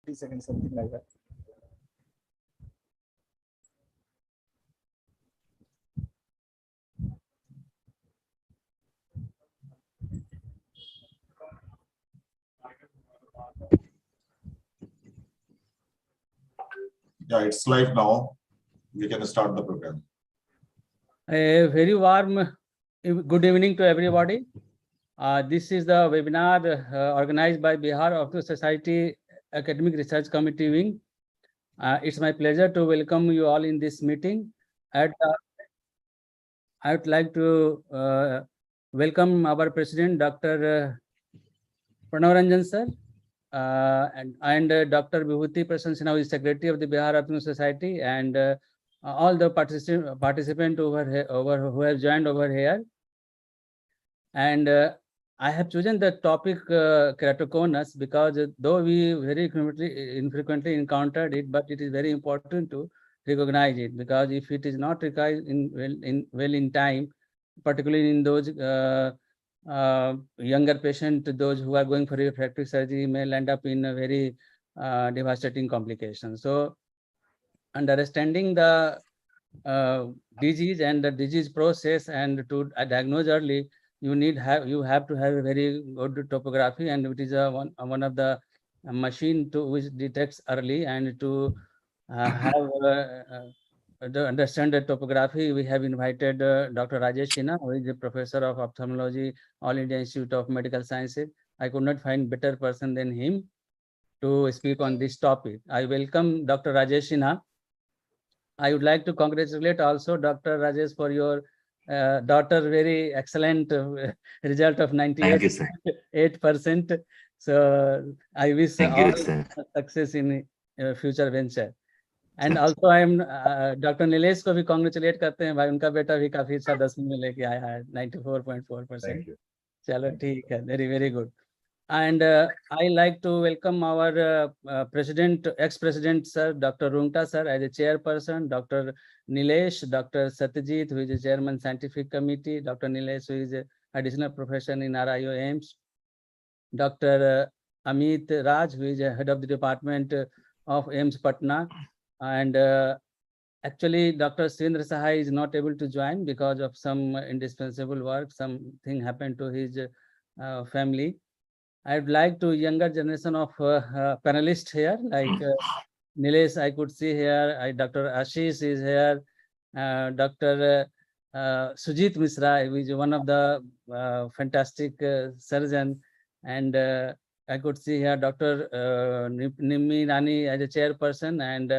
50 seconds, something like that. Yeah, it's live now. We can start the program. A very warm good evening to everybody. This is the webinar organized by Bihar Opto Society Academic Research Committee Wing. It's my pleasure to welcome you all in this meeting. I would like to welcome our President, Dr. Pranav Ranjan sir, and Dr. Vibhuti Prasad Sinha, who is Secretary of the Bihar Opto Society, and all the participants over who have joined over here. And I have chosen the topic keratoconus because though we very infrequently encountered it, but it is very important to recognize it, because if it is not recognized in time, particularly in those younger patients, those who are going for refractive surgery may end up in a very devastating complication. So understanding the disease and the disease process, and to diagnose early, you have to have a very good topography, and it is one of the machine to which detects early, and to understand the topography. We have invited Dr. Rajesh Sinha, who is a professor of ophthalmology, All India Institute of Medical Sciences. I could not find better person than him to speak on this topic. I welcome Dr. Rajesh Sinha. I would like to congratulate also Dr. Rajesh for your daughter very excellent result of 98%. So I wish all success in future venture. And also I am Dr. Nilesh को भी congratulate करते हैं भाई, उनका बेटा भी काफी अच्छा 10वीं में लेके आया है 94.4%. चलो ठीक है, very good. And I like to welcome our president, ex-president, sir, Dr. Rungta, sir, as a chairperson, Dr. Nilesh, Dr. Satyajit, who is a chairman scientific committee, Dr. Nilesh, who is a additional professor in RIO AIMS, Dr. Amit Raj, who is a head of the department of AIMS Patna, and actually Dr. Surendra Sahai is not able to join because of some indispensable work. Something happened to his family. I'd like to younger generation of panelists here, like Nilesh, I could see here, Dr. Ashish is here, Dr. Sujit Misra, who is one of the fantastic surgeon, and I could see here Dr. Nimmi Rani as a chairperson, and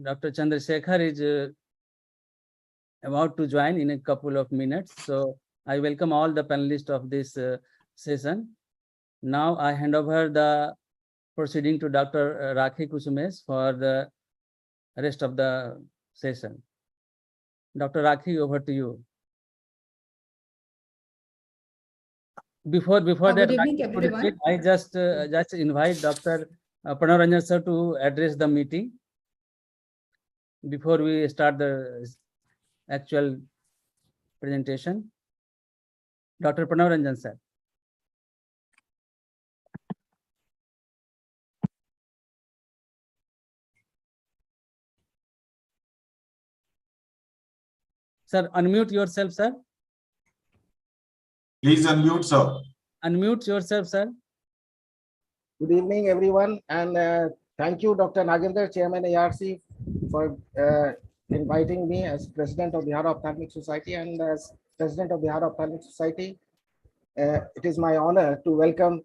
Dr. Chandrasekhar is about to join in a couple of minutes. So I welcome all the panelists of this session. Now I hand over the proceeding to Dr. Rakhi Kusumes for the rest of the session. Dr. Rakhi, over to you. Before that, evening, I just invite Dr. Pranav Ranjan sir to address the meeting before we start the actual presentation. Dr. Pranav Ranjan sir. Sir, unmute yourself, sir. Please unmute, sir. Unmute yourself, sir. Good evening, everyone, and thank you, Dr. Nagendra, Chairman ARC, for inviting me as President of Bihar Ophthalmic Society, and as President of Bihar Ophthalmic Society. It is my honor to welcome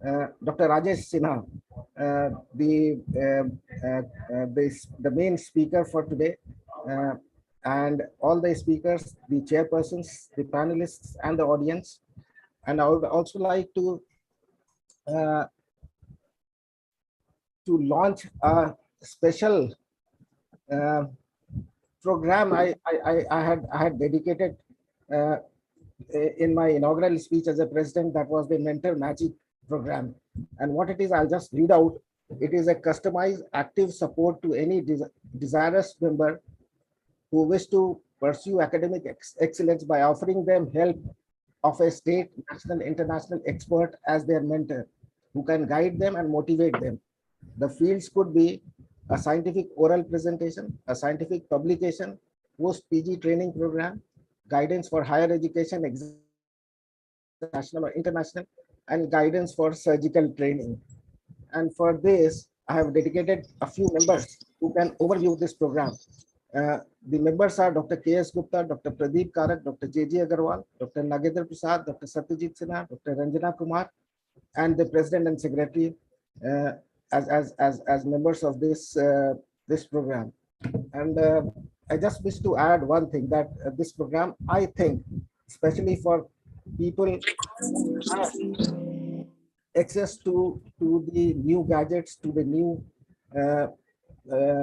Dr. Rajesh Sinha, the main speaker for today, and all the speakers, the chairpersons, the panelists, and the audience. And I would also like to launch a special program I had dedicated in my inaugural speech as a president. That was the Mentor Magic program. And what it is, I'll just read out. It is a customized active support to any desirous member who wish to pursue academic excellence by offering them help of a state, national, international expert as their mentor, who can guide them and motivate them. The fields could be a scientific oral presentation, a scientific publication, post-PG training program, guidance for higher education, national or international, and guidance for surgical training. And for this, I have dedicated a few members who can overview this program. The members are Dr. K.S. Gupta, Dr. Pradeep Karak, Dr. J.J. Agarwal, Dr. Nagendra Prasad, Dr. Satyajit Sinha, Dr. Ranjana Kumar, and the President and Secretary as members of this program. And I just wish to add one thing, that this program, I think, especially for people access to the new gadgets, to the new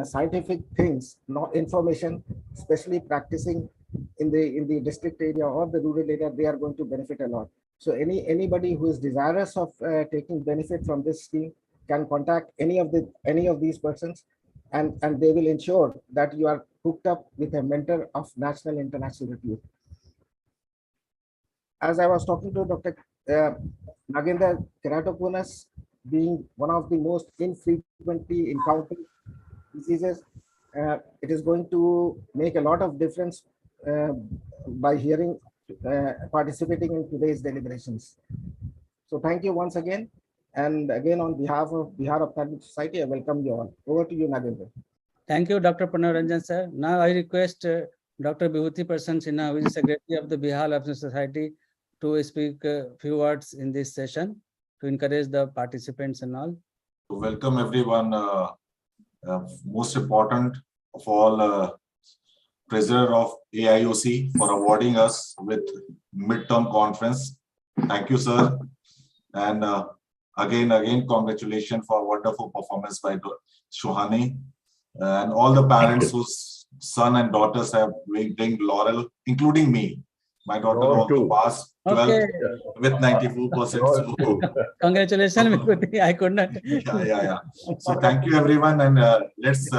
scientific things, not information, especially practicing in the district area or the rural area, they are going to benefit a lot. So anybody who is desirous of taking benefit from this scheme can contact any of these persons, and they will ensure that you are hooked up with a mentor of national international repute. As I was talking to Dr. Nagendra, keratoconus being one of the most infrequently encountered diseases, it is going to make a lot of difference by participating in today's deliberations. So thank you once again. And again, on behalf of Bihar Ophthalmic Society, I welcome you all. Over to you, Nagendra. Thank you, Dr. Panaranjan sir. Now I request Dr. Bibhuti Prasanna Sinha, who is Secretary of the Bihar Ophthalmic Society, to speak a few words in this session to encourage the participants and all. Welcome everyone. Most important of all, President of AIOC for awarding us with midterm conference. Thank you, sir. And again, congratulations for a wonderful performance by Shuhani and all the parents whose son and daughters have been laurel, including me. My daughter also passed 12 with 94%. Congratulations, Bibhuti. I could not. Yeah. So thank you, everyone, and let's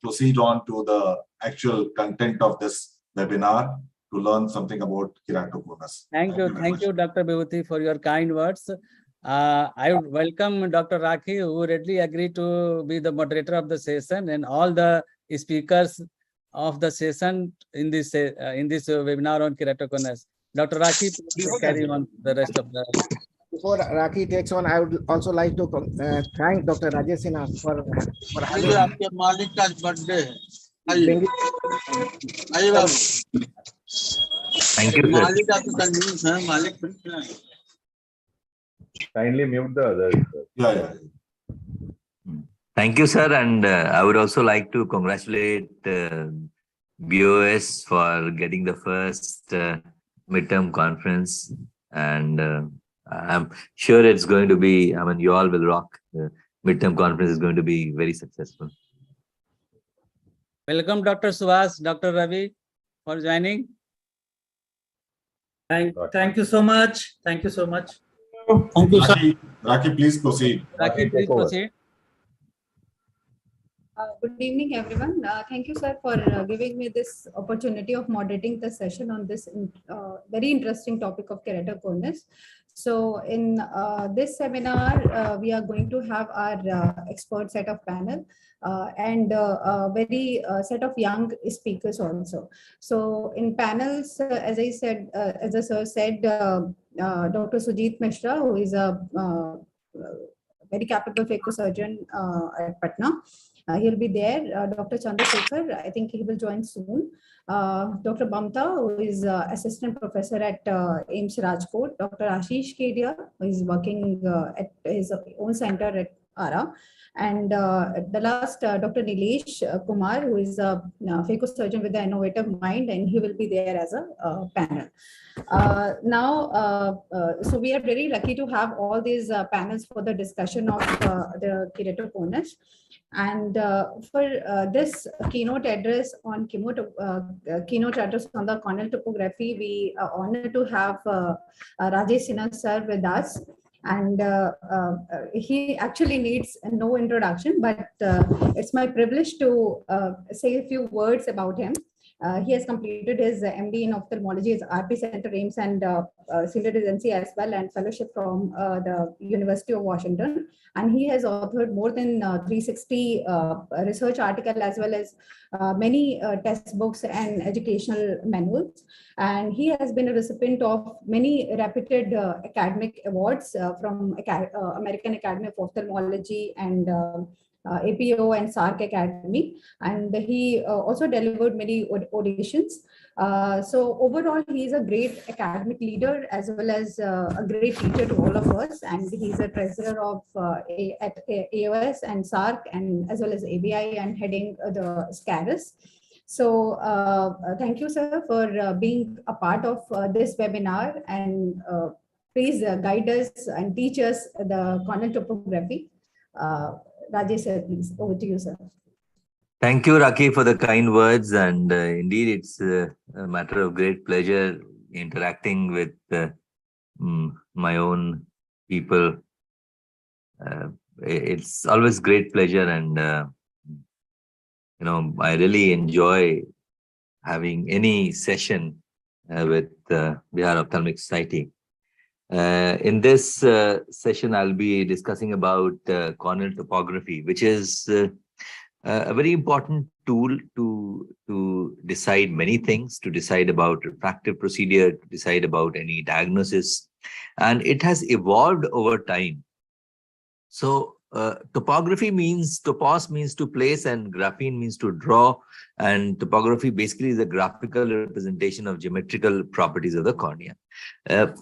proceed on to the actual content of this webinar to learn something about keratoconus. Thank you, Dr. Bibhuti, for your kind words. I would welcome Dr. Rakhi, who readily agreed to be the moderator of the session, and all the speakers of the session in this webinar on keratoconus. Dr. Rakhi, please carry on the rest of the. Before Rakhi takes on, I would also like to thank Dr. Rajesh Sinha for having Thank you, sir. Kindly mute the others. Yeah. Thank you, sir. And I would also like to congratulate BOS for getting the first midterm conference. And I'm sure it's going to be, you all will rock. The midterm conference is going to be very successful. Welcome, Dr. Suhas, Dr. Ravi, for joining. Thank you so much. Thank you so much. Thank you, sir. Rakhi, please proceed. Rakhi, please proceed. Good evening, everyone. Thank you, sir, for giving me this opportunity of moderating the session on this very interesting topic of keratoconus. So in this seminar, we are going to have our expert set of panel and a very set of young speakers also. So in panels, as I said, as the sir said, Dr. Sujit Mishra, who is a very capable phacosurgeon at Patna. He'll be there. Dr. Chandrasekhar, I think he will join soon. Dr. Bamta, who is assistant professor at AIIMS Rajkot. Dr. Ashish Kedia, who is working at his own center at ARA. And the last, Dr. Nilesh Kumar, who is a phacosurgeon with an innovative mind, and he will be there as a panel. So we are very lucky to have all these panels for the discussion of the keratoconus. And for this keynote address on the corneal topography, we are honored to have Rajesh Sinha sir with us. And he actually needs no introduction, but it's my privilege to say a few words about him. He has completed his MD in ophthalmology, his RP Center, AIMS, and senior residency as well, and fellowship from the University of Washington. And he has authored more than 360 research articles, as well as many test books and educational manuals. And he has been a recipient of many reputed academic awards from American Academy of Ophthalmology and APO and SARC Academy, and he also delivered many auditions. So overall, he is a great academic leader as well as a great teacher to all of us, and he's a treasurer of at AOS and SARC, and as well as ABI, and heading the SCARUS. So thank you, sir, for being a part of this webinar, and please guide us and teach us the corneal topography. Rajesh, sir, please, over to you, sir. Thank you, Raki, for the kind words. And indeed, it's a matter of great pleasure interacting with my own people. It's always great pleasure, and I really enjoy having any session with Bihar Ophthalmic Society. In this session, I'll be discussing about corneal topography, which is a very important tool to decide many things, to decide about refractive procedure, to decide about any diagnosis, and it has evolved over time. So topography means, topos means to place, and graphene means to draw, and topography basically is a graphical representation of geometrical properties of the cornea.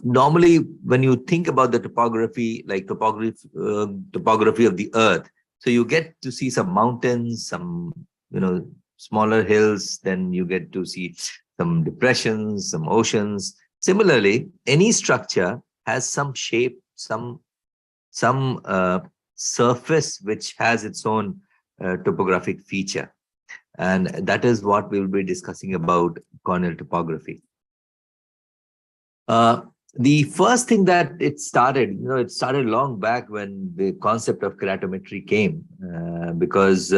Normally, when you think about the topography, like topography of the earth, so you get to see some mountains, some smaller hills, then you get to see some depressions, some oceans. Similarly, any structure has some shape, some surface which has its own topographic feature, and that is what we will be discussing about corneal topography. The first thing that it started long back when the concept of keratometry came, because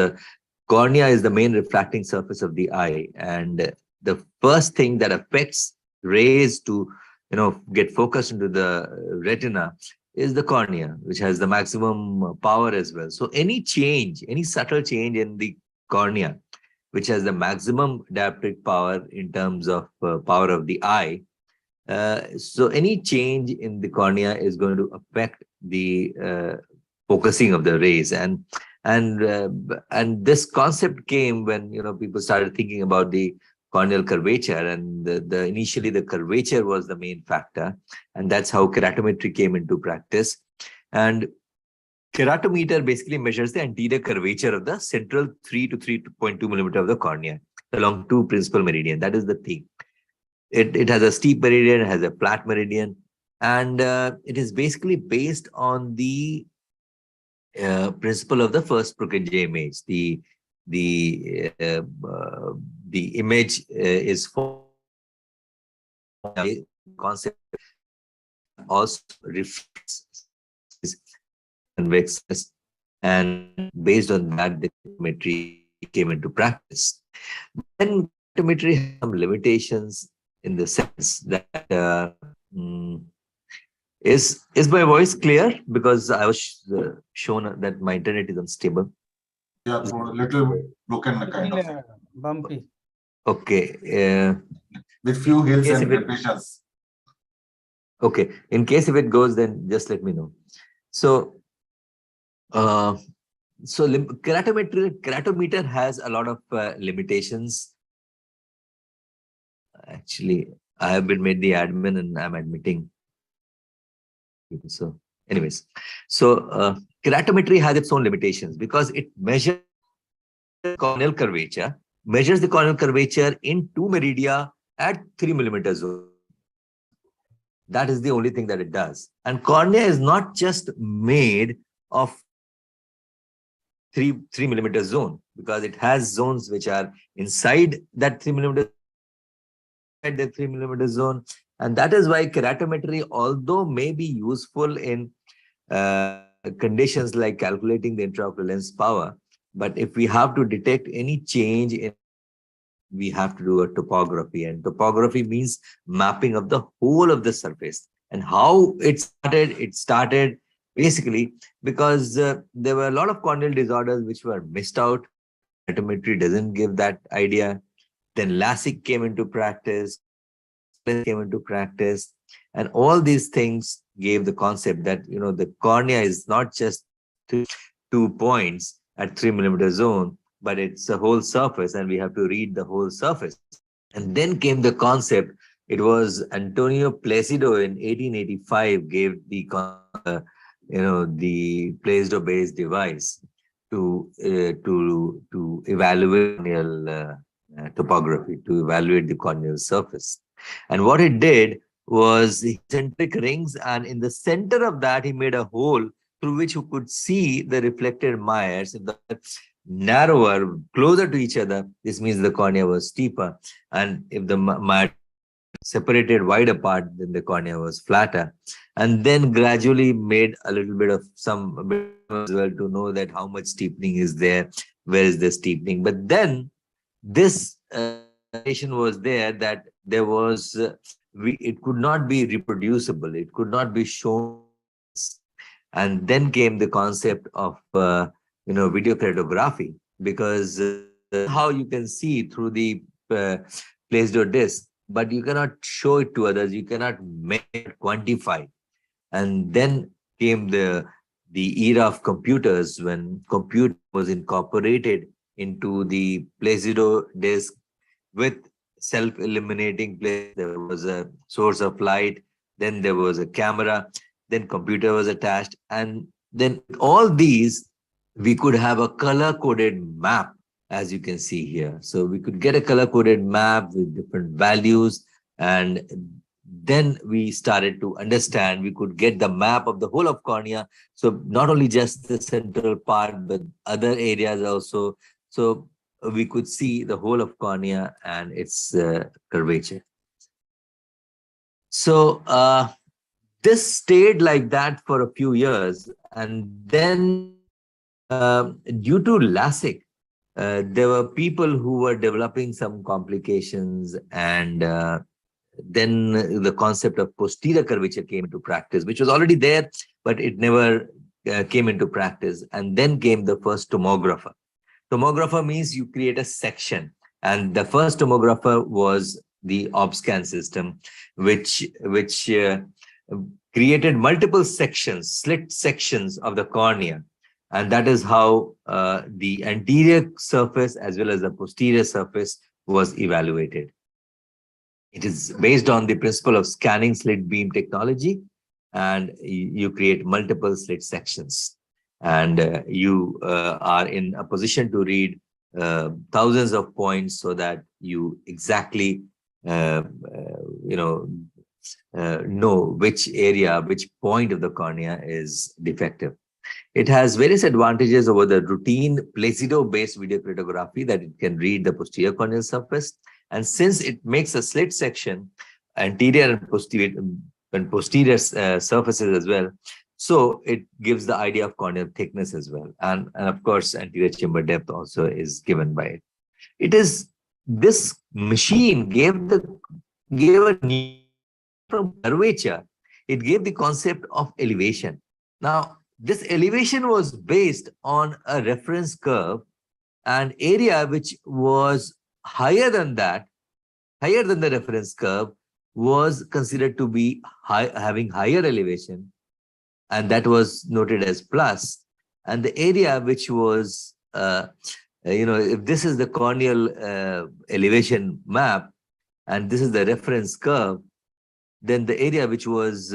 cornea is the main refracting surface of the eye, and the first thing that affects rays to get focused into the retina is the cornea, which has the maximum power as well. So any change, any subtle change in the cornea, which has the maximum dioptric power in terms of power of the eye, so any change in the cornea is going to affect the focusing of the rays, and this concept came when people started thinking about the corneal curvature, and initially the curvature was the main factor, and that's how keratometry came into practice. And keratometer basically measures the anterior curvature of the central 3 to 3.2 millimeter of the cornea along two principal meridian. That is the thing. It has a steep meridian, it has a flat meridian, and it is basically based on the principle of the first Purkinje image. The image is for concept also reflects convexness, and based on that, the geometry came into practice. Then geometry has some limitations in the sense that is my voice clear? Because I was shown that my internet is unstable. Yeah, a little broken kind of. Bumpy. Okay. With few hills Yes, and if it- depressions. Okay. In case if it goes, then just let me know. So, keratometer has a lot of limitations. Actually, I have been made the admin and I'm admitting people. So, anyways, so keratometry has its own limitations because it measures corneal curvature, measures the corneal curvature in 2 meridia at 3 millimeter zone. That is the only thing that it does. And cornea is not just made of 3 millimeter zone, because it has zones which are inside that 3 millimeter, the 3 millimeter zone. And that is why keratometry, although may be useful in conditions like calculating the intraocular lens power, but if we have to detect any change in we have to do a topography, and topography means mapping of the whole of the surface. And how it started basically because there were a lot of corneal disorders which were missed out. Cytometry doesn't give that idea. Then LASIK came into practice, and all these things gave the concept that, you know, the cornea is not just 2 points at 3 mm zone, but it's a whole surface, and we have to read the whole surface. And then came the concept. It was Antonio Placido in 1885 gave the the Placido-based device to evaluate corneal topography, to evaluate the corneal surface. And what it did was centric rings, and in the center of that, he made a hole through which you could see the reflected Myers. If the narrower, closer to each other, this means the cornea was steeper. And if the Myers separated wide apart, then the cornea was flatter. And then gradually made a little bit of as well to know that how much steepening is there, where is the steepening. But then this was there that there was it could not be reproducible, it could not be shown. And then came the concept of video keratography, because how you can see through the Placido disc, but you cannot show it to others, you cannot quantify. And then came the era of computers, when computer was incorporated into the Placido disc with self-illuminating place. There was a source of light, then there was a camera, then computer was attached, and then all these we could have a color-coded map, as you can see here. So we could get a color-coded map with different values, and then we started to understand we could get the map of the whole of cornea. So not only just the central part, but other areas also. So we could see the whole of cornea and its curvature. So this stayed like that for a few years. And then due to LASIK, there were people who were developing some complications, and then the concept of posterior curvature came into practice, which was already there, but it never came into practice. And then came the first tomographer. Tomographer means you create a section, and the first tomographer was the OBSCAN system, which created multiple sections, slit sections of the cornea. And that is how the anterior surface as well as the posterior surface was evaluated. It is based on the principle of scanning slit beam technology, and you create multiple slit sections. And you are in a position to read thousands of points so that you exactly know which area, which point of the cornea is defective. It has various advantages over the routine Placido-based video keratography, that it can read the posterior corneal surface. And since it makes a slit section, anterior and posterior surfaces as well, so it gives the idea of corneal thickness as well. And of course, anterior chamber depth also is given by it. It is this machine gave a new from curvature. It gave the concept of elevation. Now, this elevation was based on a reference curve, and area which was higher than that, higher than the reference curve, was considered to be having higher elevation, and that was noted as plus. And the area which was, if this is the corneal elevation map, and this is the reference curve, then the area which was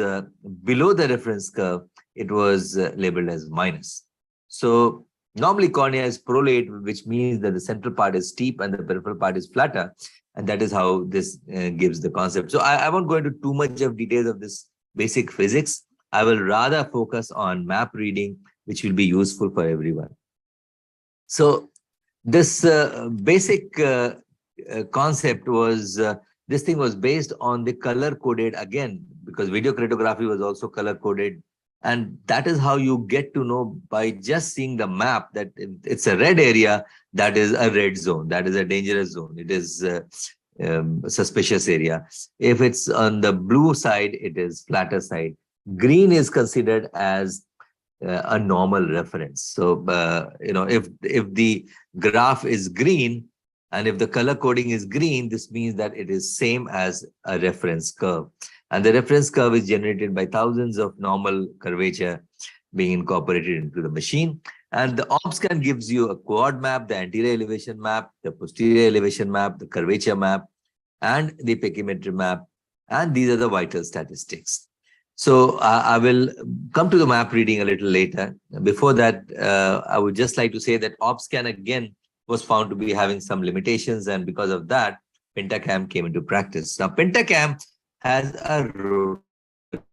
below the reference curve, it was labeled as minus. So normally cornea is prolate, which means that the central part is steep and the peripheral part is flatter. And that is how this gives the concept. So I won't go into too much of details of this basic physics. I will rather focus on map reading, which will be useful for everyone. So this basic concept was, this thing was based on the color coded, again, because video keratography was also color coded And that is how you get to know by just seeing the map that if it's a red area, that is a red zone, that is a dangerous zone. It is a suspicious area. If it's on the blue side, it is flatter side. Green is considered as a normal reference. So, if the graph is green and if the color coding is green, this means that it is same as a reference curve. And the reference curve is generated by thousands of normal curvature being incorporated into the machine. And the OBSCAN gives you a quad map, the anterior elevation map, the posterior elevation map, the curvature map, and the pachymetry map. And these are the vital statistics. So I will come to the map reading a little later. Before that, I would just like to say that OBSCAN again was found to be having some limitations. And because of that, Pentacam came into practice. Now, Pentacam has a rotation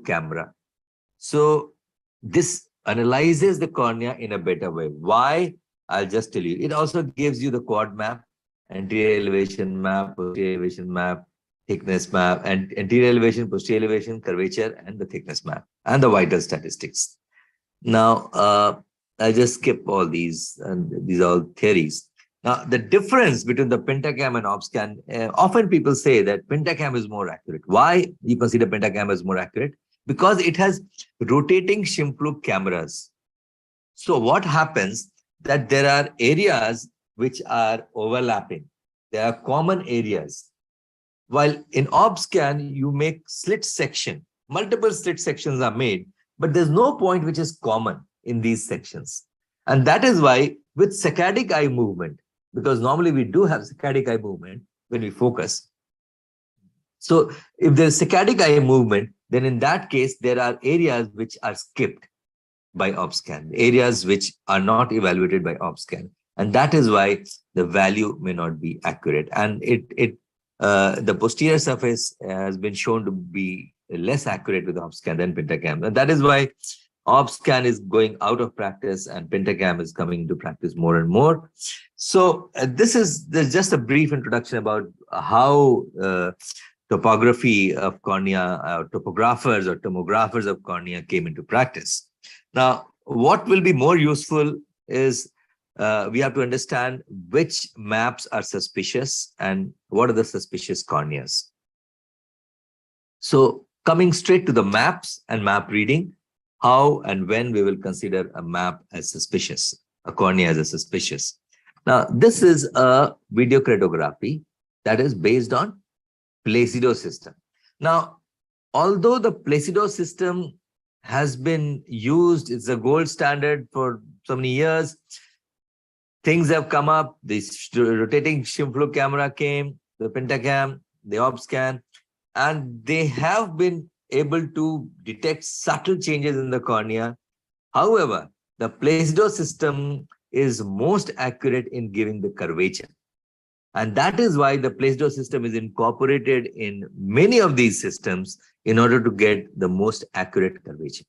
camera. So this analyzes the cornea in a better way. Why? I'll just tell you. It also gives you the quad map, anterior elevation map, posterior elevation map, thickness map, and anterior elevation, posterior elevation, curvature, and the thickness map, and the vital statistics. Now, I'll just skip all these, and these are all theories. Now, the difference between the Pentacam and OBSCAN, often people say that Pentacam is more accurate. Why you consider Pentacam as more accurate? Because it has rotating Scheimpflug cameras. So what happens that there are areas which are overlapping. There are common areas. While in OBSCAN, you make slit section. Multiple slit sections are made, but there's no point which is common in these sections. And that is why with saccadic eye movement, because normally we do have saccadic eye movement when we focus. So if there's saccadic eye movement, then in that case, there are areas which are skipped by OBSCAN, areas which are not evaluated by OBSCAN. And that is why the value may not be accurate. And the posterior surface has been shown to be less accurate with OBSCAN than Pentacam. And that is why OBSCAN is going out of practice and Pentacam is coming into practice more and more. So there's just a brief introduction about how topography of cornea, topographers or tomographers of cornea came into practice. Now, what will be more useful is we have to understand which maps are suspicious and what are the suspicious corneas. So coming straight to the maps and map reading, how and when we will consider a map as suspicious, a cornea as a suspicious. Now, this is a video keratography that is based on Placido system. Now, although the Placido system has been used, it's a gold standard for so many years, things have come up. This rotating Scheimpflug camera came, the Pentacam, the OBSCAN, and they have been able to detect subtle changes in the cornea. However, the Placido system is most accurate in giving the curvature. And that is why the Placido system is incorporated in many of these systems in order to get the most accurate curvature.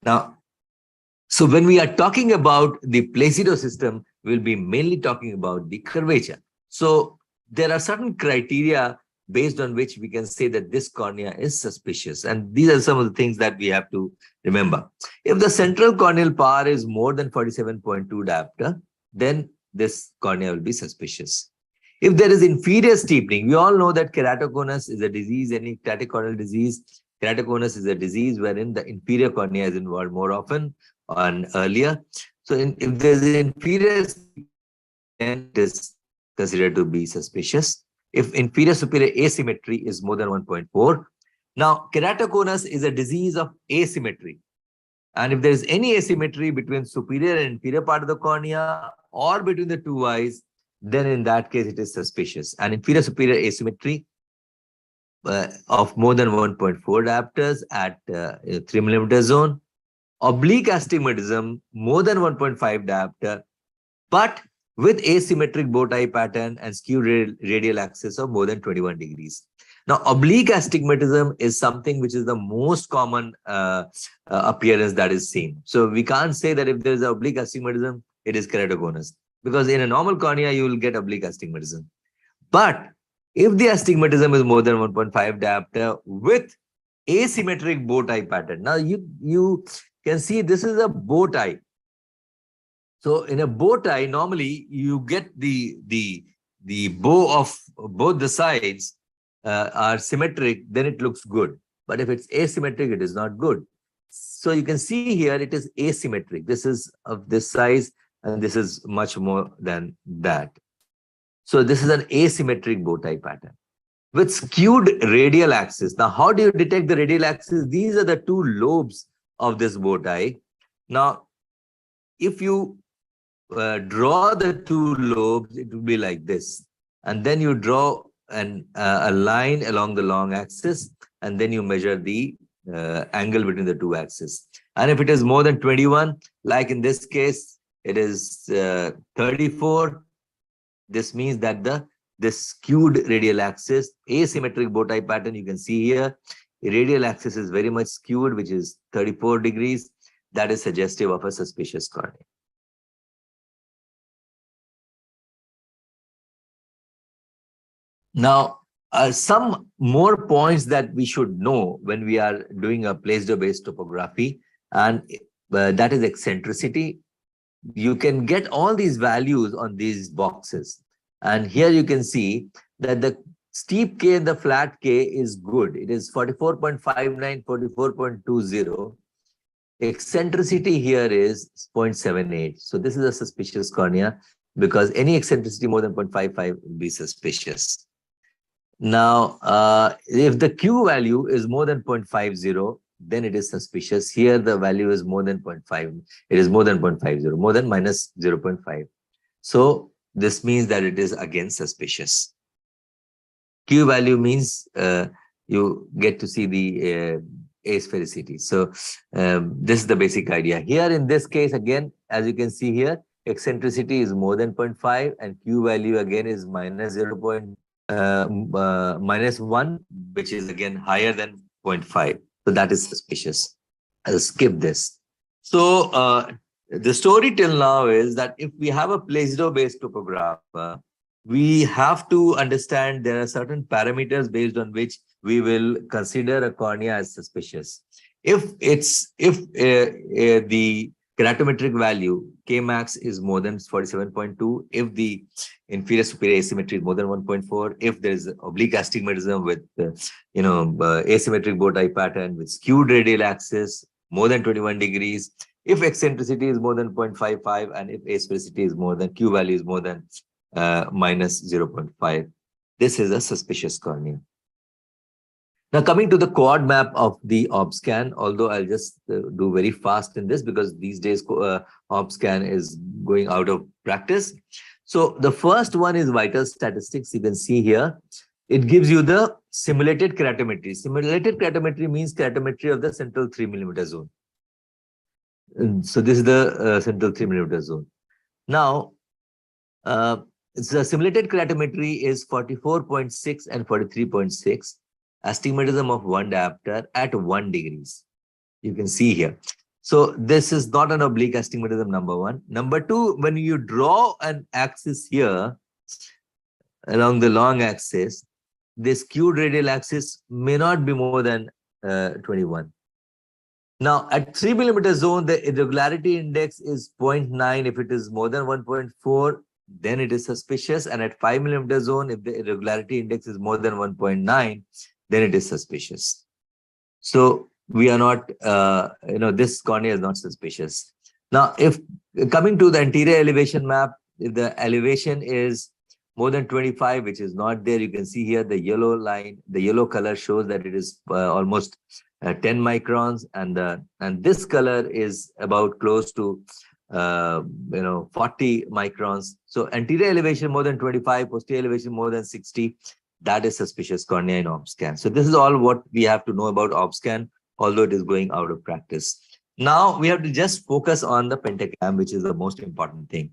Now, so when we are talking about the Placido system, we'll be mainly talking about the curvature. So there are certain criteria based on which we can say that this cornea is suspicious. And these are some of the things that we have to remember. If the central corneal power is more than 47.2 diopter, then this cornea will be suspicious. If there is inferior steepening, we all know that keratoconus is a disease, any keratocorneal disease. Keratoconus is a disease wherein the inferior cornea is involved more often and earlier. So if there's an inferior steepening, then it is considered to be suspicious. If inferior superior asymmetry is more than 1.4. Now, keratoconus is a disease of asymmetry. And if there is any asymmetry between superior and inferior part of the cornea or between the two eyes, then in that case, it is suspicious. And inferior superior asymmetry of more than 1.4 diopters at 3 millimeter zone, oblique astigmatism more than 1.5 diopter, but with asymmetric bow tie pattern and skewed radial axis of more than 21 degrees. Now, oblique astigmatism is something which is the most common appearance that is seen. So we can't say that if there is oblique astigmatism, it is keratoconus, because in a normal cornea, you will get oblique astigmatism. But if the astigmatism is more than 1.5 diopter with asymmetric bow tie pattern. Now you can see this is a bow tie. So in a bow tie, normally you get the bow of both the sides are symmetric, then it looks good. But if it's asymmetric, it is not good. So you can see here it is asymmetric. This is of this size, and this is much more than that. So this is an asymmetric bow tie pattern with skewed radial axis. Now, how do you detect the radial axis? These are the two lobes of this bow tie. Now, if you draw the two lobes, it will be like this. And then you draw a line along the long axis, and then you measure the angle between the two axes. And if it is more than 21, like in this case, it is 34. This means that this skewed radial axis, asymmetric bow tie pattern, you can see here, the radial axis is very much skewed, which is 34 degrees. That is suggestive of a suspicious cornea. Now, some more points that we should know when we are doing a placed-based topography, and that is eccentricity. You can get all these values on these boxes. And here you can see that the steep K and the flat K is good. It is 44.59, 44.20. Eccentricity here is 0.78. So this is a suspicious cornea because any eccentricity more than 0.55 will be suspicious. Now, if the Q value is more than 0.50, then it is suspicious. Here, the value is more than 0.5. It is more than 0.50, more than minus 0.5. So this means that it is again suspicious. Q value means you get to see the asphericity. So this is the basic idea. Here in this case, again, as you can see here, eccentricity is more than 0.5 and Q value again is minus minus 1, which is again higher than 0.5. So that is suspicious. I'll skip this. So the story till now is that if we have a Placido-based topographer, we have to understand there are certain parameters based on which we will consider a cornea as suspicious. If the keratometric value Kmax is more than 47.2, if the inferior superior asymmetry is more than 1.4, if there is oblique astigmatism with asymmetric bow tie pattern with skewed radial axis more than 21 degrees, if eccentricity is more than 0.55, and if asphericity is more than Q value is more than minus 0.5, this is a suspicious cornea. Now coming to the quad map of the OBSCAN, although I'll just do very fast in this because these days OBSCAN is going out of practice. So the first one is vital statistics. You can see here, it gives you the simulated keratometry. Simulated keratometry means keratometry of the central 3 mm zone. And so this is the central 3 mm zone. Now, the simulated keratometry is 44.6 and 43.6. Astigmatism of one diopter at 1 degrees. You can see here. So this is not an oblique astigmatism, number one. Number two, when you draw an axis here along the long axis, this skewed radial axis may not be more than 21. Now at 3 mm zone, the irregularity index is 0.9. If it is more than 1.4, then it is suspicious. And at 5 mm zone, if the irregularity index is more than 1.9, then it is suspicious. So we are not, this cornea is not suspicious. Now, if coming to the anterior elevation map, if the elevation is more than 25, which is not there, you can see here the yellow line, the yellow color shows that it is almost 10 microns, and this color is about close to 40 microns. So anterior elevation more than 25, posterior elevation more than 60. That is suspicious cornea in OBSCAN. So this is all what we have to know about OBSCAN, although it is going out of practice. Now we have to just focus on the pentacam, which is the most important thing.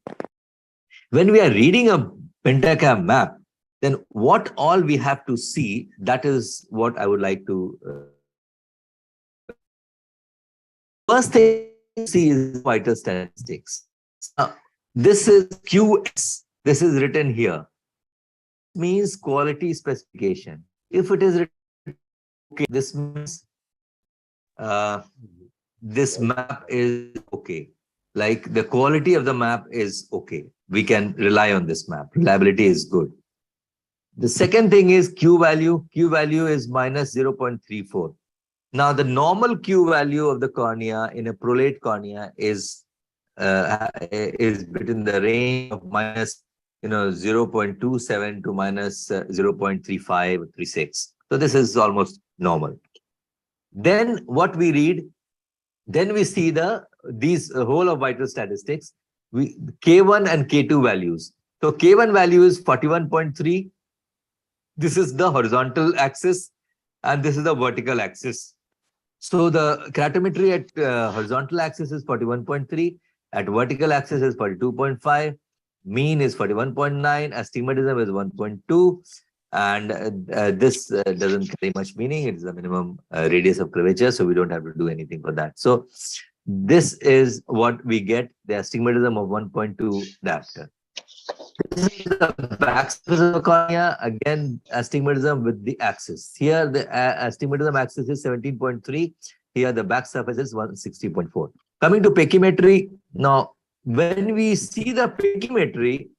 When we are reading a pentacam map, then what all we have to see, that is what I would like to. First thing to see is vital statistics. Now, this is QS. This is written here. Means quality specification. If it is written, okay, this means this map is okay. Like the quality of the map is okay. We can rely on this map. Reliability is good. The second thing is Q value. Q value is minus 0.34. Now, the normal Q value of the cornea in a prolate cornea is between the range of minus 0.27 to minus 0.35 or 36. So this is almost normal. Then what we read, then we see these whole of vital statistics, K1 and K2 values. So K1 value is 41.3. This is the horizontal axis and this is the vertical axis. So the keratometry at horizontal axis is 41.3, at vertical axis is 42.5, mean is 41.9, astigmatism is 1.2, and this doesn't carry much meaning. It is a minimum radius of curvature, so we don't have to do anything for that. So this is what we get, the astigmatism of 1.2 diopter. This is the back surface of the cornea, again astigmatism with the axis. Here the astigmatism axis is 17.3, here the back surface is 160.4. Coming to pachymetry, now when we see the pachymetry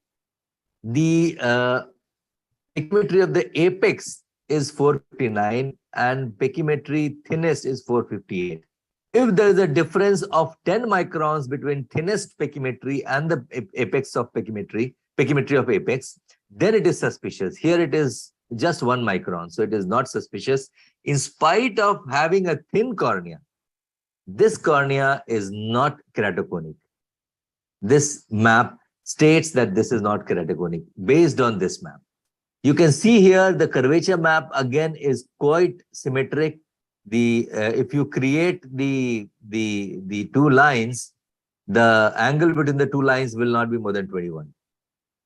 of the apex is 459 and pachymetry thinnest is 458. If there is a difference of 10 microns between thinnest pachymetry and the apex of pachymetry of apex, then it is suspicious. Here it is just 1 micron, so it is not suspicious. In spite of having a thin cornea, this cornea is not keratoconic. This map states that this is not keratoconic based on this map. You can see here the curvature map again is quite symmetric. If you create the two lines, the angle between the two lines will not be more than 21.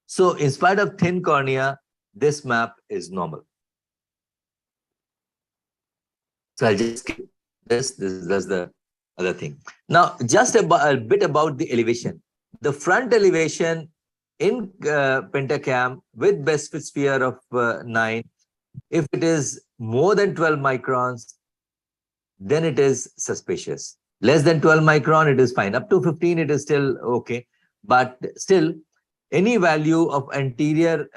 So in spite of thin cornea, this map is normal. So I'll just skip this. That's the other thing. Now, just a bit about the elevation. The front elevation in pentacam with best fit sphere of 9, if it is more than 12 microns, then it is suspicious. Less than 12 micron, it is fine. Up to 15, it is still okay. But still, any value of anterior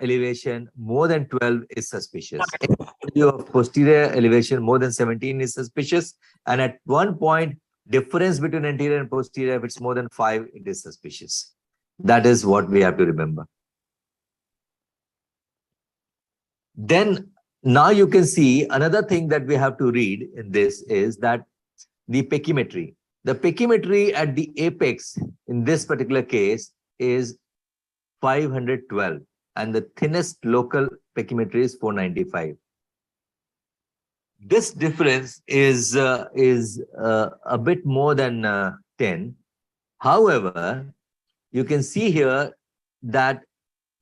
elevation more than 12 is suspicious. Any value of posterior elevation more than 17 is suspicious. And at one point, difference between anterior and posterior, if it's more than 5, it is suspicious. That is what we have to remember. Then now you can see another thing that we have to read in this is that the pachymetry. The pachymetry at the apex in this particular case is 512 and the thinnest local pachymetry is 495. This difference is a bit more than 10. However, you can see here that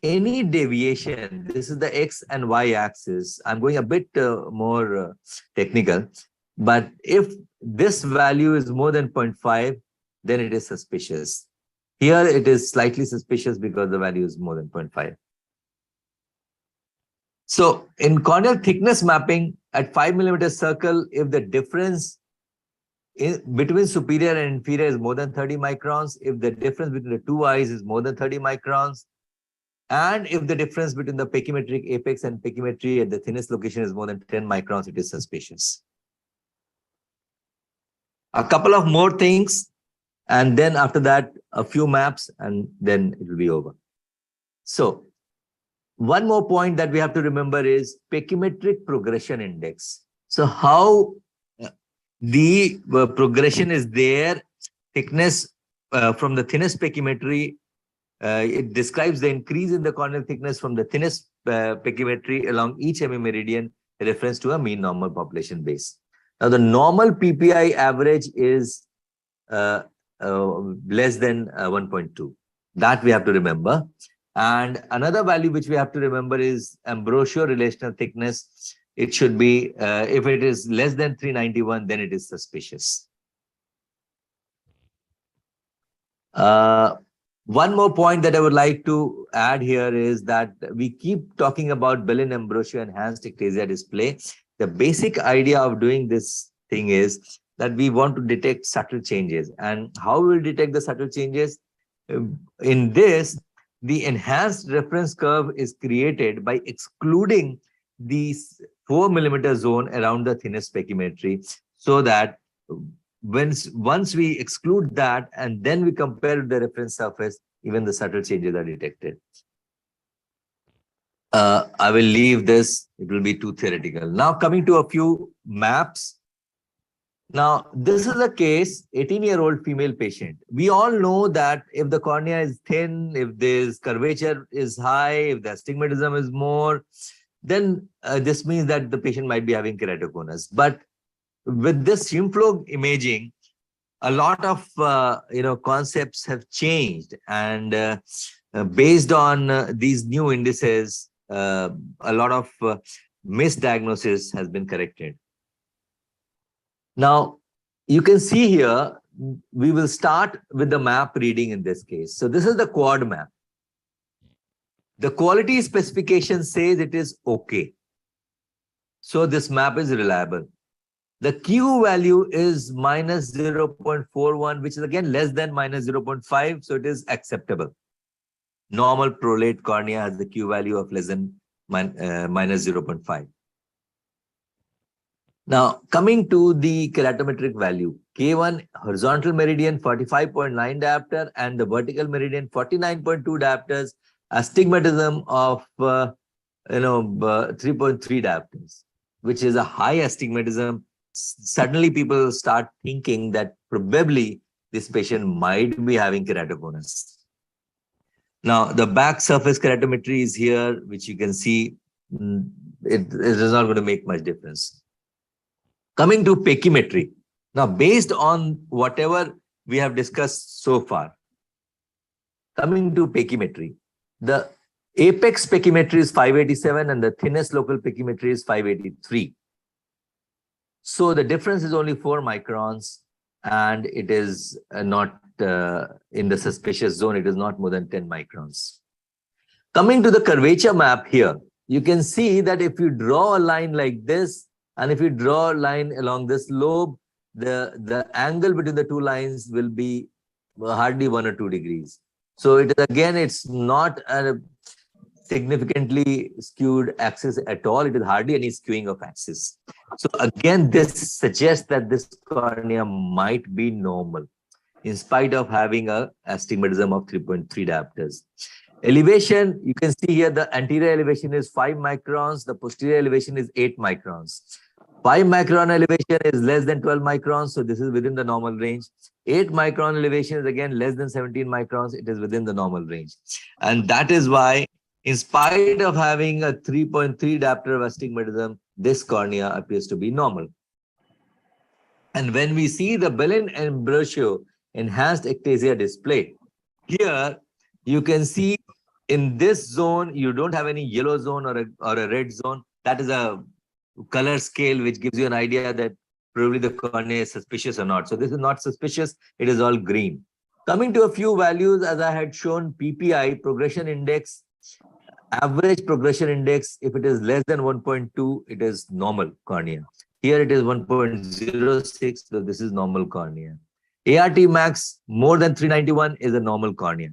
any deviation, this is the X and Y axis. I'm going a bit more technical, but if this value is more than 0.5, then it is suspicious. Here it is slightly suspicious because the value is more than 0.5. So in corneal thickness mapping at 5 mm circle, if the difference between superior and inferior is more than 30 microns, if the difference between the two eyes is more than 30 microns, and if the difference between the pachymetric apex and pachymetry at the thinnest location is more than 10 microns, it is suspicious. A couple of more things, and then after that, a few maps, and then it will be over. So, one more point that we have to remember is pachymetric progression index. So, how the progression is there, thickness from the thinnest pachymetry, it describes the increase in the corneal thickness from the thinnest pachymetry along each hemimeridian, a reference to a mean normal population base. Now, the normal PPI average is less than 1.2. That we have to remember. And another value which we have to remember is Ambrosio relational thickness. It should be, if it is less than 391, then it is suspicious. One more point that I would like to add here is that we keep talking about Bellin Ambrosio enhanced ectasia display. The basic idea of doing this thing is that we want to detect subtle changes. And how we will detect the subtle changes? In this, the enhanced reference curve is created by excluding these 4 millimeter zone around the thinnest pachymetry, so that once we exclude that and then we compare the reference surface, even the subtle changes are detected. I will leave this, it will be too theoretical. Now coming to a few maps. Now, this is a case, 18-year-old female patient. We all know that if the cornea is thin, if this curvature is high, if the astigmatism is more, then this means that the patient might be having keratoconus. But with this shim flow imaging, a lot of concepts have changed, and based on these new indices, a lot of misdiagnosis has been corrected. Now, you can see here, we will start with the map reading in this case. So this is the quad map. The quality specification says it is okay. So this map is reliable. The Q value is minus 0.41, which is again less than minus 0.5. So it is acceptable. Normal prolate cornea has the Q value of less than minus 0.5. Now, coming to the keratometric value, K1 horizontal meridian 45.9 diopter and the vertical meridian 49.2 diopters, astigmatism of 3.3 diopters, which is a high astigmatism. Suddenly people start thinking that probably this patient might be having keratoconus. Now, the back surface keratometry is here, which you can see, it is not going to make much difference. Coming to pachymetry. Now, based on whatever we have discussed so far, coming to pachymetry, the apex pachymetry is 587 and the thinnest local pachymetry is 583. So the difference is only 4 microns, and it is not in the suspicious zone, it is not more than 10 microns. Coming to the curvature map here, you can see that if you draw a line like this, and if you draw a line along this lobe, the angle between the two lines will be hardly 1 or 2 degrees. So it is, again, it's not a significantly skewed axis at all. It is hardly any skewing of axis. So again, this suggests that this cornea might be normal in spite of having a astigmatism of 3.3 diopters. Elevation, you can see here the anterior elevation is 5 microns, the posterior elevation is 8 microns. 5 micron elevation is less than 12 microns, so this is within the normal range. 8 micron elevation is again less than 17 microns, it is within the normal range. And that is why, in spite of having a 3.3 diopter of astigmatism, this cornea appears to be normal. And when we see the Bellin and Braccio enhanced ectasia display, here you can see in this zone, you don't have any yellow zone or a red zone. That is a color scale which gives you an idea that probably the cornea is suspicious or not. So this is not suspicious, it is all green. Coming to a few values, as I had shown, PPI, progression index, average progression index, if it is less than 1.2, it is normal cornea. Here it is 1.06, so this is normal cornea. ART max more than 391 is a normal cornea.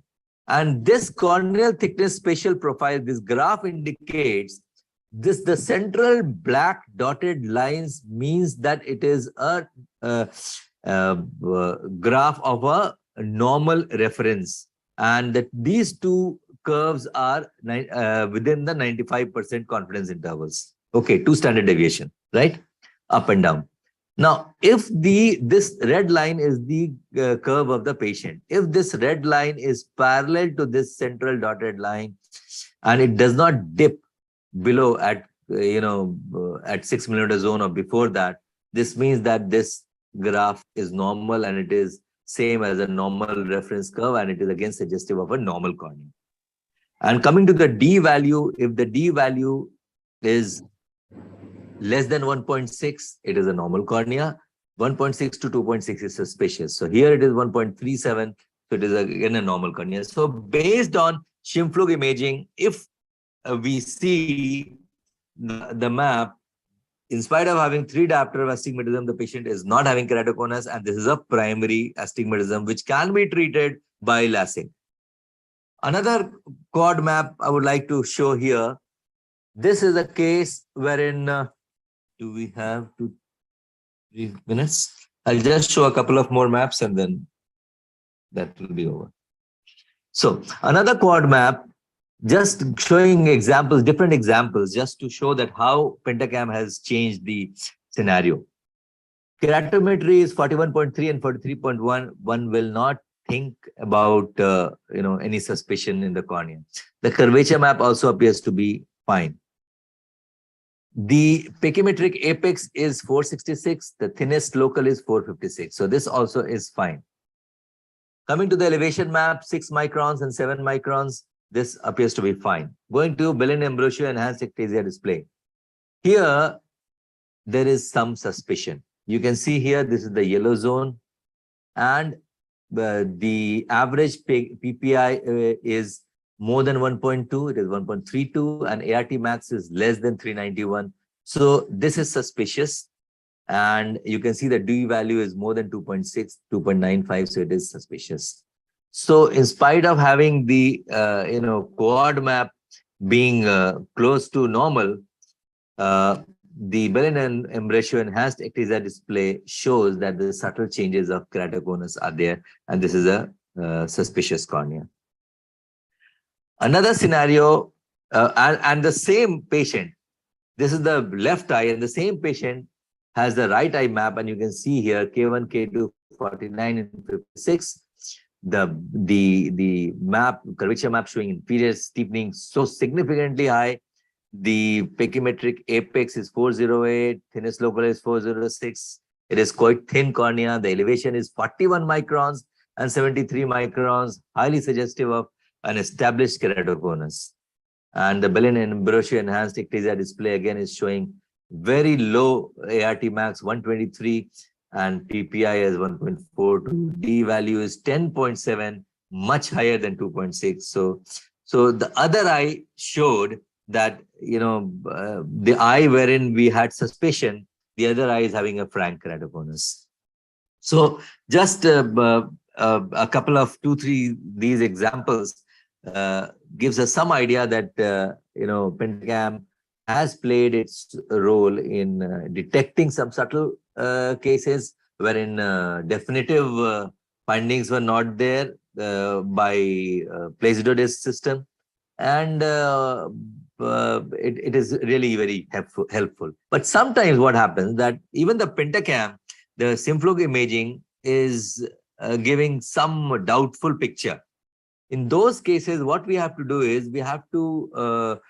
And this corneal thickness spatial profile, this graph indicates this, the central black dotted lines means that it is a graph of a normal reference, and that these two curves are within the 95% confidence intervals. Okay, 2 standard deviation, right? Up and down. Now, if this red line is the curve of the patient, if this red line is parallel to this central dotted line and it does not dip below at at 6 millimeter zone or before that, this means that this graph is normal and it is same as a normal reference curve, and it is again suggestive of a normal cornea. And coming to the D value, if the D value is less than 1.6, it is a normal cornea. 1.6 to 2.6 is suspicious. So here it is 1.37, so it is again a normal cornea. So based on Scheimpflug imaging, if we see the map, in spite of having 3 diopter of astigmatism, the patient is not having keratoconus, and this is a primary astigmatism which can be treated by LASIK. Another quad map I would like to show here. This is a case wherein, do we have 3 minutes? I'll just show a couple of more maps and then that will be over. So another quad map, just showing examples, different examples, just to show that how Pentacam has changed the scenario. Keratometry is 41.3 and 43.1. One will not think about any suspicion in the cornea. The curvature map also appears to be fine. The pachymetric apex is 466. The thinnest local is 456. So this also is fine. Coming to the elevation map, 6 microns and 7 microns, this appears to be fine. Going to Belen Ambrosio enhanced ectasia display. Here, there is some suspicion. You can see here, this is the yellow zone, and the average PPI is more than 1.2, it is 1.32, and ART max is less than 391. So this is suspicious. And you can see the DE value is more than 2.6, 2.95, so it is suspicious. So in spite of having the quad map being close to normal, the Belen and Ambrosio enhanced ectasia display shows that the subtle changes of keratoconus are there, and this is a suspicious cornea. Another scenario, and the same patient, this is the left eye, and the same patient has the right eye map, and you can see here K1, K2, 49 and 56. The map, curvature map showing inferior steepening so significantly high. The pachymetric apex is 408, thinnest local is 406. It is quite thin cornea. The elevation is 41 microns and 73 microns, highly suggestive of an established keratoconus. And the Belen and Ambrosio enhanced ectasia display again is showing very low ART max 123 and PPI is 1.42. D value is 10.7, much higher than 2.6. So the other eye showed that the eye wherein we had suspicion, the other eye is having a frank keratoconus. So just a couple of 2-3 these examples gives us some idea that Pentacam has played its role in detecting some subtle cases wherein definitive findings were not there by Placido-Disk system, and it is really very helpful. But sometimes what happens that even the Pentacam, the Symflug imaging is giving some doubtful picture. In those cases, what we have to do is we have to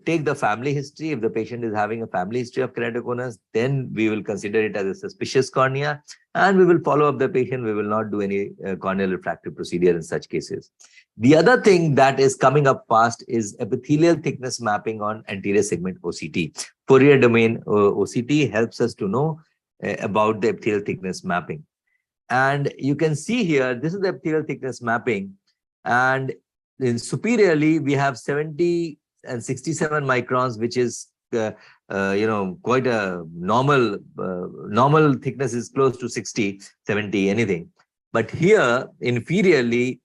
take the family history. If the patient is having a family history of keratoconus, then we will consider it as a suspicious cornea, and we will follow up the patient. We will not do any corneal refractive procedure in such cases. The other thing that is coming up fast is epithelial thickness mapping on anterior segment OCT. Fourier domain OCT helps us to know about the epithelial thickness mapping. And you can see here, this is the epithelial thickness mapping. And in superiorly, we have 70 and 67 microns, which is quite a normal. Normal thickness is close to 60, 70, anything. But here, inferiorly,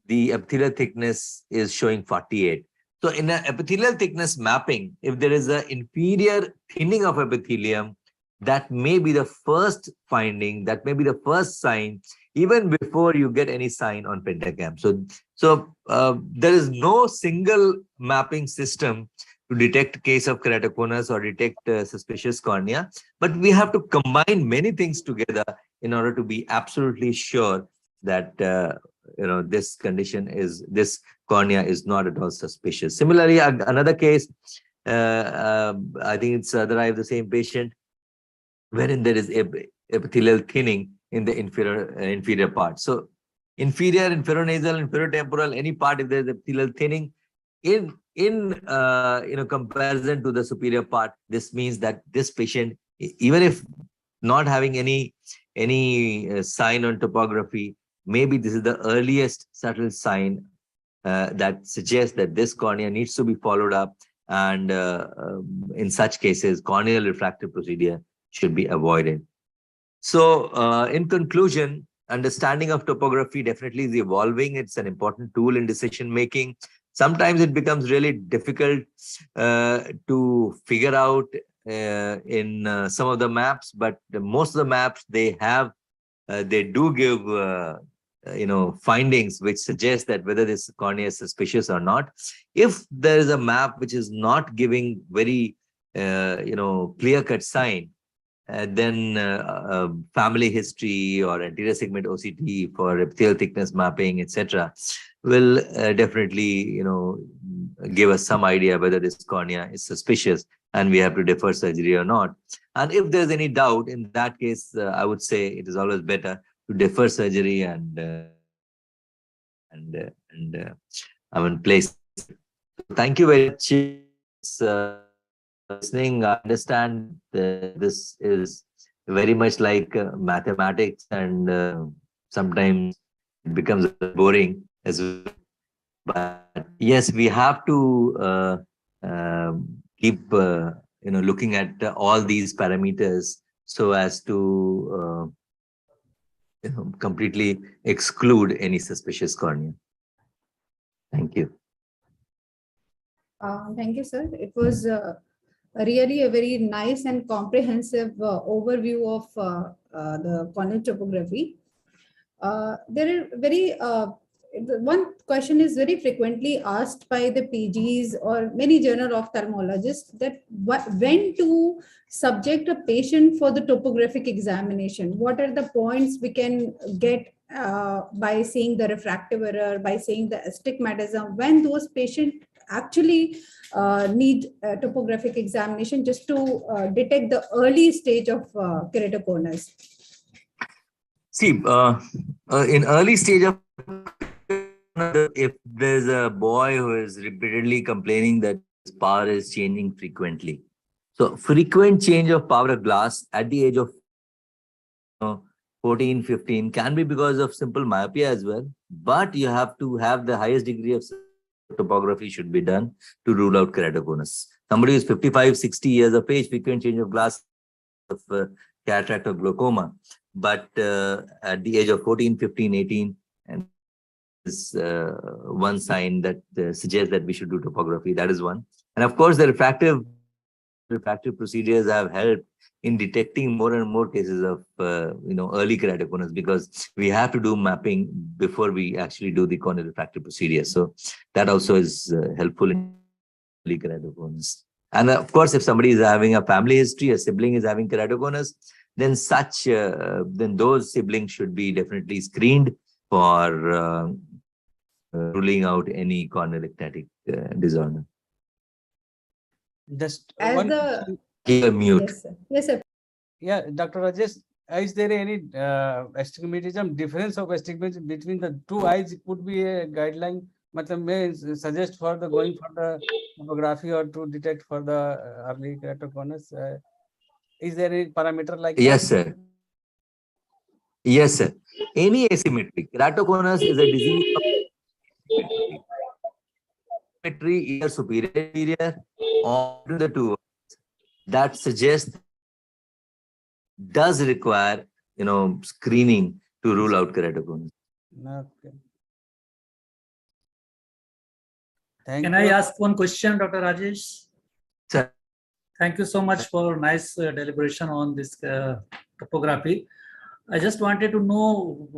the epithelial thickness is showing 48. So in an epithelial thickness mapping, if there is an inferior thinning of epithelium, that may be the first finding, that may be the first sign, even before you get any sign on Pentacam. So there is no single mapping system to detect case of keratoconus or detect suspicious cornea, but we have to combine many things together in order to be absolutely sure that this condition is, this cornea is not at all suspicious. Similarly, another case, I think it's the other eye of the same patient, wherein there is epithelial thinning in the inferior part. So inferior, inferonasal, inferotemporal, any part, if there is epithelial thinning in comparison to the superior part, this means that this patient, even if not having any sign on topography, maybe this is the earliest subtle sign that suggests that this cornea needs to be followed up And in such cases, corneal refractive procedure should be avoided. So in conclusion, understanding of topography definitely is evolving. It's an important tool in decision making. Sometimes it becomes really difficult to figure out in some of the maps, but most of the maps they have, they do give findings which suggest that whether this cornea is suspicious or not. If there is a map which is not giving very clear-cut sign, then family history or anterior segment OCT for epithelial thickness mapping, etc., will definitely give us some idea whether this cornea is suspicious and we have to defer surgery or not. And if there's any doubt, in that case, I would say it is always better to defer surgery and place. Thank you very much. Listening, I understand this is very much like mathematics, and sometimes it becomes boring as well. But yes, we have to keep looking at all these parameters so as to completely exclude any suspicious cornea. Thank you. Thank you, sir. It was really a very nice and comprehensive overview of the corneal topography. There are one question is very frequently asked by the PGs or many general ophthalmologists, that when to subject a patient for the topographic examination. What are the points we can get by seeing the refractive error, by seeing the astigmatism, when those patients actually need topographic examination just to detect the early stage of keratoconus? See, in early stage of, if there's a boy who is repeatedly complaining that his power is changing frequently. So frequent change of power of glass at the age of 14, 15 can be because of simple myopia as well. But you have to have the highest degree of topography should be done to rule out keratoconus. Somebody who is 55, 60 years of age, frequent change of glass of cataract or glaucoma. But at the age of 14, 15, 18, and is one sign that suggests that we should do topography. That is one. And of course, the refractive procedures have helped in detecting more and more cases of early keratoconus, because we have to do mapping before we actually do the corneal refractive procedure. So that also is helpful in early keratoconus. And of course, if somebody is having a family history, a sibling is having keratoconus, then those siblings should be definitely screened for ruling out any corneal ectatic disorder. Just As one the question. Mute. yes, sir. Yes, sir. Yeah, Dr. Rajesh, is there any astigmatism, difference of astigmatism between the two eyes? Could be a guideline, may suggest for the going for the topography or to detect for the early keratoconus. Is there any parameter like Yes, that? sir. Yes, sir. Any asymmetry. Keratoconus is a disease of asymmetry, either superior or the two. That suggests does require screening to rule out keratoconus. Okay. Can I ask one question, Dr. Rajesh? Sir. Thank you so much for nice deliberation on this topography. I just wanted to know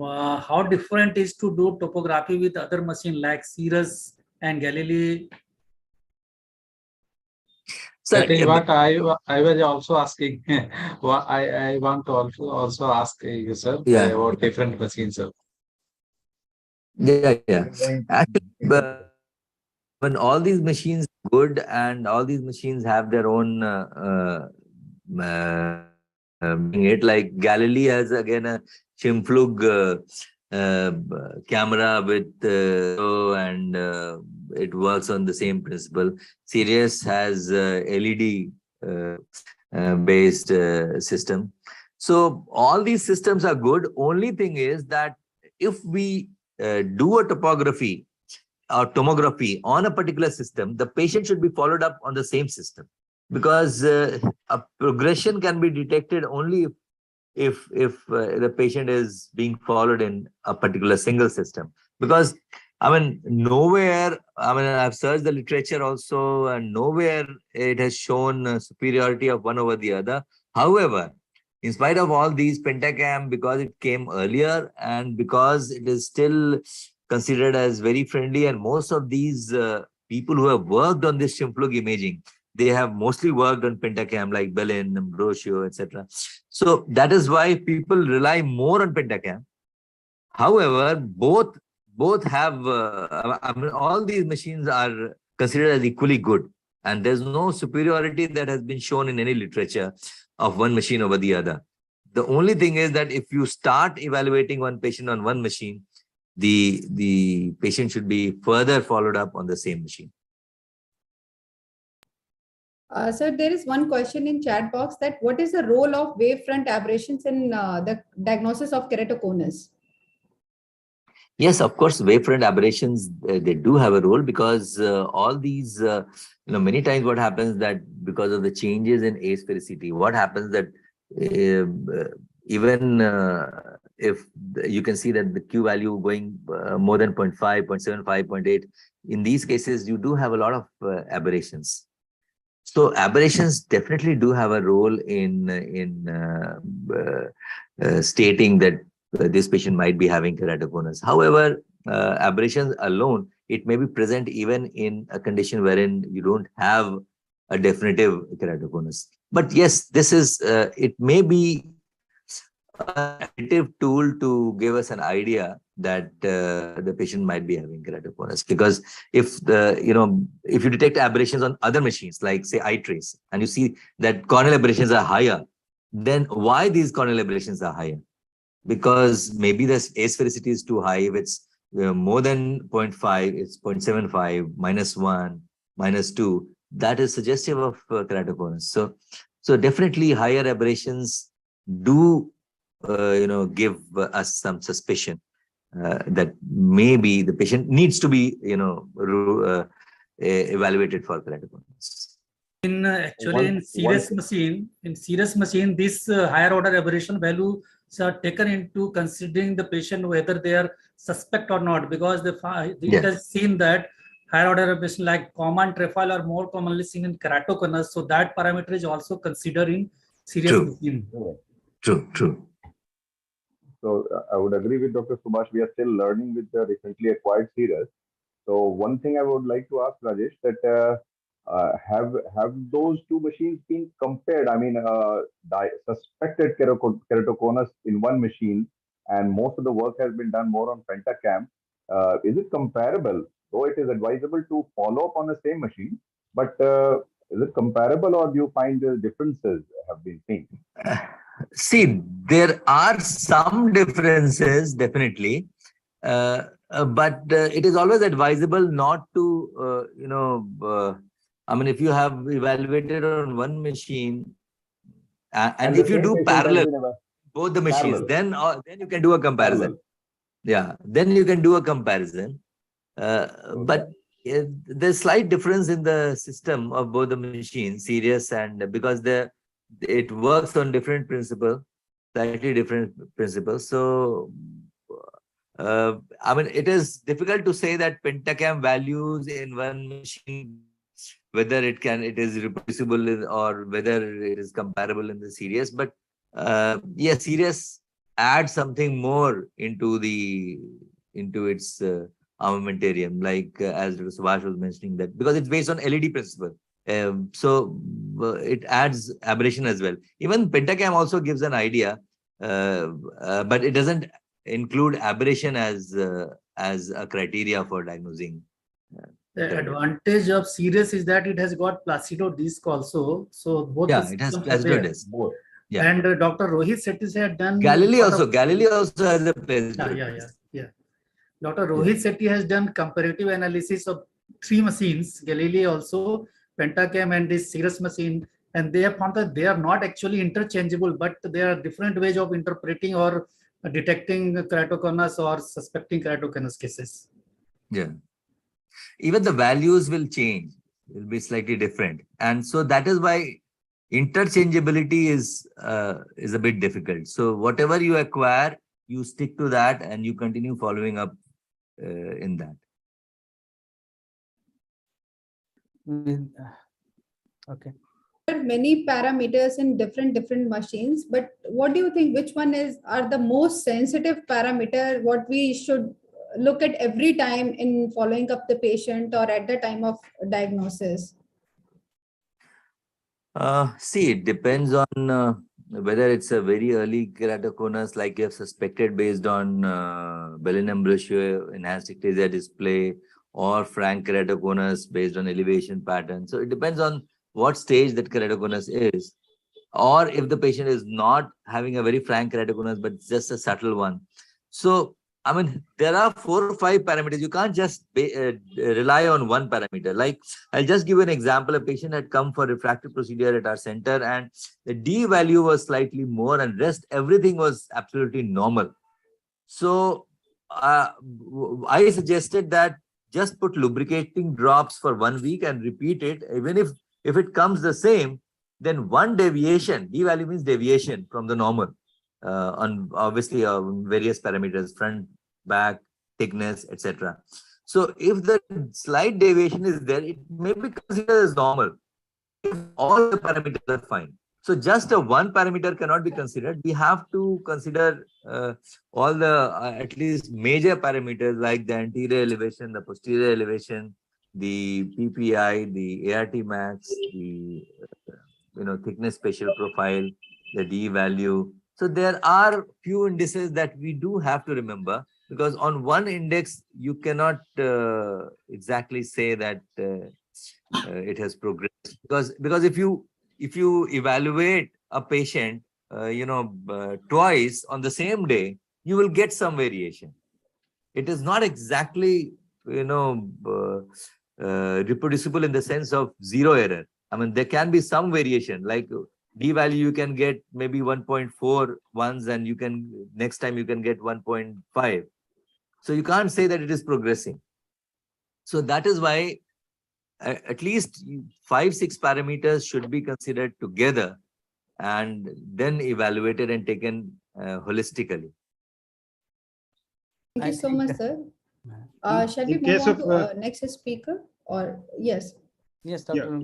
how different is to do topography with other machine like Cirrus and Galilei. Sir, That is what I was also asking. I want to also ask you, sir, about different machines, sir. Yeah. Actually, when all these machines are good and all these machines have their own like Galilei has again a Schimflug camera with and it works on the same principle. Sirius has LED based system. So all these systems are good. Only thing is that if we do a topography or tomography on a particular system, the patient should be followed up on the same system, because a progression can be detected only if the patient is being followed in a particular single system. Because I mean, nowhere, I mean, I've searched the literature also, and nowhere it has shown superiority of one over the other. However, in spite of all these, Pentacam, because it came earlier and because it is still considered as very friendly, and most of these people who have worked on this Shimplug imaging, they have mostly worked on Pentacam, like Bellin, Ambrosio, etc. So that is why people rely more on Pentacam. However, both have, I mean, all these machines are considered as equally good, and there's no superiority that has been shown in any literature of one machine over the other. The only thing is that if you start evaluating one patient on one machine, the patient should be further followed up on the same machine. Sir, there is one question in chat box that what is the role of wavefront aberrations in the diagnosis of keratoconus? Yes, of course, wavefront aberrations, they do have a role, because all these, many times what happens that because of the changes in asphericity, what happens that even if you can see that the Q value going more than 0.5, 0.75, 0.8, in these cases, you do have a lot of aberrations. So aberrations definitely do have a role in stating that this patient might be having keratoconus. However, aberrations alone, it may be present even in a condition wherein you don't have a definitive keratoconus. But yes, this is, it may be an additive tool to give us an idea that the patient might be having keratoconus. Because if if you detect aberrations on other machines, like say iTrace, and you see that corneal aberrations are higher, then why these corneal aberrations are higher? Because maybe the asphericity is too high. If it's more than 0.5, it's 0.75, -1, -2. That is suggestive of keratoconus. So definitely higher aberrations do give us some suspicion that maybe the patient needs to be evaluated for keratoconus. In actually in serious machine, this higher order aberration values are taken into considering the patient whether they are suspect or not, because it has seen that higher order aberration like common trefoil are more commonly seen in keratoconus, so that parameter is also considered in serious machine. True. So I would agree with Dr. Subhash. We are still learning with the recently acquired series. So one thing I would like to ask Rajesh, that have those two machines been compared? I mean, suspected keratoconus in one machine, and most of the work has been done more on Pentacam. Is it comparable? Though it is advisable to follow up on the same machine, but is it comparable, or do you find the differences have been seen? See, there are some differences, definitely. But it is always advisable not to, I mean, if you have evaluated on one machine, and if you do parallel both the machines, then you can do a comparison. Yeah, then you can do a comparison. But there's slight difference in the system of both the machines, serious, and because it works on different principles, slightly different principles. So I mean, it is difficult to say that Pentacam values in one machine, whether it is reproducible or whether it is comparable in the serious. But yes, serious adds something more into its armamentarium, like as Dr. Subhash was mentioning, that because it's based on LED principle. So it adds aberration as well. Even Pentacam also gives an idea, but it doesn't include aberration as a criteria for diagnosing. The advantage of serious is that it has got Placido disc also. So both it has Placido disc. Both. Yeah. And Dr. Rohit Sethi had done Galileo also has a Placido. Yeah. Dr. Rohit Sethi has done comparative analysis of 3 machines, Galileo also, Pentacam, and this serious machine, and they have found that they are not actually interchangeable, but there are different ways of interpreting or detecting keratoconus or suspecting keratoconus cases. Yeah. even the values will change. It will be slightly different. And so that is why interchangeability is a bit difficult. So whatever you acquire, you stick to that and you continue following up in that. Okay. There are many parameters in different machines, but what do you think, which one are the most sensitive parameter what we should look at every time in following up the patient or at the time of diagnosis? See, it depends on whether it's a very early keratoconus, like you have suspected based on Bellin embryo enhanced ectasia display, or frank keratoconus based on elevation pattern. So it depends on what stage that keratoconus is, or if the patient is not having a very frank keratoconus, but it's just a subtle one. So, I mean, there are 4 or 5 parameters. You can't just rely on one parameter. Like, I'll just give you an example. A patient had come for refractive procedure at our center, and the D value was slightly more, and rest everything was absolutely normal. So, I suggested that just put lubricating drops for 1 week and repeat it. Even if it comes the same, then one deviation, D value means deviation from the normal, on obviously various parameters, front, back, thickness, etc. So if the slight deviation is there, it may be considered as normal if all the parameters are fine. So just a one parameter cannot be considered. We have to consider all the at least major parameters like the anterior elevation, the posterior elevation, the PPI, the ART max, the thickness spatial profile, the D value. So there are few indices that we do have to remember, because on one index you cannot exactly say that it has progressed, because if you evaluate a patient twice on the same day, you will get some variation. It is not exactly reproducible in the sense of zero error. I mean, there can be some variation, like D value you can get maybe 1.4 once, and next time you can get 1.5. So you can't say that it is progressing. So that is why at least 5-6 parameters should be considered together and then evaluated and taken holistically. Thank you so much, sir. Shall we move on to next speaker? Or yes? Yes, Dr.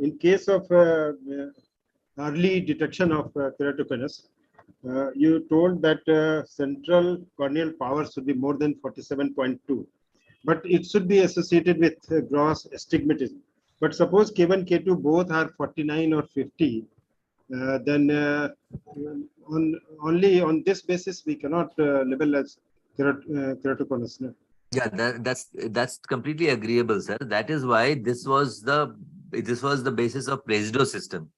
In case of early detection of keratoconus, you told that central corneal power should be more than 47.2, but it should be associated with gross astigmatism. But suppose K1, K2 both are 49 or 50, then only on this basis we cannot label as keratoconus. No? Yeah, that's completely agreeable, sir. That is why this was the basis of Plesdo system,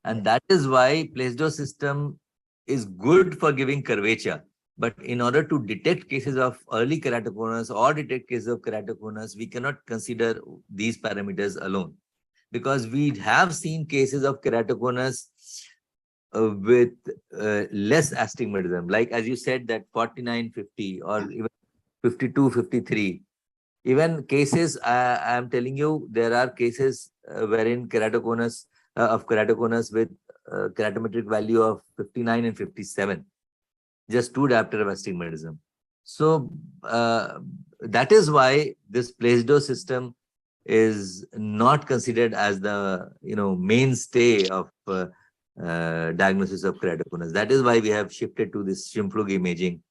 and that is why Plesdo system is good for giving curvature. But in order to detect cases of early keratoconus or detect cases of keratoconus, we cannot consider these parameters alone, because we have seen cases of keratoconus with less astigmatism, like as you said, that 49-50 or even 52-53. Even cases, I am telling you, there are cases wherein keratoconus with keratometric value of 59 and 57, just 2 diopter of astigmatism. So that is why this Plesdo system is not considered as the mainstay of diagnosis of keratoconus. That is why we have shifted to this Schimflug imaging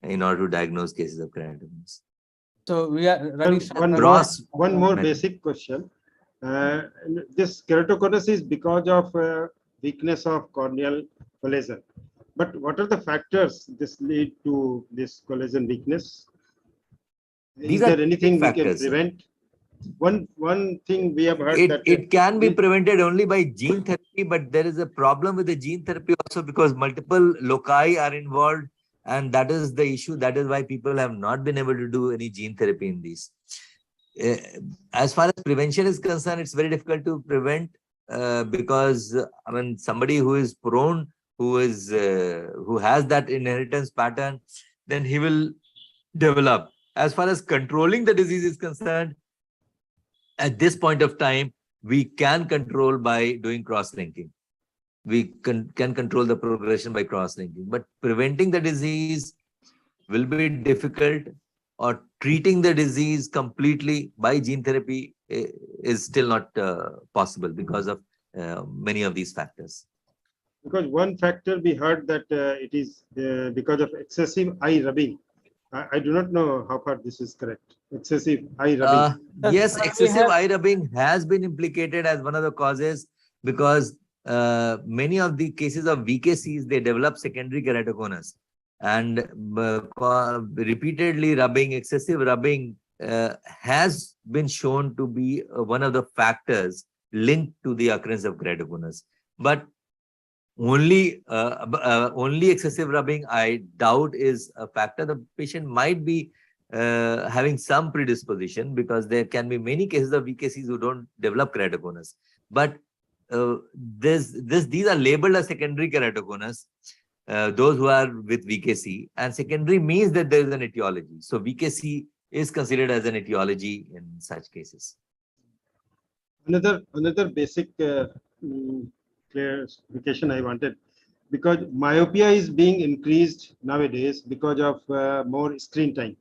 in order to diagnose cases of keratoconus. So we are running one more basic question. This keratoconus is because of weakness of corneal collagen. But what are the factors this lead to this collagen weakness? Is there anything we can prevent? One thing we have heard that it can be prevented only by gene therapy, but there is a problem with the gene therapy also, because multiple loci are involved, and that is the issue. That is why people have not been able to do any gene therapy in these. As far as prevention is concerned, it's very difficult to prevent because I mean, somebody who is prone, who has that inheritance pattern, then he will develop. as far as controlling the disease is concerned, at this point of time, we can control by doing cross-linking. We can control the progression by cross-linking, but preventing the disease will be difficult, or treating the disease completely by gene therapy is still not possible because of many of these factors. Because one factor we heard that it is because of excessive eye rubbing. I do not know how far this is correct. Excessive eye rubbing. Yes, excessive eye rubbing has been implicated as one of the causes, because many of the cases of VKCs, they develop secondary keratoconus, and repeatedly rubbing, excessive rubbing has been shown to be one of the factors linked to the occurrence of keratoconus. But only excessive rubbing, I doubt, is a factor. The patient might be having some predisposition, because there can be many cases of VKCs who don't develop keratoconus. But these are labeled as secondary keratoconus, those who are with VKC, and secondary means that there is an etiology. So VKC is considered as an etiology in such cases. Another basic clarification I wanted, because myopia is being increased nowadays because of more screen time.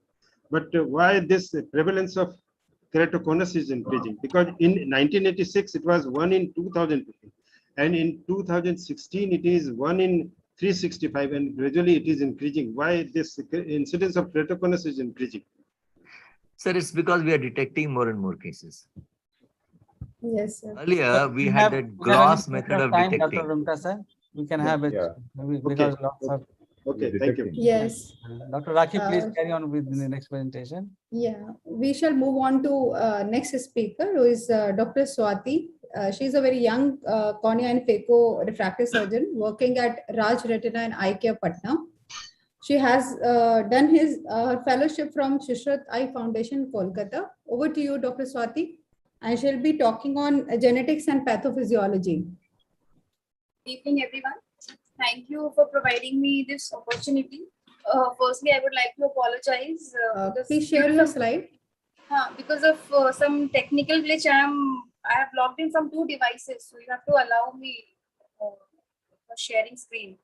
But why this prevalence of keratoconus is increasing? Because in 1986 it was 1 in 2050, and in 2016 it is 1 in 365, and gradually it is increasing. Why this incidence of keratoconus is increasing? Sir, it's because we are detecting more and more cases. Yes, sir. Earlier, we had a gross method of detecting. Dr. Rumta, sir, we can have it because lots of. Okay, thank you. Yes. Dr. Rakhi, please carry on with the next presentation. Yeah, we shall move on to next speaker, who is Dr. Swati. She is a very young cornea and phaco refractive surgeon working at Raj Retina and Eye Care, Patna. She has done her fellowship from Shishrat Eye Foundation, Kolkata. Over to you, Dr. Swati. And she'll be talking on genetics and pathophysiology. Good evening, everyone. Thank you for providing me this opportunity. Firstly, I would like to apologize. Please share your slide. Because of some technical glitch, I have logged in from 2 devices, so you have to allow me for sharing screen.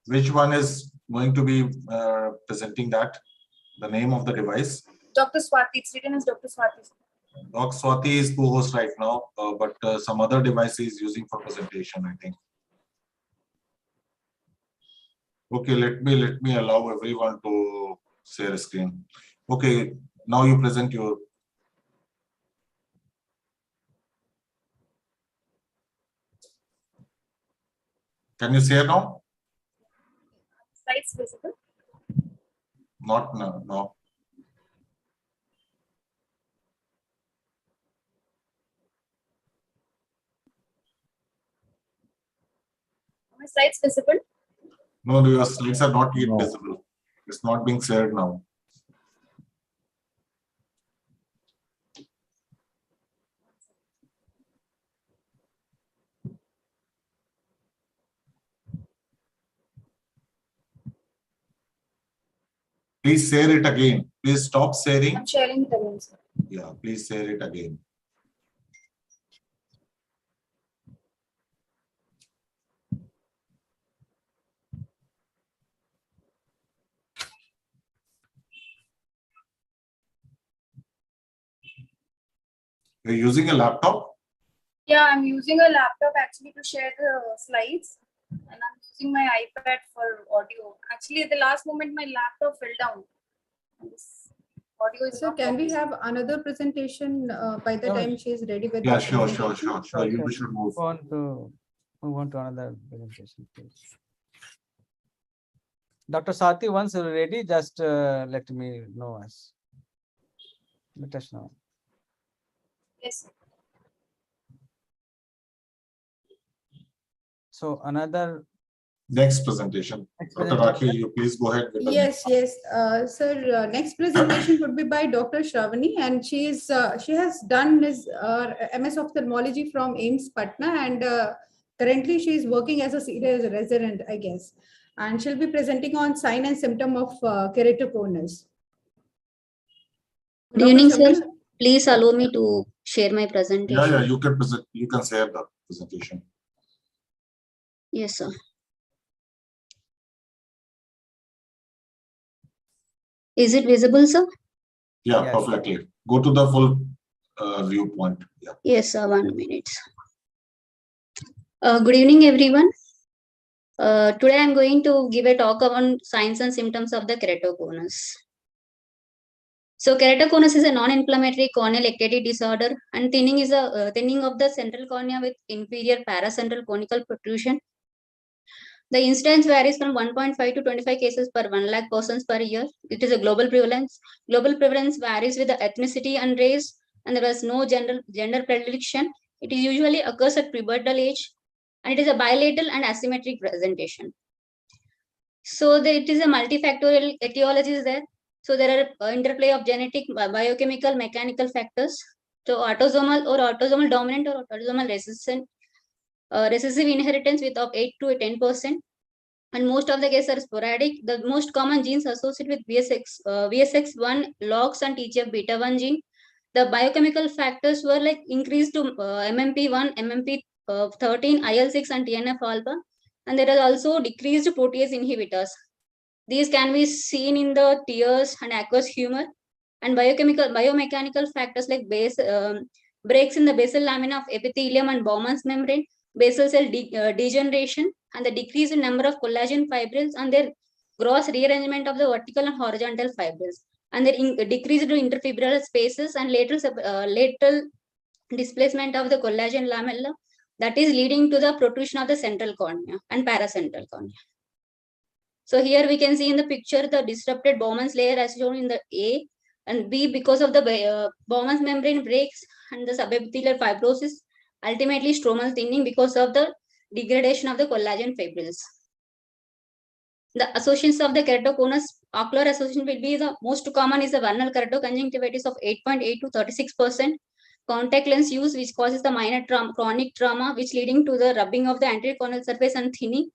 Which one is going to be presenting that? The name of the device? Dr. Swati. It's written as Dr. Swati. Dr. Swati is co-host right now, but some other device is using for presentation, I think. Okay, let me allow everyone to share a screen. Okay, now you present your. Can you share now? Slides visible? Not now. No. My slides visible? No, your slides are not yet visible. It's not being shared now. Please share it again. Please stop sharing. I'm sharing it again, sir. Yeah, please share it again. You're using a laptop? Yeah, I'm using a laptop actually to share the slides, and I'm using my iPad for audio. Actually, at the last moment, my laptop fell down. This audio is So can we have another presentation by the time she is ready with? Yeah, the sure. presentation? You should move. Move on to another presentation, please. Dr. Swati, once you're ready, just let me know us. Let us know. Yes, sir. So another Next presentation. Dr. Rakhi, you please go ahead with the Yes, sir. Next presentation would be by Dr. Shravani, and she has done his MS ophthalmology from AIMS Patna, and currently she is working as a serious resident, I guess. and she'll be presenting on sign and symptom of keratoconus. Good evening, sir. Shaman? Please allow me to share my presentation. Yeah, you can present. You can share the presentation. Yes, sir. Is it visible, sir? Yeah, Yes. perfectly. Go to the full viewpoint. Yeah. Yes, sir. 1 minute. Good evening, everyone. Today I'm going to give a talk on signs and symptoms of the keratoconus. So keratoconus is a non-inflammatory corneal ectatic disorder, and thinning is a thinning of the central cornea with inferior paracentral conical protrusion. The incidence varies from 1.5 to 25 cases per 1 lakh persons per year. It is a global prevalence. Global prevalence varies with the ethnicity and race, and there is no gender predilection. It usually occurs at pubertal age, and it is a bilateral and asymmetric presentation. So it is a multifactorial etiology is there. So there are interplay of genetic, biochemical, mechanical factors. So autosomal or autosomal dominant or autosomal resistant, recessive inheritance with of 8 to 10%. And most of the cases are sporadic. The most common genes associated with VSX1, LOX, and TGF-beta1 gene. The biochemical factors were like increased to MMP1, MMP13, IL6, and TNF-alpha. And there are also decreased protease inhibitors. These can be seen in the tears and aqueous humor. And biomechanical factors like breaks in the basal lamina of epithelium and Bowman's membrane, basal cell degeneration, and the decrease in number of collagen fibrils and their gross rearrangement of the vertical and horizontal fibrils, and their decreased interfibrillar spaces and lateral displacement of the collagen lamella, that is leading to the protrusion of the central cornea and paracentral cornea. So here we can see in the picture the disrupted Bowman's layer as shown in the A, and B because of the Bowman's membrane breaks and the subepithelial fibrosis, ultimately stromal thinning because of the degradation of the collagen fibrils. The associations of the keratoconus, ocular association will be the most common is the vernal keratoconjunctivitis of 8.8 to 36%. Contact lens use, which causes the minor chronic trauma, which leading to the rubbing of the anterior corneal surface and thinning.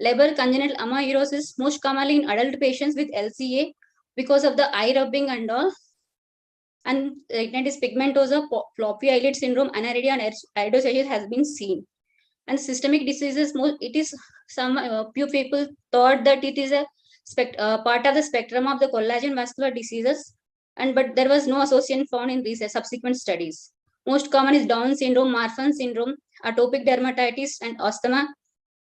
Labral congenital amaurosis, most commonly in adult patients with LCA because of the eye rubbing and all. And retinitis pigmentosa, floppy eyelid syndrome, aniridia, and iridocytosis has been seen. And systemic diseases, it is some few people thought that it is a part of the spectrum of the collagen vascular diseases, but there was no association found in these subsequent studies. Most common is Down syndrome, Marfan syndrome, atopic dermatitis, and asthma.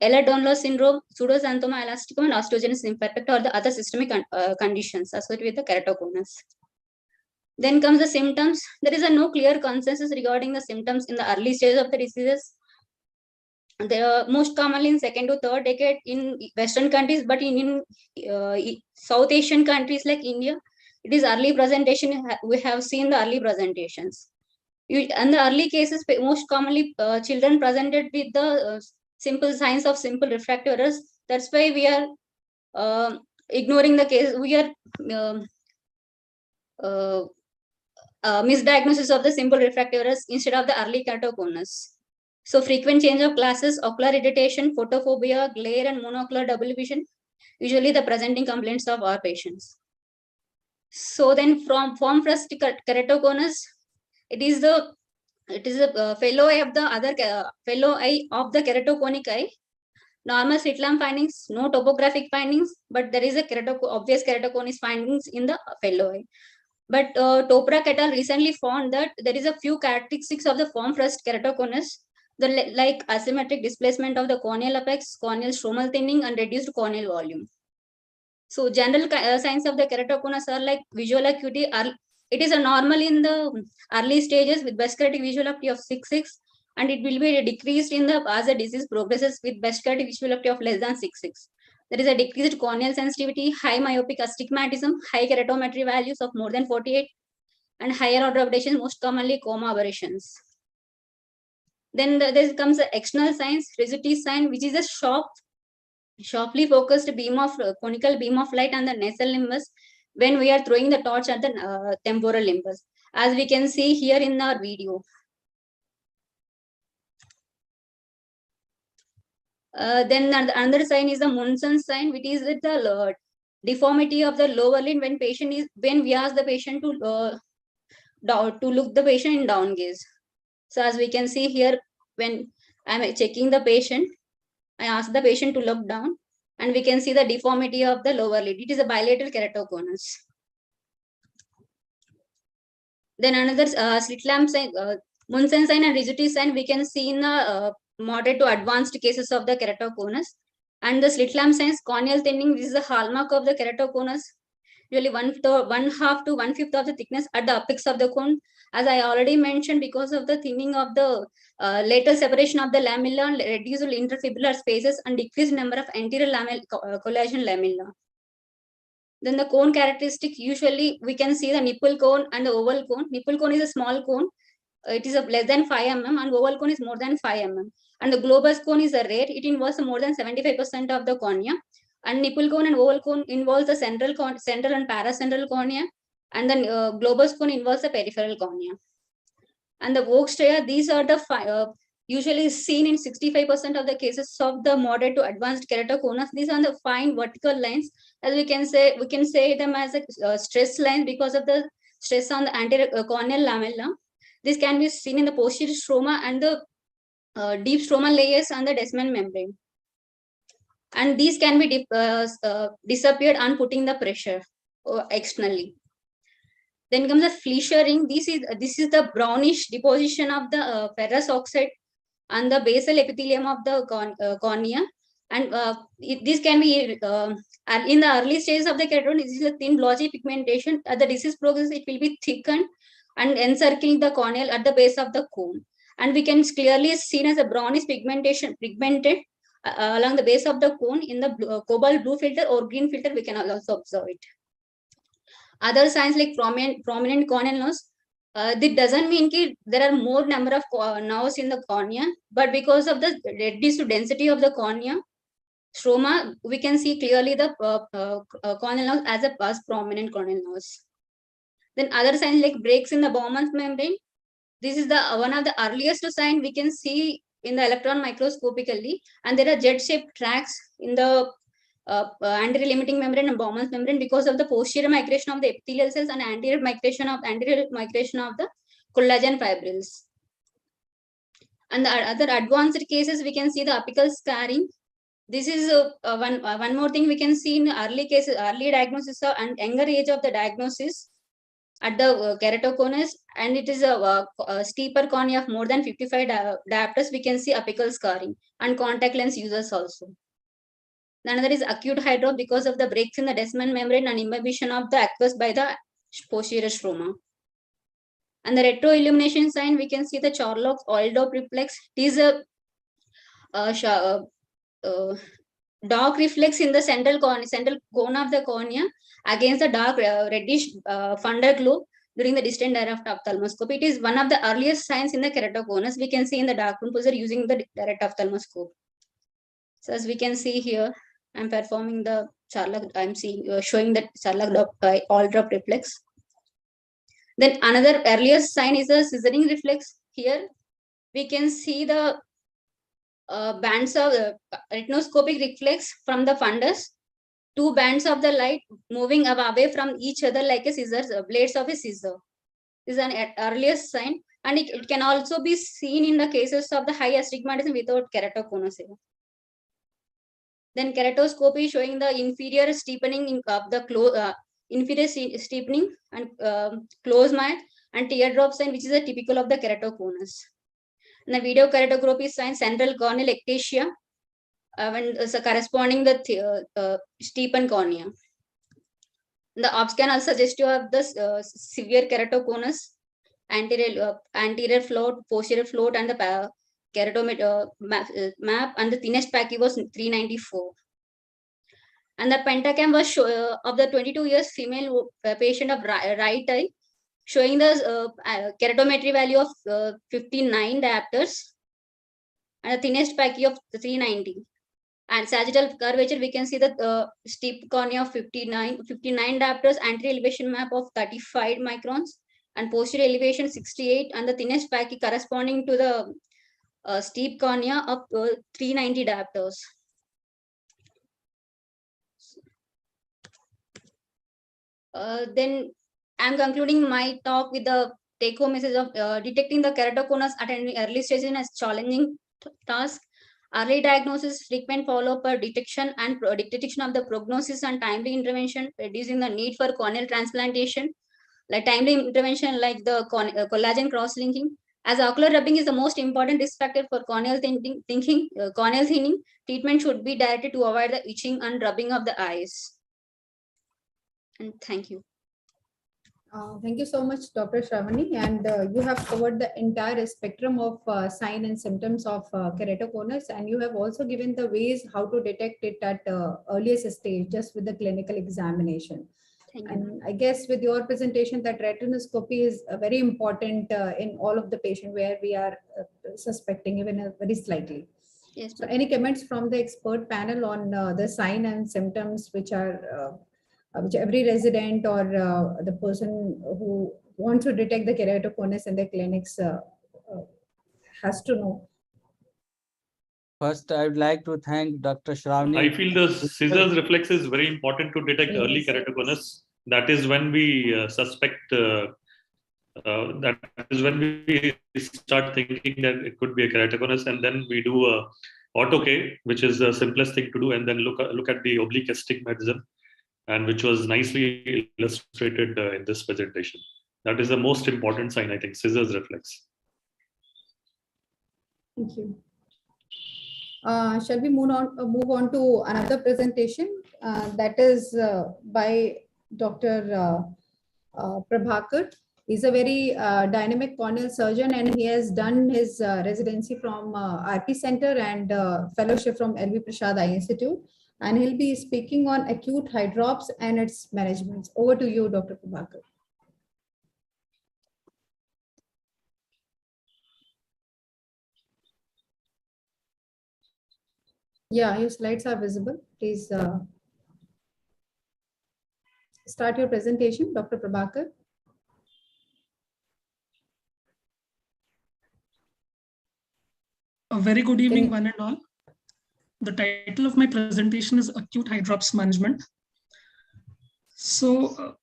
Ehlers-Danlos syndrome, pseudoxanthoma elasticum, and osteogenesis imperfecta are the other systemic conditions associated with the keratoconus. Then comes the symptoms. There is no clear consensus regarding the symptoms in the early stages of the diseases. They are most commonly in second to third decade in Western countries, but in South Asian countries like India, it is early presentation. We have seen the early presentations. And the early cases, most commonly children presented with the simple signs of simple refractive errors. That's why we are ignoring the case. We are misdiagnosis of the simple refractive errors instead of the early keratoconus. So frequent change of glasses, ocular irritation, photophobia, glare, and monocular double vision, usually the presenting complaints of our patients. So then from form first keratoconus, it is a fellow eye of the keratoconic eye. Normal slit lamp findings, no topographic findings, but there is a obvious keratoconus findings in the fellow eye. But Toprak et al. Recently found that there is a few characteristics of the form first keratoconus, like asymmetric displacement of the corneal apex, corneal stromal thinning, and reduced corneal volume. So general signs of the keratoconus are like visual acuity. It is a normal in the early stages with best corrected visual acuity of 6.6, and it will be decreased in the as the disease progresses with best corrected visual acuity of less than 6.6. There is a decreased corneal sensitivity, high myopic astigmatism, high keratometry values of more than 48, and higher order aberrations, most commonly coma aberrations. Then there comes the external signs, residuity sign, which is a sharply focused beam of conical beam of light on the nasal limbus when we are throwing the torch at the temporal limbus, as we can see here in our video. Then another sign is the Munson sign, which is with the deformity of the lower lid when we ask the patient to look the patient in down gaze. So as we can see here, when I'm checking the patient, I ask the patient to look down, and we can see the deformity of the lower lid. It is a bilateral keratoconus. Then another slit lamp sign, Munson sign and rigidity sign, we can see in the moderate to advanced cases of the keratoconus. And the slit lamp signs, corneal thinning, this is the hallmark of the keratoconus. Usually 1/2 to 1/5 of the thickness at the apex of the cone. As I already mentioned, because of the thinning of the lateral separation of the lamella, reduced interfibular spaces, and decreased number of anterior collagen lamella. Then the cone characteristic, usually we can see the nipple cone and the oval cone. Nipple cone is a small cone. It is less than 5 mm, and oval cone is more than 5 mm. And the globus cone is a rare. It involves more than 75% of the cornea. And nipple cone and oval cone involves the central and paracentral cornea. And then globus cone involves the peripheral cornea. And the Vogt stria, these are the usually seen in 65% of the cases of the moderate to advanced keratoconus. These are the fine vertical lines. As we can say them as a stress line because of the stress on the anterior corneal lamella. This can be seen in the posterior stroma and the deep stromal layers on the Descemet membrane. And these can be disappeared on putting the pressure externally. Then comes the flessuring. This is the brownish deposition of the ferrous oxide on the basal epithelium of the cornea. And this can be in the early stages of the keratoconus. This is a thin blotchy pigmentation. At the disease progress, it will be thickened and encircling the corneal at the base of the cone. And we can clearly see as a brownish pigmented along the base of the cone in the cobalt blue filter or green filter. We can also observe it. Other signs like prominent corneal nose. This doesn't mean that there are more number of nerves in the cornea, but because of the reduced density of the cornea stroma, we can see clearly the corneal nose as prominent corneal nose. Then other signs like breaks in the Bowman's membrane. This is the one of the earliest signs we can see in the electron microscopically, and there are jet-shaped tracks in the anterior limiting membrane and Bowman's membrane because of the posterior migration of the epithelial cells and anterior migration of the collagen fibrils. And the other advanced cases, we can see the apical scarring. This is one more thing we can see in early cases, early diagnosis and younger age of the diagnosis at the keratoconus, and it is a steeper cornea of more than 55 diopters. We can see apical scarring and contact lens users also. Another is acute hydro because of the breaks in the Descemet membrane and imbibition of the aqueous by the posterior stroma. And the retroillumination sign, we can see the Charlock's oil drop reflex. It is a dark reflex in the central cone of the cornea against the dark reddish fundal globe during the distant direct ophthalmoscope. It is one of the earliest signs in the keratoconus. We can see in the darkroom posture using the direct ophthalmoscope. So as we can see here, I'm performing the Charlock. I'm showing the Charlock oil drop reflex. Then another earliest sign is the scissoring reflex. Here we can see the bands of retinoscopic reflex from the fundus. Two bands of the light moving away from each other like a scissors, blades of a scissor. This is an earliest sign, and it can also be seen in the cases of the high astigmatism without keratoconus. Then keratoscopy showing the inferior steepening of the inferior steepening and close mouth and teardrop sign, which is a typical of the keratoconus. And the video keratography sign central corneal ectasia when corresponding the steepened cornea. The OP scan also suggestive of the severe keratoconus, anterior float, posterior float, and the keratomet map, and the thinnest pachy was 394. And the pentacam was of the 22 years female patient of right eye, showing the keratometry value of 59 diopters and the thinnest pachy of 390. And sagittal curvature, we can see the steep cornea of 59 diopters, anterior elevation map of 35 microns, and posterior elevation 68, and the thinnest pachy corresponding to the steep cornea of 390 diopters. Then I'm concluding my talk with the take-home message of detecting the keratoconus at an early stage is a challenging task. Early diagnosis, frequent follow-up detection, and detection of the prognosis and timely intervention, reducing the need for corneal transplantation. Like timely intervention, like the collagen cross-linking. As ocular rubbing is the most important risk factor for corneal corneal thinning, treatment should be directed to avoid the itching and rubbing of the eyes. And thank you. Thank you so much, Dr. Shravani. And you have covered the entire spectrum of sign and symptoms of keratoconus, and you have also given the ways how to detect it at earliest stage, just with the clinical examination. And I guess with your presentation, that retinoscopy is very important in all of the patient where we are suspecting even very slightly. Yes. So any comments from the expert panel on the sign and symptoms which are which every resident or the person who wants to detect the keratoconus in the clinics has to know? First, I would like to thank Dr. Shravani. I feel the scissors reflex is very important to detect early keratoconus. That is when we suspect, that is when we start thinking that it could be a keratoconus, and then we do a auto-K, which is the simplest thing to do, and then look at the oblique astigmatism, and which was nicely illustrated in this presentation. That is the most important sign, I think, scissors reflex. Thank you. Shall we move on to another presentation that is by Dr. Prabhakar. He's a very dynamic corneal surgeon, and he has done his residency from RP Center and fellowship from LV Prasad Eye Institute. And he'll be speaking on acute eye drops and its management. Over to you, Dr. Prabhakar. Yeah, your slides are visible. Please start your presentation, Dr. Prabhakar. A very good evening, one and all. The title of my presentation is Acute Eye Drops Management. So,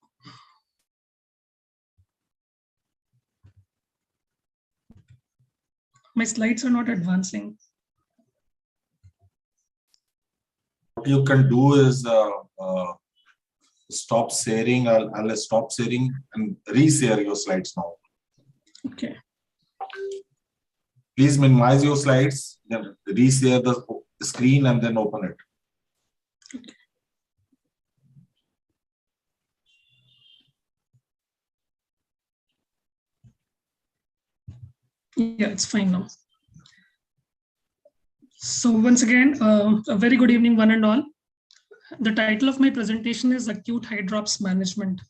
my slides are not advancing. What you can do is stop sharing. I'll stop sharing and re-share your slides now. Okay. Please minimize your slides, then re-share the screen and then open it. Okay. Yeah, it's fine now. So once again, a very good evening, one and all. The title of my presentation is Acute Eye Drops Management.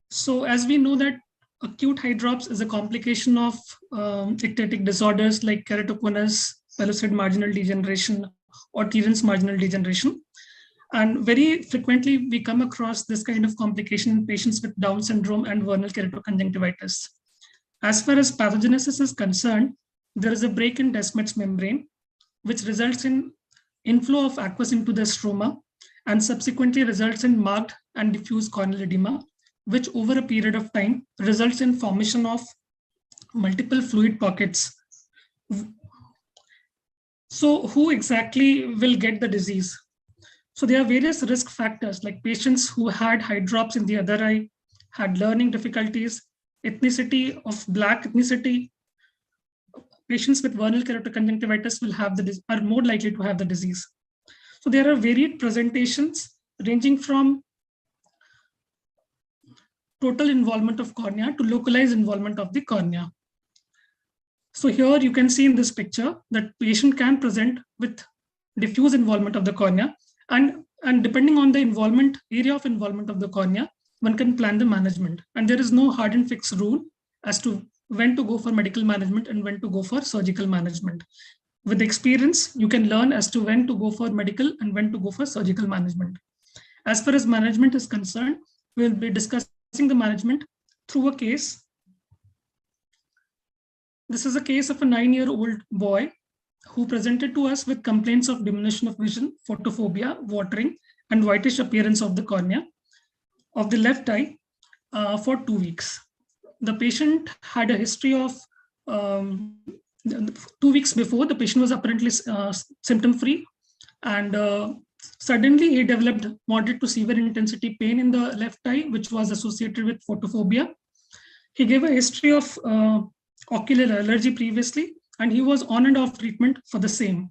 So as we know that acute eye drops is a complication of ectatic disorders like keratoconus, pellucid marginal degeneration, or Terence marginal degeneration. And very frequently, we come across this kind of complication in patients with Down syndrome and vernal keratoconjunctivitis. As far as pathogenesis is concerned, there is a break in Descemet's membrane, which results in inflow of aqueous into the stroma and subsequently results in marked and diffuse corneal edema, which over a period of time results in formation of multiple fluid pockets. So who exactly will get the disease? So there are various risk factors like patients who had eye drops in the other eye, had learning difficulties, ethnicity of Black ethnicity. Patients with vernal keratoconjunctivitis will have are more likely to have the disease. So there are varied presentations ranging from total involvement of cornea to localized involvement of the cornea. So here you can see in this picture that patient can present with diffuse involvement of the cornea, and depending on the involvement, area of involvement of the cornea, one can plan the management. And there is no hard and fixed rule as to when to go for medical management and when to go for surgical management. With experience, you can learn as to when to go for medical and when to go for surgical management. As far as management is concerned, we'll be discussing the management through a case. This is a case of a 9-year-old boy who presented to us with complaints of diminution of vision, photophobia, watering, and whitish appearance of the cornea of the left eye for 2 weeks. The patient had a history of 2 weeks before, the patient was apparently symptom-free, and suddenly he developed moderate to severe intensity pain in the left eye, which was associated with photophobia. He gave a history of ocular allergy previously, and he was on and off treatment for the same.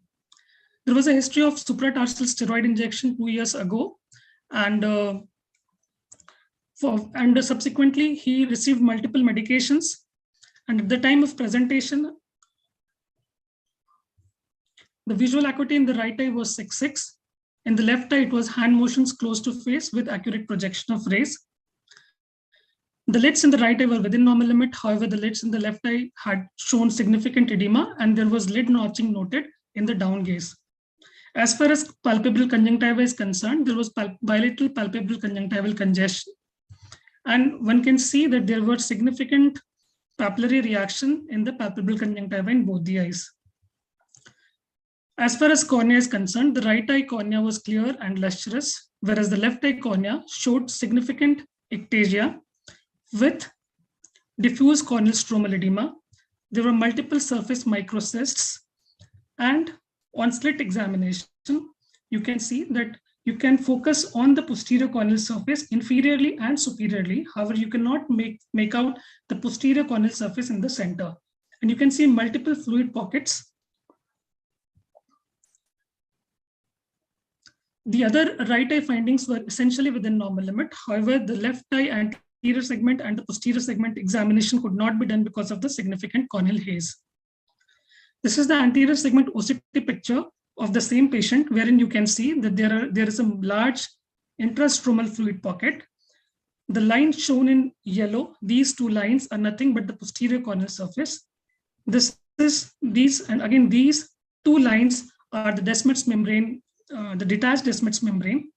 There was a history of supratarsal steroid injection 2 years ago, and subsequently he received multiple medications. And at the time of presentation, the visual acuity in the right eye was 6.6. In the left eye, it was hand motions close to face with accurate projection of rays. The lids in the right eye were within normal limit. However, the lids in the left eye had shown significant edema, and there was lid notching noted in the down gaze. As far as palpebral conjunctiva is concerned, there was bilateral palpebral conjunctival congestion. And one can see that there was significant papillary reaction in the palpebral conjunctiva in both the eyes. As far as cornea is concerned, the right eye cornea was clear and lustrous, whereas the left eye cornea showed significant ectasia with diffuse corneal stromal edema. There were multiple surface microcysts, and on slit examination, you can see that you can focus on the posterior corneal surface inferiorly and superiorly. However, you cannot make out the posterior corneal surface in the center. And you can see multiple fluid pockets. The other right eye findings were essentially within normal limit. However, the left eye anterior segment and the posterior segment examination could not be done because of the significant corneal haze. This is the anterior segment OCT picture of the same patient, wherein you can see that there is a large intrastromal fluid pocket. The lines shown in yellow, these two lines are nothing but the posterior corneal surface. These two lines are the Descemet's membrane, the detached Descemet's membrane.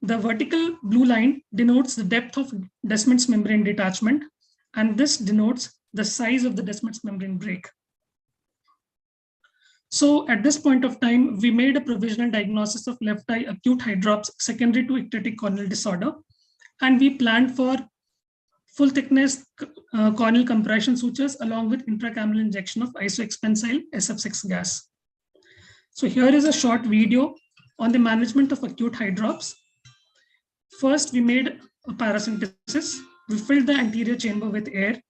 The vertical blue line denotes the depth of Descemet's membrane detachment, and this denotes the size of the Descemet's membrane break. So at this point of time, we made a provisional diagnosis of left eye acute eye drops secondary to ectatic corneal disorder, and we planned for full thickness corneal compression sutures along with intracameral injection of isoexpensyl SF6 gas. So here is a short video on the management of acute eye drops. First, we made a paracentesis. We filled the anterior chamber with air.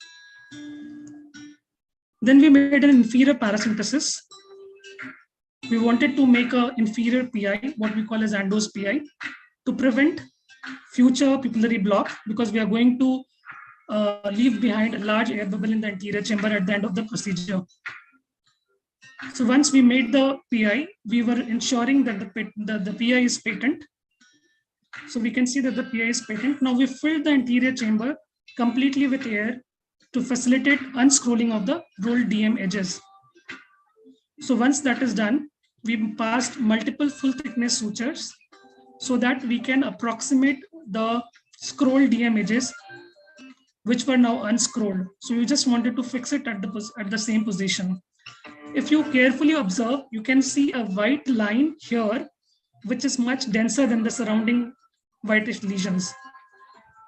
Then we made an inferior paracentesis. We wanted to make an inferior PI, what we call as Ando's PI, to prevent future pupillary block, because we are going to leave behind a large air bubble in the anterior chamber at the end of the procedure. So once we made the PI, we were ensuring that the PI is patent. So we can see that the PI is patent. Now we filled the anterior chamber completely with air to facilitate unscrolling of the rolled DM edges. So once that is done, we passed multiple full thickness sutures so that we can approximate the scrolled DM edges, which were now unscrolled. So you just wanted to fix it at the same position. If you carefully observe, you can see a white line here, which is much denser than the surrounding whitish lesions.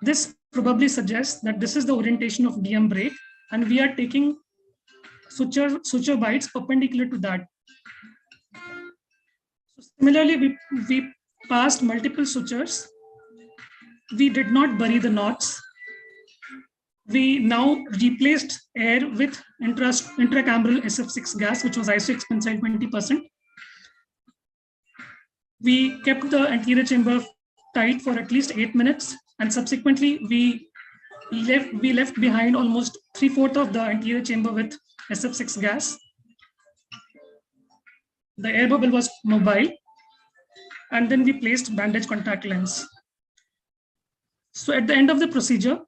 This probably suggests that this is the orientation of DM break, and we are taking suture bites perpendicular to that. So similarly, we passed multiple sutures. We did not bury the knots. We now replaced air with intracameral SF6 gas, which was isoexpensyl 20%. We kept the anterior chamber tight for at least 8 minutes, and subsequently we left behind almost 3/4 of the anterior chamber with SF6 gas. The air bubble was mobile, and then we placed bandage contact lens. So at the end of the procedure,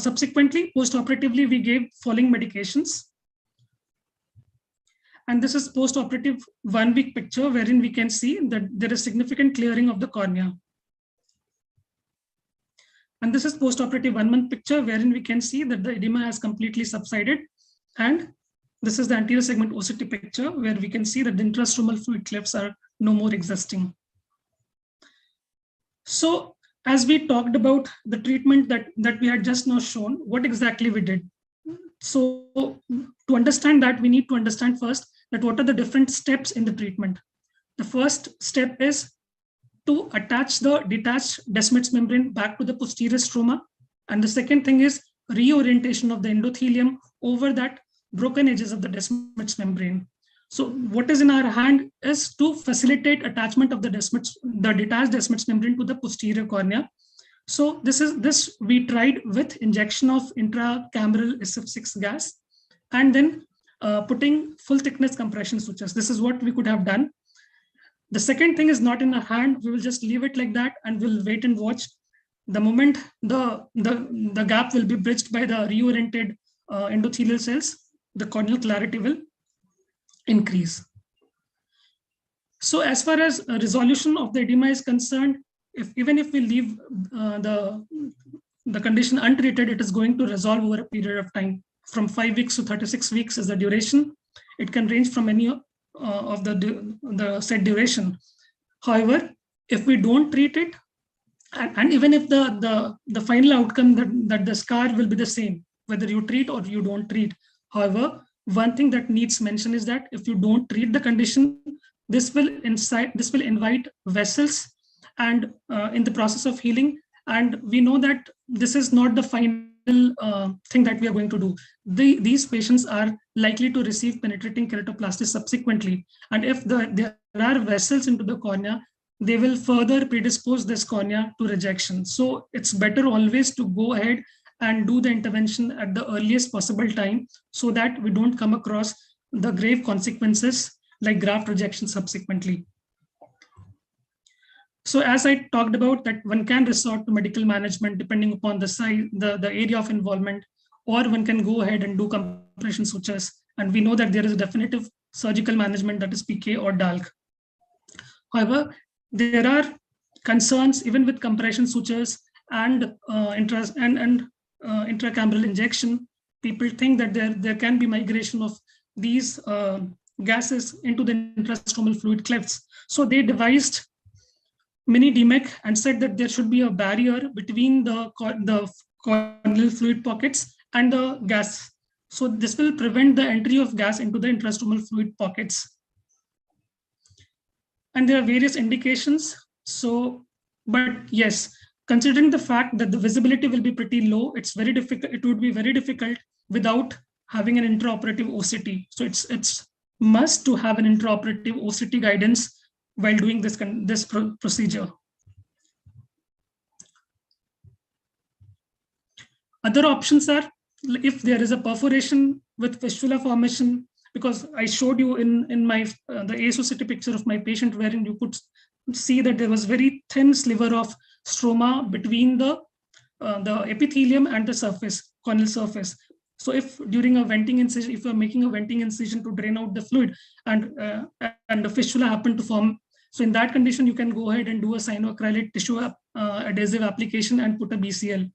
subsequently post-operatively we gave following medications. And this is post-operative 1 week picture, wherein we can see that there is significant clearing of the cornea. And this is post-operative 1 month picture wherein we can see that the edema has completely subsided. And this is the anterior segment OCT picture where we can see that the intrastromal fluid clefts are no more existing. So as we talked about the treatment that we had just now shown, what exactly we did. So to understand that, we need to understand first that what are the different steps in the treatment. The first step is to attach the detached Descemet's membrane back to the posterior stroma. And the second thing is reorientation of the endothelium over that broken edges of the Descemet's membrane. So what is in our hand is to facilitate attachment of the detached Descemet's membrane to the posterior cornea. So this we tried with injection of intracameral SF6 gas and then putting full thickness compression sutures. This is what we could have done. The second thing is not in our hand. We will just leave it like that and we'll wait and watch. The moment the gap will be bridged by the reoriented endothelial cells, the corneal clarity will increase. So as far as resolution of the edema is concerned, even if we leave the condition untreated, it is going to resolve over a period of time. From 5 weeks to 36 weeks is the duration. It can range from any of the set duration. However, if we don't treat it, and even if the final outcome that the scar will be the same, whether you treat or you don't treat. However, one thing that needs mention is that if you don't treat the condition, this will invite vessels and in the process of healing. And we know that this is not the final thing that we are going to do. These patients are likely to receive penetrating keratoplasty subsequently. And if there are vessels into the cornea, they will further predispose this cornea to rejection. So it's better always to go ahead and do the intervention at the earliest possible time so that we don't come across the grave consequences like graft rejection subsequently. So as I talked about, that one can resort to medical management depending upon the size, the area of involvement, or one can go ahead and do compression sutures. And we know that there is a definitive surgical management, that is PK or DALC. However, there are concerns even with compression sutures and intracameral injection. People think that there can be migration of these gases into the intrastromal fluid clefts. So they devised mini DMEC and said that there should be a barrier between the corneal fluid pockets and the gas. So this will prevent the entry of gas into the intrastromal fluid pockets. And there are various indications. So, but yes, considering the fact that the visibility will be pretty low, it's very difficult. It would be very difficult without having an intraoperative OCT. So it's must to have an intraoperative OCT guidance while doing this procedure. Other options are if there is a perforation with fistula formation, because I showed you in my the ASOCT picture of my patient wherein you could see that there was very thin sliver of stroma between the epithelium and the surface, corneal surface. So if during a venting incision, if you're making a venting incision to drain out the fluid and the fistula happen to form, so in that condition, you can go ahead and do a cyanoacrylate tissue adhesive application and put a BCL.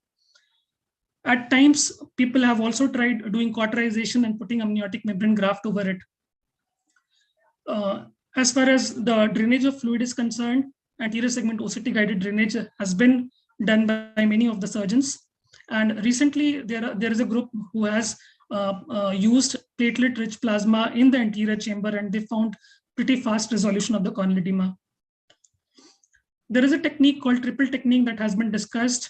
At times, people have also tried doing cauterization and putting amniotic membrane graft over it. As far as the drainage of fluid is concerned, anterior segment OCT guided drainage has been done by many of the surgeons. And recently, there is a group who has used platelet-rich plasma in the anterior chamber, and they found pretty fast resolution of the corneal edema. There is a technique called triple technique that has been discussed,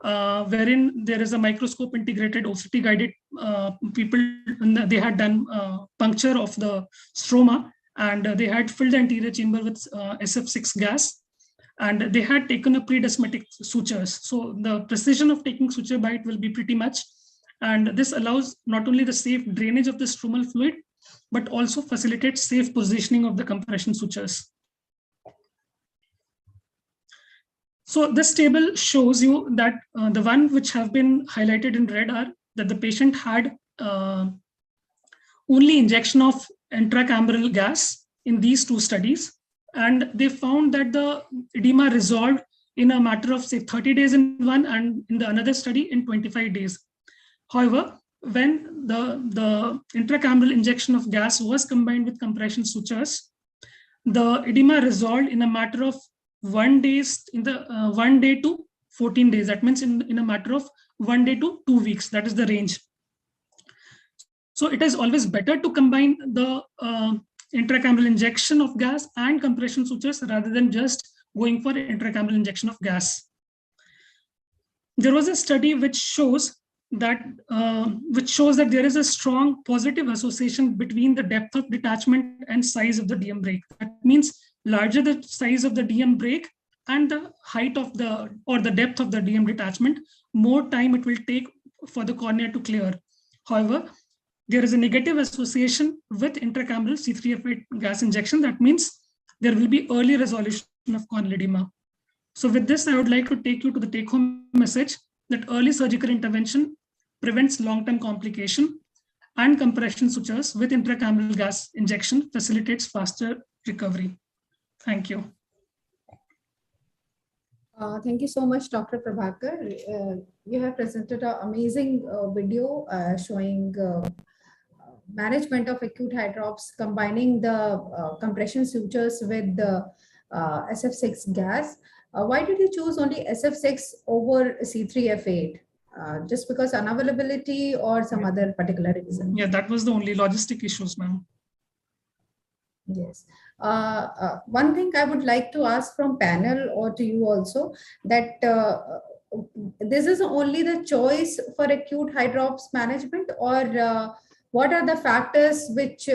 wherein there is a microscope integrated OCT guided people. They had done puncture of the stroma, and they had filled the anterior chamber with SF6 gas, and they had taken a pre-descemetic sutures. So the precision of taking suture bite will be pretty much, and this allows not only the safe drainage of the stromal fluid, but also facilitates safe positioning of the compression sutures. So this table shows you that the one which have been highlighted in red are that the patient had only injection of intracameral gas in these two studies, and they found that the edema resolved in a matter of say 30 days in one and in the another study in 25 days. However, when the intracameral injection of gas was combined with compression sutures, the edema resolved in a matter of 1 day to 14 days. That means in a matter of 1 day to 2 weeks. That is the range. So it is always better to combine the intracameral injection of gas and compression sutures rather than just going for intracameral injection of gas. There was a study which shows that there is a strong positive association between the depth of detachment and size of the DM break. That means larger the size of the DM break and the height of the depth of the DM detachment, more time it will take for the cornea to clear. However, there is a negative association with intracameral C3F8 gas injection. That means there will be early resolution of corneal edema. So with this, I would like to take you to the take-home message that early surgical intervention prevents long-term complication, and compression sutures with intracameral gas injection facilitates faster recovery. Thank you. Thank you so much, Dr. Prabhakar. You have presented an amazing video showing management of acute eye drops, combining the compression sutures with the SF6 gas. Why did you choose only SF6 over C3F8? Just because unavailability or some other particular reason? Yeah, that was the only logistic issues, ma'am. Yes. One thing I would like to ask from panel or to you also, that this is only the choice for acute eye drops management, or what are the factors which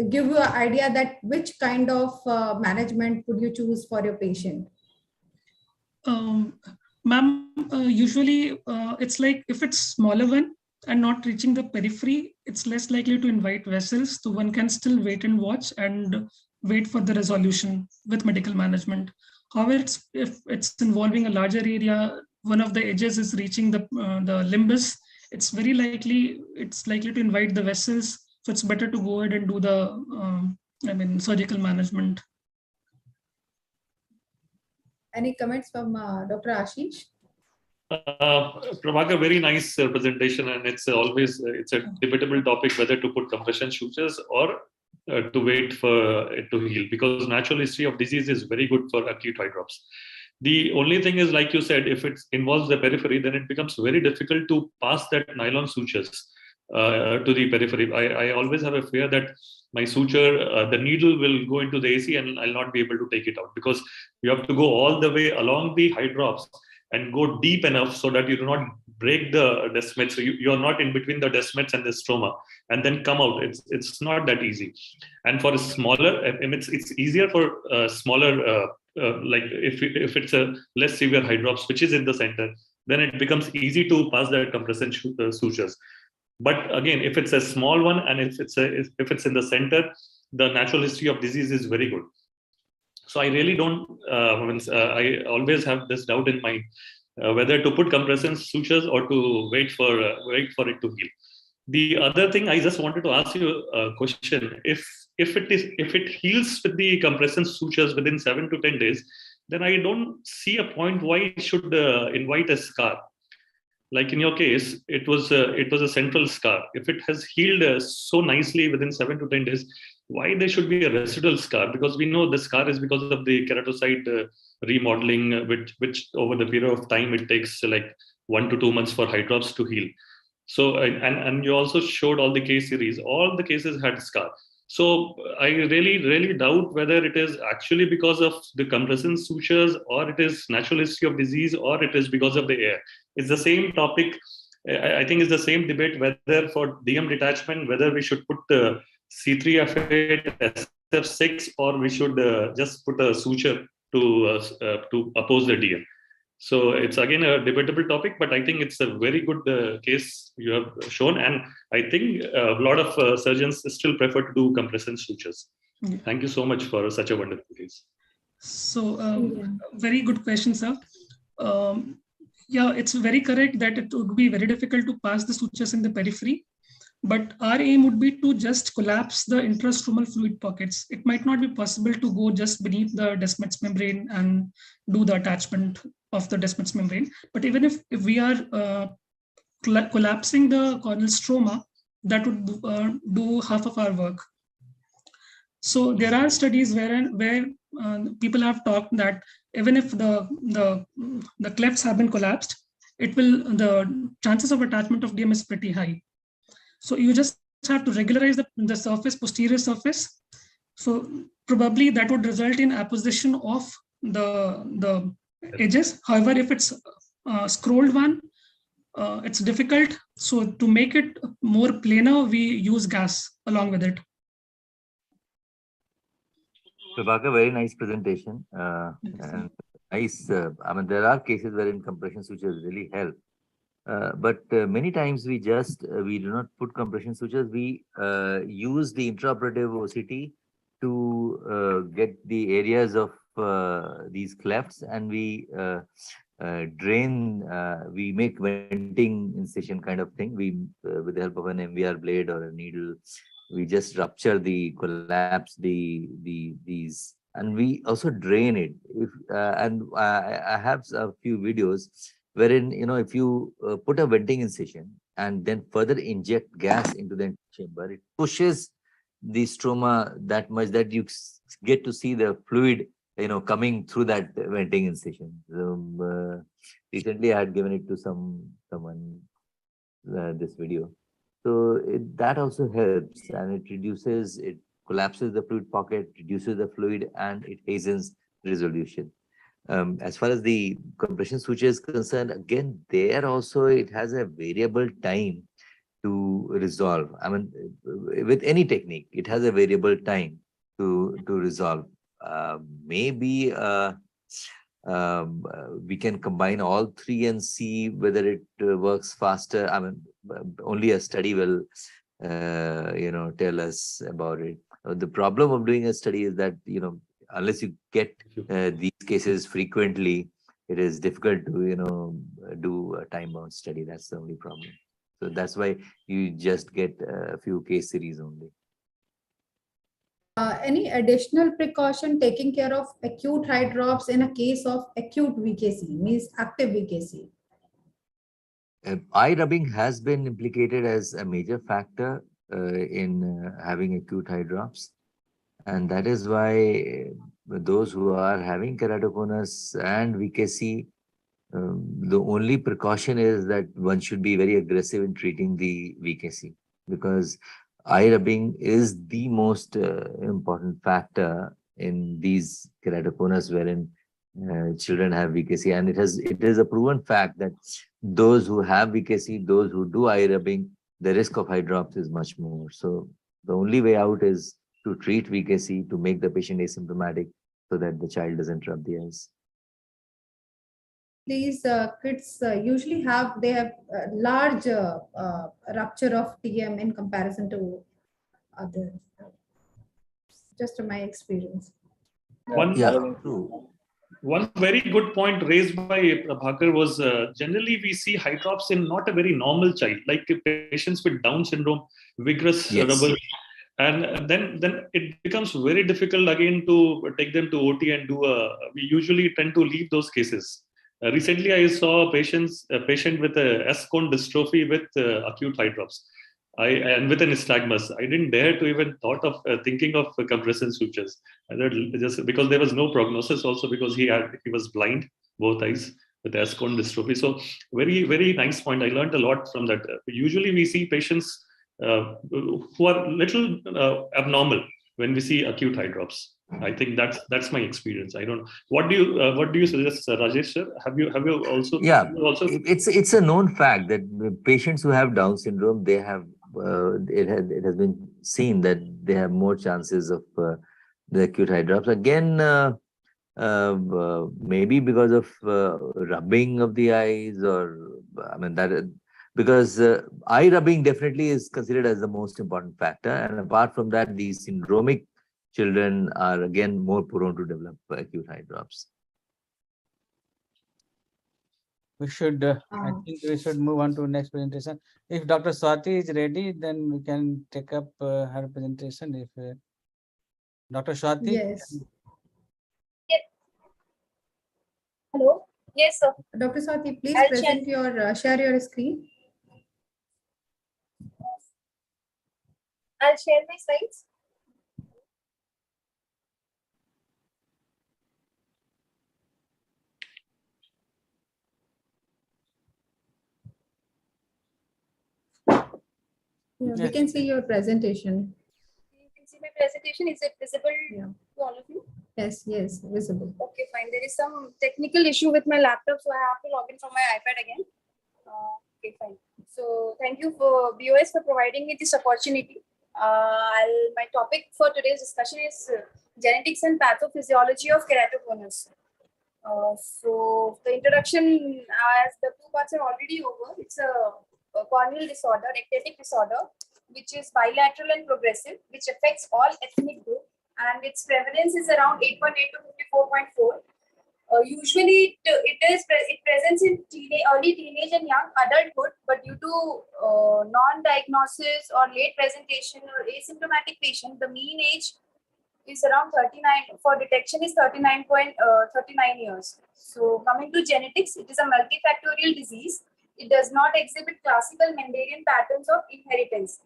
give you an idea that which kind of management would you choose for your patient? Ma'am, usually it's like if it's smaller one and not reaching the periphery, it's less likely to invite vessels. So one can still wait and watch and wait for the resolution with medical management. However, if it's involving a larger area, one of the edges is reaching the limbus, it's likely to invite the vessels. So it's better to go ahead and do the surgical management. Any comments from Dr. Ashish? Prabhakar, very nice presentation, and it's a debatable topic whether to put compression sutures or to wait for it to heal, because natural history of disease is very good for acute eye drops. The only thing is, like you said, if it involves the periphery, then it becomes very difficult to pass that nylon sutures to the periphery. I always have a fear that my suture, the needle will go into the AC and I'll not be able to take it out, because you have to go all the way along the eye drops and go deep enough so that you do not break the descemet. So you're not in between the descemets and the stroma and then come out. It's not that easy. And for a smaller, it's easier for smaller, like if it's a less severe eye drops, which is in the center, then it becomes easy to pass the compression sutures. But again, if it's a small one and if it's in the center, the natural history of disease is very good. So I really don't. I always have this doubt in mind whether to put compression sutures or to wait for it to heal. The other thing, I just wanted to ask you a question: if it heals with the compression sutures within 7 to 10 days, then I don't see a point why it should invite a scar. Like in your case, it was a central scar. If it has healed so nicely within 7 to 10 days, why there should be a residual scar? Because we know the scar is because of the keratocyte remodeling, which over the period of time it takes like 1 to 2 months for eye drops to heal. So and you also showed all the case series. All the cases had scar. So I really doubt whether it is actually because of the compression sutures, or it is natural history of disease, or it is because of the air. It's the same topic. I think it's the same debate whether for DM detachment, whether we should put C3F8, SF6, or we should just put a suture to oppose the DM. So it's again a debatable topic, but I think it's a very good case you have shown. And I think a lot of surgeons still prefer to do compression sutures. Yeah. Thank you so much for such a wonderful case. So very good question, sir. Yeah, it's very correct that it would be very difficult to pass the sutures in the periphery. But our aim would be to just collapse the intrastromal fluid pockets. It might not be possible to go just beneath the Descemet's membrane and do the attachment of the Descemet's membrane. But even if we are collapsing the corneal stroma, that would do half of our work. So there are studies where people have talked that even if the clefts have been collapsed, the chances of attachment of DM is pretty high. So you just have to regularize the surface, posterior surface. So probably that would result in apposition of the edges. However, if it's a scrolled one, it's difficult. So to make it more planar, we use gas along with it. Prabhakar, very nice presentation. And nice. I mean, there are cases wherein compression sutures really help. But many times we do not put compression sutures. We use the intraoperative OCT to get the areas of these clefts, and we drain. We make venting incision kind of thing. We with the help of an MVR blade or a needle, we just rupture collapse these, and we also drain it. I have a few videos wherein, if you put a venting incision and then further inject gas into the chamber, it pushes the stroma that much that you get to see the fluid, coming through that venting incision. Recently, I had given it to someone this video. So that also helps, and it collapses the fluid pocket, reduces the fluid, and it hastens resolution. As far as the compression suture is concerned, again, there also it has a variable time to resolve. I mean, with any technique, it has a variable time to resolve. Maybe we can combine all three and see whether it works faster. I mean, only a study will, tell us about it. The problem of doing a study is that, unless you get these cases frequently, it is difficult to, do a time-bound study. That's the only problem. So that's why you just get a few case series only. Any additional precaution taking care of acute eye drops in a case of acute VKC, means active VKC? Eye rubbing has been implicated as a major factor in having acute eye drops. And that is why those who are having keratoconus and VKC, the only precaution is that one should be very aggressive in treating the VKC, because eye rubbing is the most important factor in these keratoconus wherein children have VKC. And it is a proven fact that those who have VKC, those who do eye rubbing, the risk of eye drops is much more. So the only way out is to treat VKC, to make the patient asymptomatic so that the child doesn't rub the eyes. These kids usually have large rupture of TM in comparison to others. Just my experience. One very good point raised by Prabhakar was generally we see eye drops in not a very normal child, like patients with Down syndrome, vigorous rubber. And then it becomes very difficult again to take them to OT and we usually tend to leave those cases. Recently, I saw a patient with a S-cone dystrophy with acute eye drops. And with an nystagmus. I didn't dare to even thought of thinking of compression sutures. Just because there was no prognosis, also because he was blind, both eyes, with S-cone dystrophy. So very, very nice point. I learned a lot from that. Usually we see patients who are little abnormal when we see acute eye drops. I think that's my experience. I don't know. What do you suggest, Rajesh sir? Have you also? Yeah, it's a known fact that patients who have Down syndrome, they have it has been seen that they have more chances of the acute eye drops. Again, maybe because of rubbing of the eyes, or I mean that. Because eye rubbing definitely is considered as the most important factor. And apart from that, the syndromic children are again more prone to develop acute eye drops. we should, I think we should move on to next presentation. If Dr. Swati is ready, then we can take up her presentation. If Dr. Swati. Yes. Hello. Yes, sir. Dr. Swati, please I'll present your, share your screen. I'll share my slides. Yeah, we can see your presentation. You can see my presentation. Is it visible to all of you? Yes, yes, visible. Okay, fine. There is some technical issue with my laptop, so I have to log in from my iPad again. Okay, fine. So thank you for BOS for providing me this opportunity. My topic for today's discussion is genetics and pathophysiology of keratoconus. So the introduction, as the two parts are already over, it's a corneal disorder, ectatic disorder, which is bilateral and progressive, which affects all ethnic groups, and its prevalence is around 8.8 to 54.4. Usually, it presents in early teenage and young adulthood, but due to non-diagnosis or late presentation or asymptomatic patient, the mean age is around 39. For detection is 39 years. So coming to genetics, it is a multifactorial disease. It does not exhibit classical Mendelian patterns of inheritance.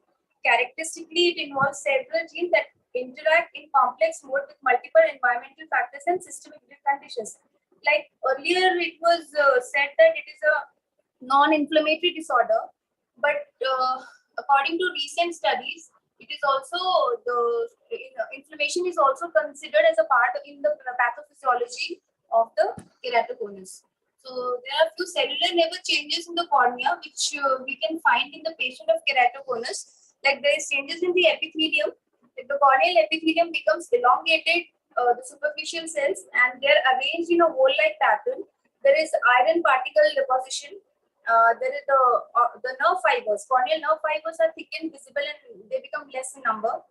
Characteristically, it involves several genes that interact in complex mode with multiple environmental factors and systemic conditions. Like earlier, it was said that it is a non-inflammatory disorder, but according to recent studies, it is also inflammation is also considered as a part in the pathophysiology of the keratoconus. So there are few cellular level changes in the cornea which we can find in the patient of keratoconus. Like there is changes in the epithelium. If the corneal epithelium becomes elongated, the superficial cells, and they are arranged in a hole-like pattern. There is iron particle deposition. There is the nerve fibers. Corneal nerve fibers are thick and visible, and they become less in number.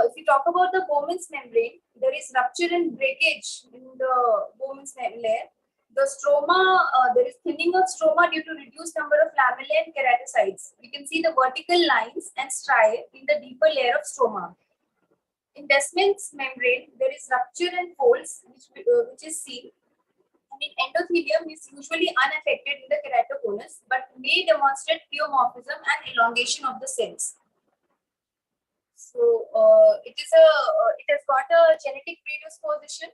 If we talk about the Bowman's membrane, there is rupture and breakage in the Bowman's layer. The stroma, there is thinning of stroma due to reduced number of lamellae and keratocytes. We can see the vertical lines and striae in the deeper layer of stroma. In Descemet's membrane, there is rupture and folds, which is seen. And in endothelium is usually unaffected in the keratoconus, but may demonstrate pleomorphism and elongation of the cells. So it has got a genetic predisposition.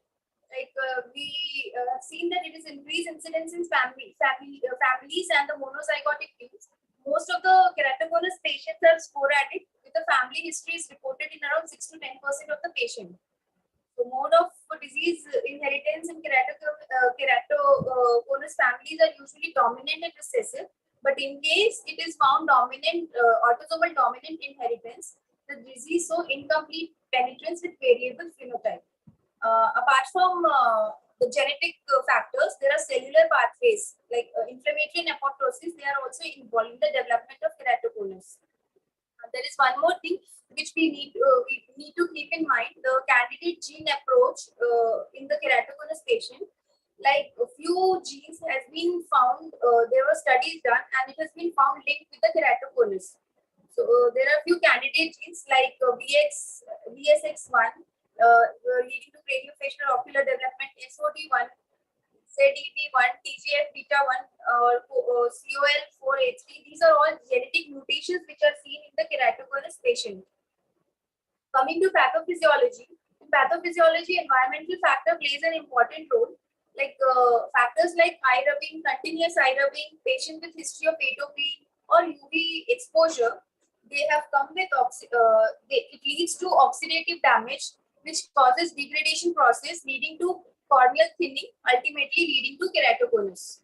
Like we have seen that it is increased incidence in families and the monozygotic genes. Most of the keratoconus patients are sporadic, with the family history is reported in around 6 to 10% of the patient. The mode of disease inheritance in keratoconus families are usually dominant and recessive, but in case it is found dominant, autosomal dominant inheritance, the disease shows incomplete penetrance with variable phenotype. Apart from the genetic factors, there are cellular pathways like inflammatory and apoptosis. They are also involved in the development of keratoconus. There is one more thing which we need to keep in mind: the candidate gene approach in the keratoconus patient. Like a few genes has been found, there were studies done, and it has been found linked with the keratoconus. So there are few candidate genes like VSX1 leading to craniofacial ocular development, SOD1, ZEP1, TGF-beta1, or COL4H3. These are all genetic mutations which are seen in the keratoconus patient. Coming to pathophysiology, in pathophysiology, environmental factor plays an important role. Like factors like eye rubbing, continuous eye rubbing, patient with history of atopy or UV exposure, they have come with it leads to oxidative damage, which causes degradation process leading to corneal thinning, ultimately leading to keratoconus.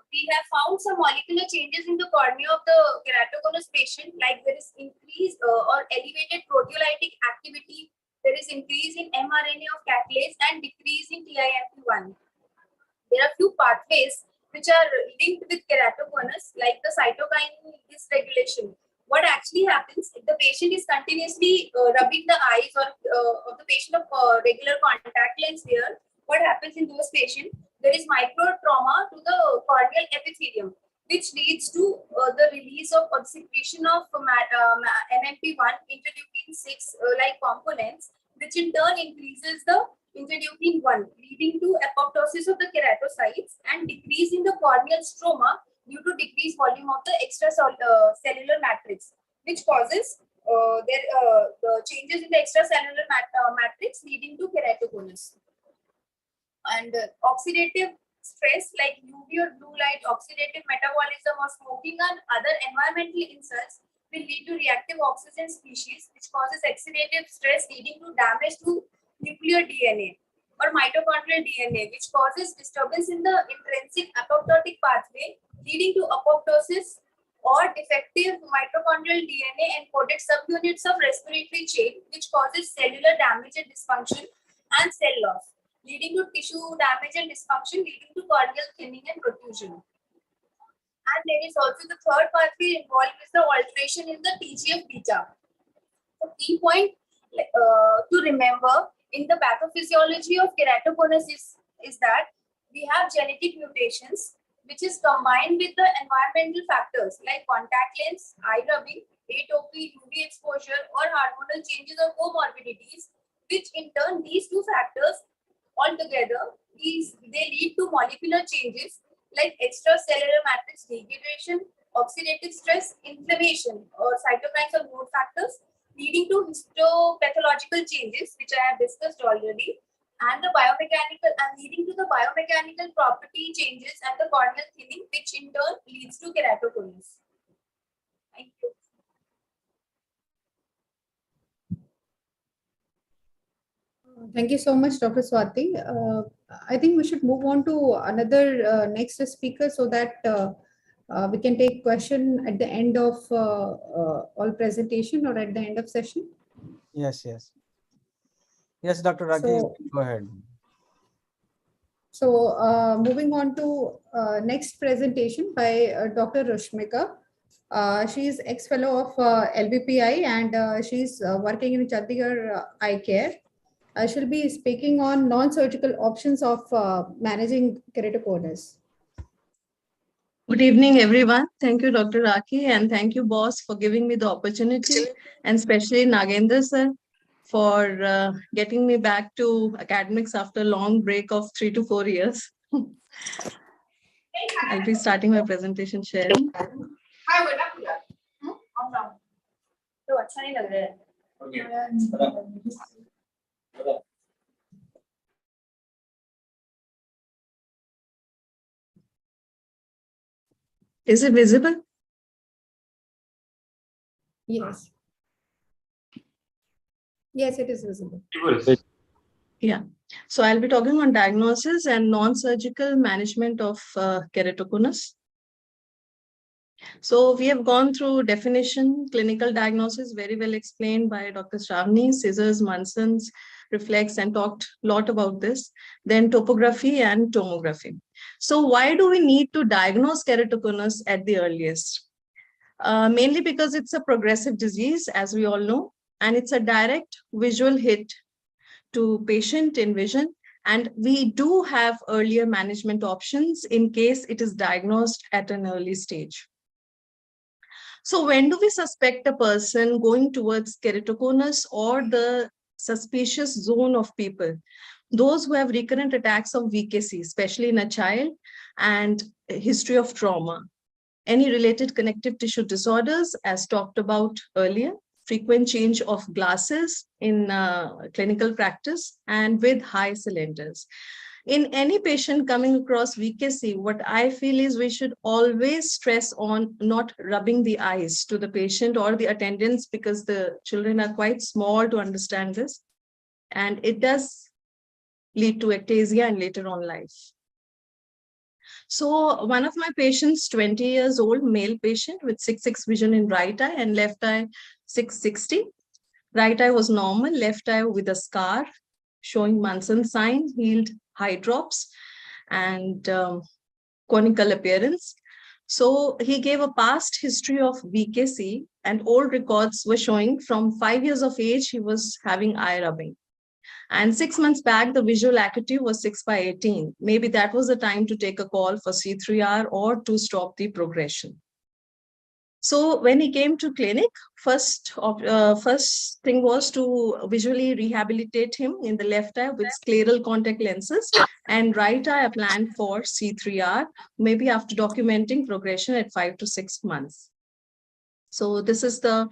We have found some molecular changes in the cornea of the keratoconus patient, like there is increased or elevated proteolytic activity, there is increase in mRNA of catalase and decrease in TIMP1. There are few pathways which are linked with keratoconus, like the cytokine dysregulation. What actually happens if the patient is continuously rubbing the eyes or of the patient of regular contact lens wear? What happens in those patients? there is micro trauma to the corneal epithelium, which leads to the release of or secretion of MMP1 interleukin 6 like components, which in turn increases the interleukin 1, leading to apoptosis of the keratocytes and decrease in the corneal stroma due to decreased volume of the extracellular matrix, which causes the changes in the extracellular matrix leading to keratoconus. And oxidative stress like UV or blue light, oxidative metabolism, or smoking and other environmental insults will lead to reactive oxygen species, which causes oxidative stress leading to damage to nuclear DNA or mitochondrial DNA, which causes disturbance in the intrinsic apoptotic pathway, leading to apoptosis or defective mitochondrial DNA encoded subunits of respiratory chain, which causes cellular damage and dysfunction and cell loss, leading to tissue damage and dysfunction, leading to corneal thinning and protrusion. And there is also the third pathway involved is the alteration in the TGF-beta. The key point to remember in the pathophysiology of keratoconus is that we have genetic mutations, which is combined with the environmental factors like contact lens, eye rubbing, atopy, UV exposure, or hormonal changes or comorbidities, which in turn these two factors altogether, they lead to molecular changes like extracellular matrix degradation, oxidative stress, inflammation, or cytokines or growth factors, leading to histopathological changes, which I have discussed already, and the biomechanical and leading to the biomechanical property changes and the corneal thinning, which in turn leads to keratoconus. Thank you. Thank you so much, Dr. Swati. I think we should move on to another next speaker so that we can take question at the end of all presentation or at the end of session. Yes, yes. Yes, Dr. Rakesh, go ahead. So moving on to next presentation by Dr. Rushmika. She is ex-fellow of LBPI and she's working in Chandigarh Eye Care. She'll be speaking on non-surgical options of managing keratoconus. Good evening, everyone. Thank you, Dr. Raki, and thank you, Bos, for giving me the opportunity, and especially Nagendra sir for getting me back to academics after a long break of 3 to 4 years. I'll be starting my presentation sharing. Is it visible? Yes. Yes, it is visible. Yeah. So I'll be talking on diagnosis and non-surgical management of keratoconus. So we have gone through definition, clinical diagnosis, very well explained by Dr. Shravani, scissors, Munson's, reflex, and talked a lot about this. Then topography and tomography. So why do we need to diagnose keratoconus at the earliest? Mainly because it's a progressive disease, as we all know, and it's a direct visual hit to patient in vision. And we do have earlier management options in case it is diagnosed at an early stage. So when do we suspect a person going towards keratoconus or the suspicious zone of people? Those who have recurrent attacks of VKC, especially in a child, and a history of trauma. Any related connective tissue disorders, as talked about earlier, frequent change of glasses in clinical practice, and with high cylinders. In any patient coming across VKC, what I feel is we should always stress on not rubbing the eyes to the patient or the attendants, because the children are quite small to understand this. And it does lead to ectasia and later on life. So one of my patients, 20 years old, male patient with 6/6 vision in right eye and left eye 660. Right eye was normal, left eye with a scar showing Munson sign, healed high drops and conical appearance. So he gave a past history of VKC, and old records were showing from 5 years of age, he was having eye rubbing. And 6 months back, the visual acuity was 6/18. Maybe that was the time to take a call for C3R or to stop the progression. So when he came to clinic, first thing was to visually rehabilitate him in the left eye with scleral contact lenses, and right eye I planned for C3R, maybe after documenting progression at 5 to 6 months. So this is the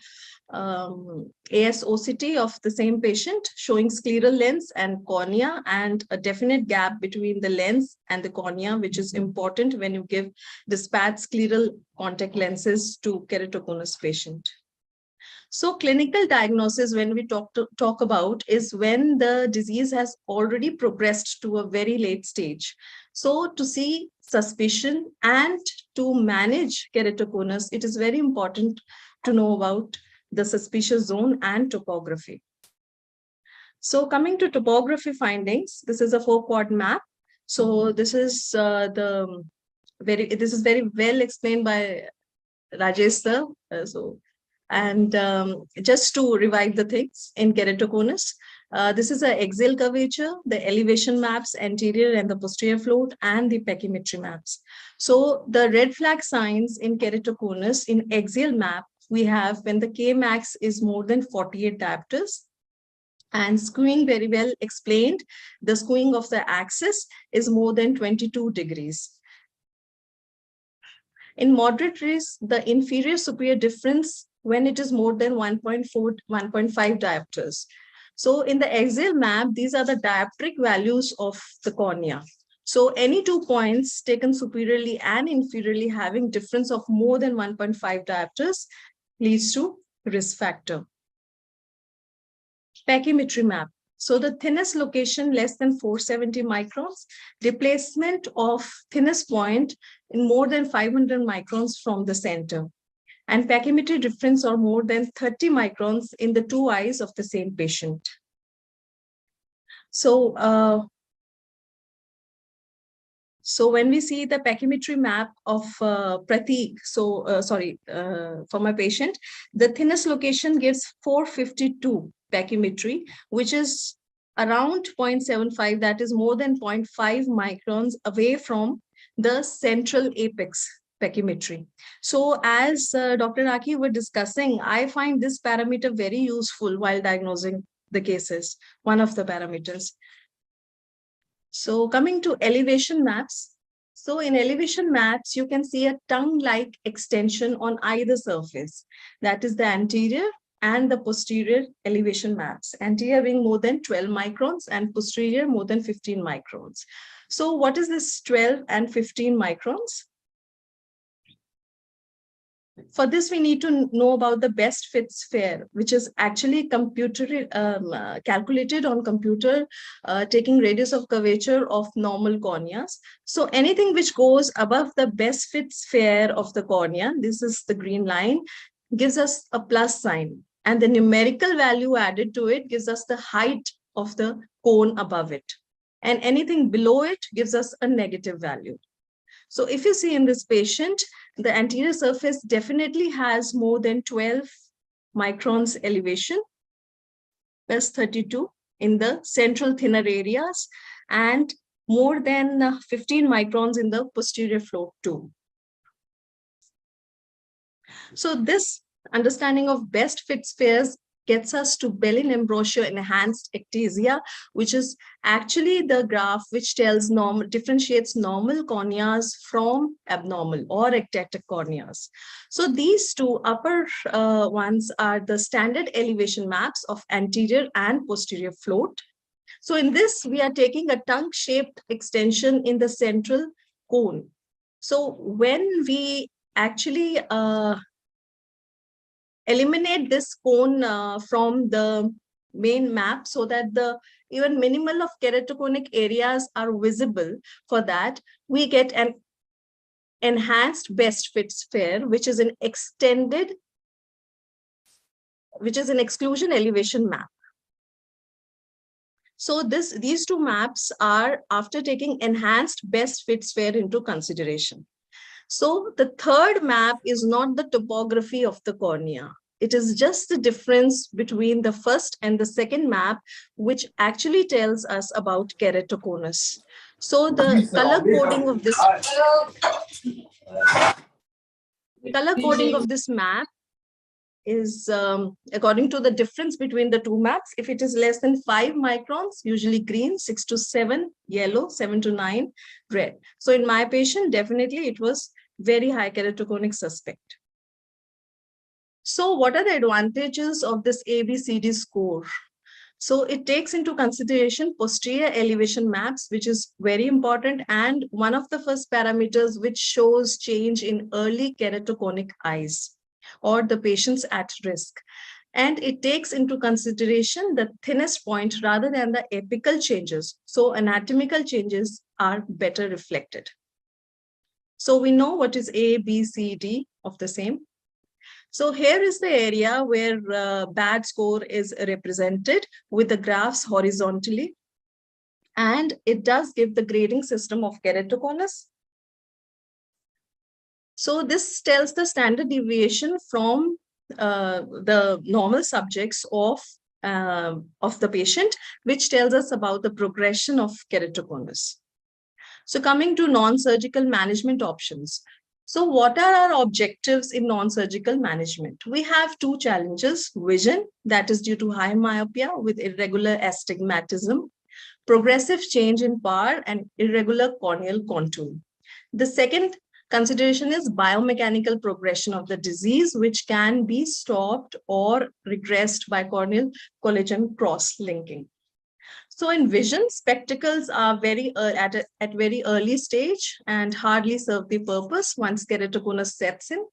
ASOCT of the same patient, showing scleral lens and cornea and a definite gap between the lens and the cornea, which is important when you give dispatched scleral contact lenses to keratoconus patient. So clinical diagnosis, when we talk about, is when the disease has already progressed to a very late stage. So to see suspicion and to manage keratoconus, it is very important to know about the suspicious zone and topography. So coming to topography findings, this is a 4-quad map. So this is very well explained by Rajesh sir. Just to revive the things in keratoconus, this is an axial curvature, the elevation maps, anterior and the posterior float, and the pachymetry maps. So the red flag signs in keratoconus in axial map, we have when the Kmax is more than 48 diopters, and skewing very well explained. The skewing of the axis is more than 22 degrees. In moderate risk, the inferior superior difference when it is more than 1.4, 1.5 diopters. So in the axial map, these are the dioptric values of the cornea. So any 2 points taken superiorly and inferiorly having difference of more than 1.5 diopters leads to risk factor. Pachymetry map. So the thinnest location less than 470 microns, replacement of thinnest point in more than 500 microns from the center, and pachymetry difference or more than 30 microns in the 2 eyes of the same patient. So when we see the pachymetry map of Pratik, for my patient, the thinnest location gives 452 pachymetry, which is around 0.75, that is more than 0.5 microns away from the central apex pachymetry. So as Dr. Aki were discussing, I find this parameter very useful while diagnosing the cases, one of the parameters. So coming to elevation maps. So in elevation maps, you can see a tongue-like extension on either surface. That is the anterior and the posterior elevation maps. Anterior being more than 12 microns and posterior more than 15 microns. So what is this 12 and 15 microns? For this, we need to know about the best fit sphere, which is actually calculated on computer, taking radius of curvature of normal corneas. So anything which goes above the best fit sphere of the cornea, this is the green line, gives us a plus sign. And the numerical value added to it gives us the height of the cone above it. And anything below it gives us a negative value. So if you see in this patient, the anterior surface definitely has more than 12 microns elevation, plus 32 in the central thinner areas, and more than 15 microns in the posterior float too. So this understanding of best fit spheres gets us to Bellin embouchure enhanced ectasia, which is actually the graph which tells differentiates normal corneas from abnormal or ectatic corneas. So these two upper ones are the standard elevation maps of anterior and posterior float. So in this, we are taking a tongue-shaped extension in the central cone. So when we actually eliminate this cone from the main map so that the even minimal of keratoconic areas are visible, for that we get an enhanced best fit sphere, which is an exclusion elevation map. So these two maps are after taking enhanced best fit sphere into consideration. So the third map is not the topography of the cornea. It is just the difference between the first and the second map, which actually tells us about keratoconus. So the color coding of this map is according to the difference between the two maps. If it is less than 5 microns, usually green, 6 to 7 yellow, 7 to 9 red. So in my patient, definitely it was very high keratoconic suspect. So what are the advantages of this ABCD score? So it takes into consideration posterior elevation maps, which is very important, and one of the first parameters which shows change in early keratoconic eyes or the patients at risk. And it takes into consideration the thinnest point rather than the apical changes. So anatomical changes are better reflected. So we know what is A, B, C, D of the same. So here is the area where bad score is represented with the graphs horizontally. And it does give the grading system of keratoconus. So this tells the standard deviation from the normal subjects of the patient, which tells us about the progression of keratoconus. So coming to non-surgical management options. So what are our objectives in non-surgical management? We have two challenges: vision, that is due to high myopia with irregular astigmatism, progressive change in power, and irregular corneal contour. The second consideration is biomechanical progression of the disease, which can be stopped or regressed by corneal collagen cross-linking. So in vision, spectacles are at very early stage and hardly serve the purpose once keratoconus sets in.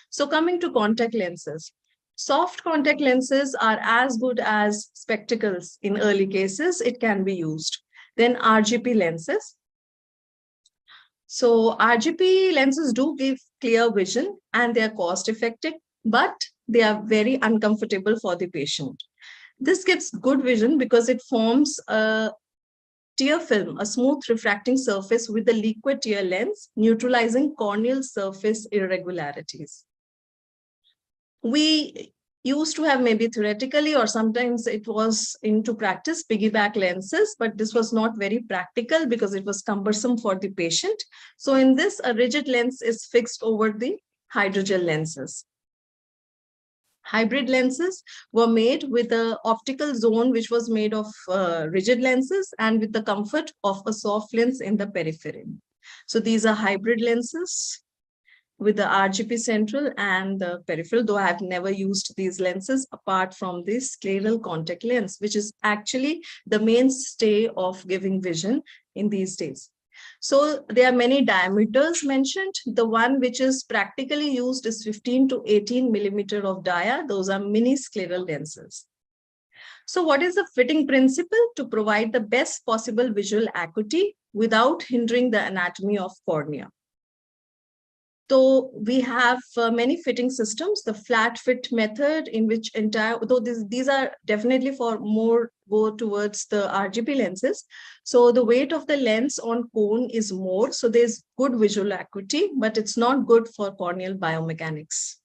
So coming to contact lenses. Soft contact lenses are as good as spectacles in early cases. It can be used. Then RGP lenses. So RGP lenses do give clear vision and they are cost effective, but they are very uncomfortable for the patient. This gives good vision because it forms a tear film, a smooth refracting surface with the liquid tear lens, neutralizing corneal surface irregularities. We used to have, maybe theoretically or sometimes it was into practice, piggyback lenses, but this was not very practical because it was cumbersome for the patient. So in this, a rigid lens is fixed over the hydrogel lenses. Hybrid lenses were made with an optical zone which was made of rigid lenses and with the comfort of a soft lens in the periphery. So these are hybrid lenses with the RGP central and the peripheral, though I have never used these lenses apart from this scleral contact lens, which is actually the mainstay of giving vision in these days. So there are many diameters mentioned. The one which is practically used is 15 to 18 millimeter of dia. Those are mini scleral lenses. So what is the fitting principle? To provide the best possible visual acuity without hindering the anatomy of cornea. So we have many fitting systems, the flat fit method, in which though these are definitely for more go towards the RGP lenses. So the weight of the lens on cone is more, so there's good visual acuity, but it's not good for corneal biomechanics.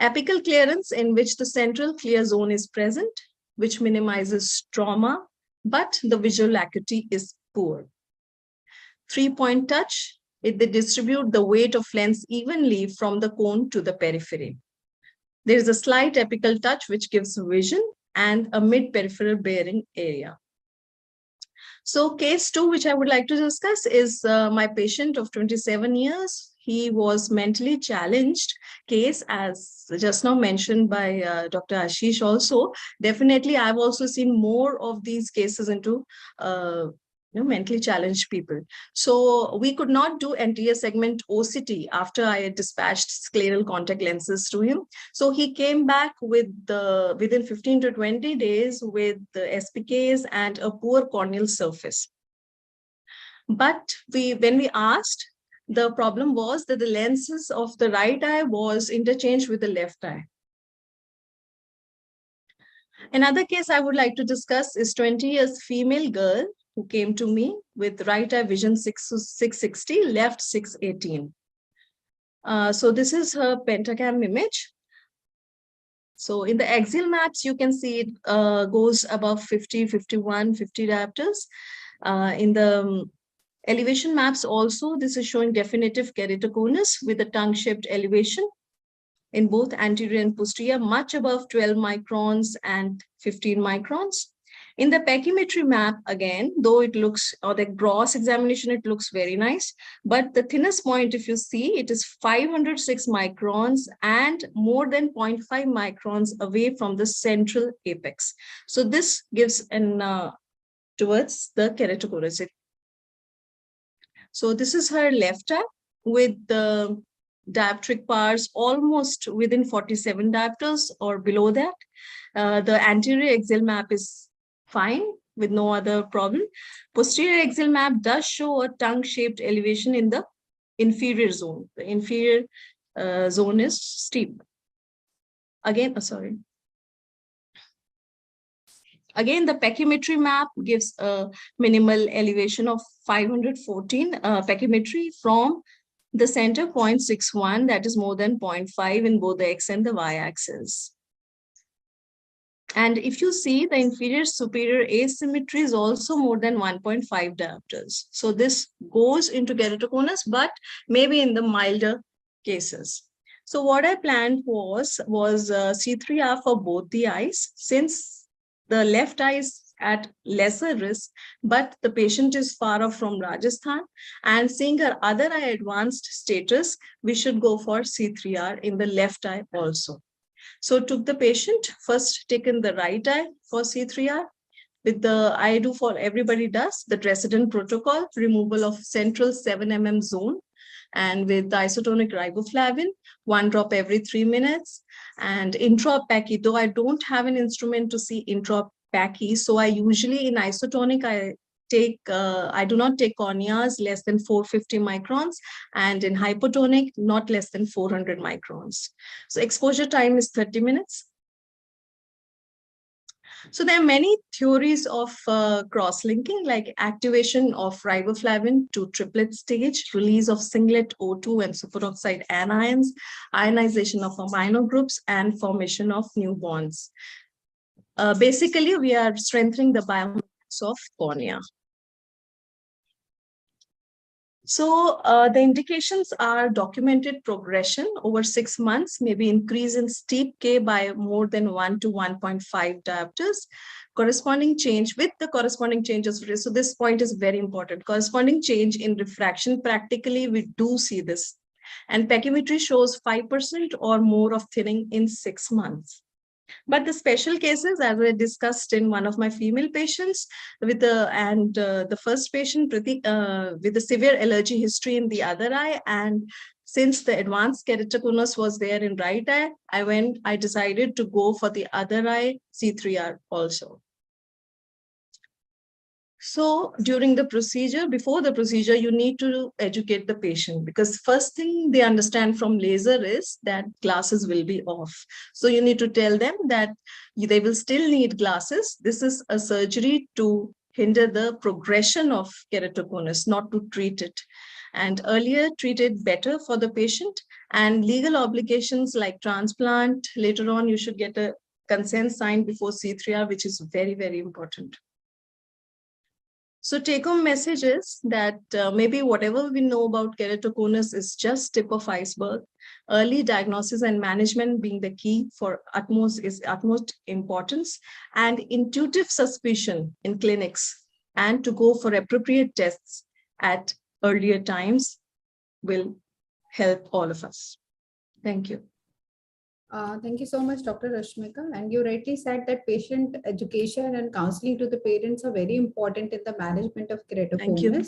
Apical clearance, in which the central clear zone is present, which minimizes trauma, but the visual acuity is poor. 3-point touch. They distribute the weight of lens evenly from the cone to the periphery. There is a slight apical touch which gives vision and a mid-peripheral bearing area. So case 2, which I would like to discuss, is my patient of 27 years. He was mentally challenged case, as just now mentioned by Dr. Ashish also. Definitely, I've also seen more of these cases into mentally challenged people. So we could not do anterior segment OCT after I had dispatched scleral contact lenses to him. So he came back with within 15 to 20 days with the SPKs and a poor corneal surface. But when we asked, the problem was that the lenses of the right eye was interchanged with the left eye. Another case I would like to discuss is 20 years female girl who came to me with right eye vision 660, left 618. So this is her pentacam image. So in the axial maps, you can see it goes above 50, 51, 50 diopters. In the elevation maps also, this is showing definitive keratoconus with a tongue-shaped elevation in both anterior and posterior, much above 12 microns and 15 microns. In the pachymetry map, again, though it looks, or the gross examination, it looks very nice, but the thinnest point, if you see, it is 506 microns and more than 0.5 microns away from the central apex. So this gives an towards the keratoconus. So this is her left eye with the dioptric powers almost within 47 diopters or below that. The anterior axial map is fine with no other problem. Posterior axial map does show a tongue-shaped elevation in the inferior zone. The inferior zone is steep. Again, Again, the pachymetry map gives a minimal elevation of 514 pachymetry from the center 0.61, that is more than 0.5 in both the x and the y-axis. And if you see, the inferior superior asymmetry is also more than 1.5 diopters. So this goes into keratoconus, but maybe in the milder cases. So what I planned was C3R for both the eyes, since the left eye is at lesser risk, but the patient is far off from Rajasthan, and seeing her other eye advanced status, we should go for C3R in the left eye also. So took the patient, first taken the right eye for C3R, with the, I do for everybody does, the Dresden protocol, removal of central 7 mm zone, and with the isotonic riboflavin, 1 drop every 3 minutes, and intra-pachy, though I don't have an instrument to see intra-pachy, so I usually in isotonic, I do not take corneas less than 450 microns, and in hypotonic, not less than 400 microns. So exposure time is 30 minutes. So there are many theories of cross-linking, like activation of riboflavin to triplet stage, release of singlet O2 and superoxide anions, ionization of amino groups, and formation of new bonds. Basically, we are strengthening the biomechanics of cornea. So the indications are documented progression over 6 months, maybe increase in steep K by more than 1 to 1.5 diopters, corresponding change with the corresponding changes. So this point is very important. Corresponding change in refraction, practically we do see this. And pachymetry shows 5% or more of thinning in 6 months. But the special cases, as I discussed in one of my female patients, with the first patient with the severe allergy history in the other eye, and since the advanced keratoconus was there in right eye, I decided to go for the other eye C3R also. So during the procedure, before the procedure, you need to educate the patient, because first thing they understand from laser is that glasses will be off. So you need to tell them that they will still need glasses. This is a surgery to hinder the progression of keratoconus, not to treat it. And earlier treated better for the patient, and legal obligations like transplant, later on you should get a consent signed before C3R, which is very, very important. So take-home message is that maybe whatever we know about keratoconus is just tip of iceberg. Early diagnosis and management being the key for utmost importance, and intuitive suspicion in clinics and to go for appropriate tests at earlier times will help all of us. Thank you. Thank you so much, Dr. Rashmika. And you rightly said that patient education and counseling to the parents are very important in the management of keratoconus. Thank you.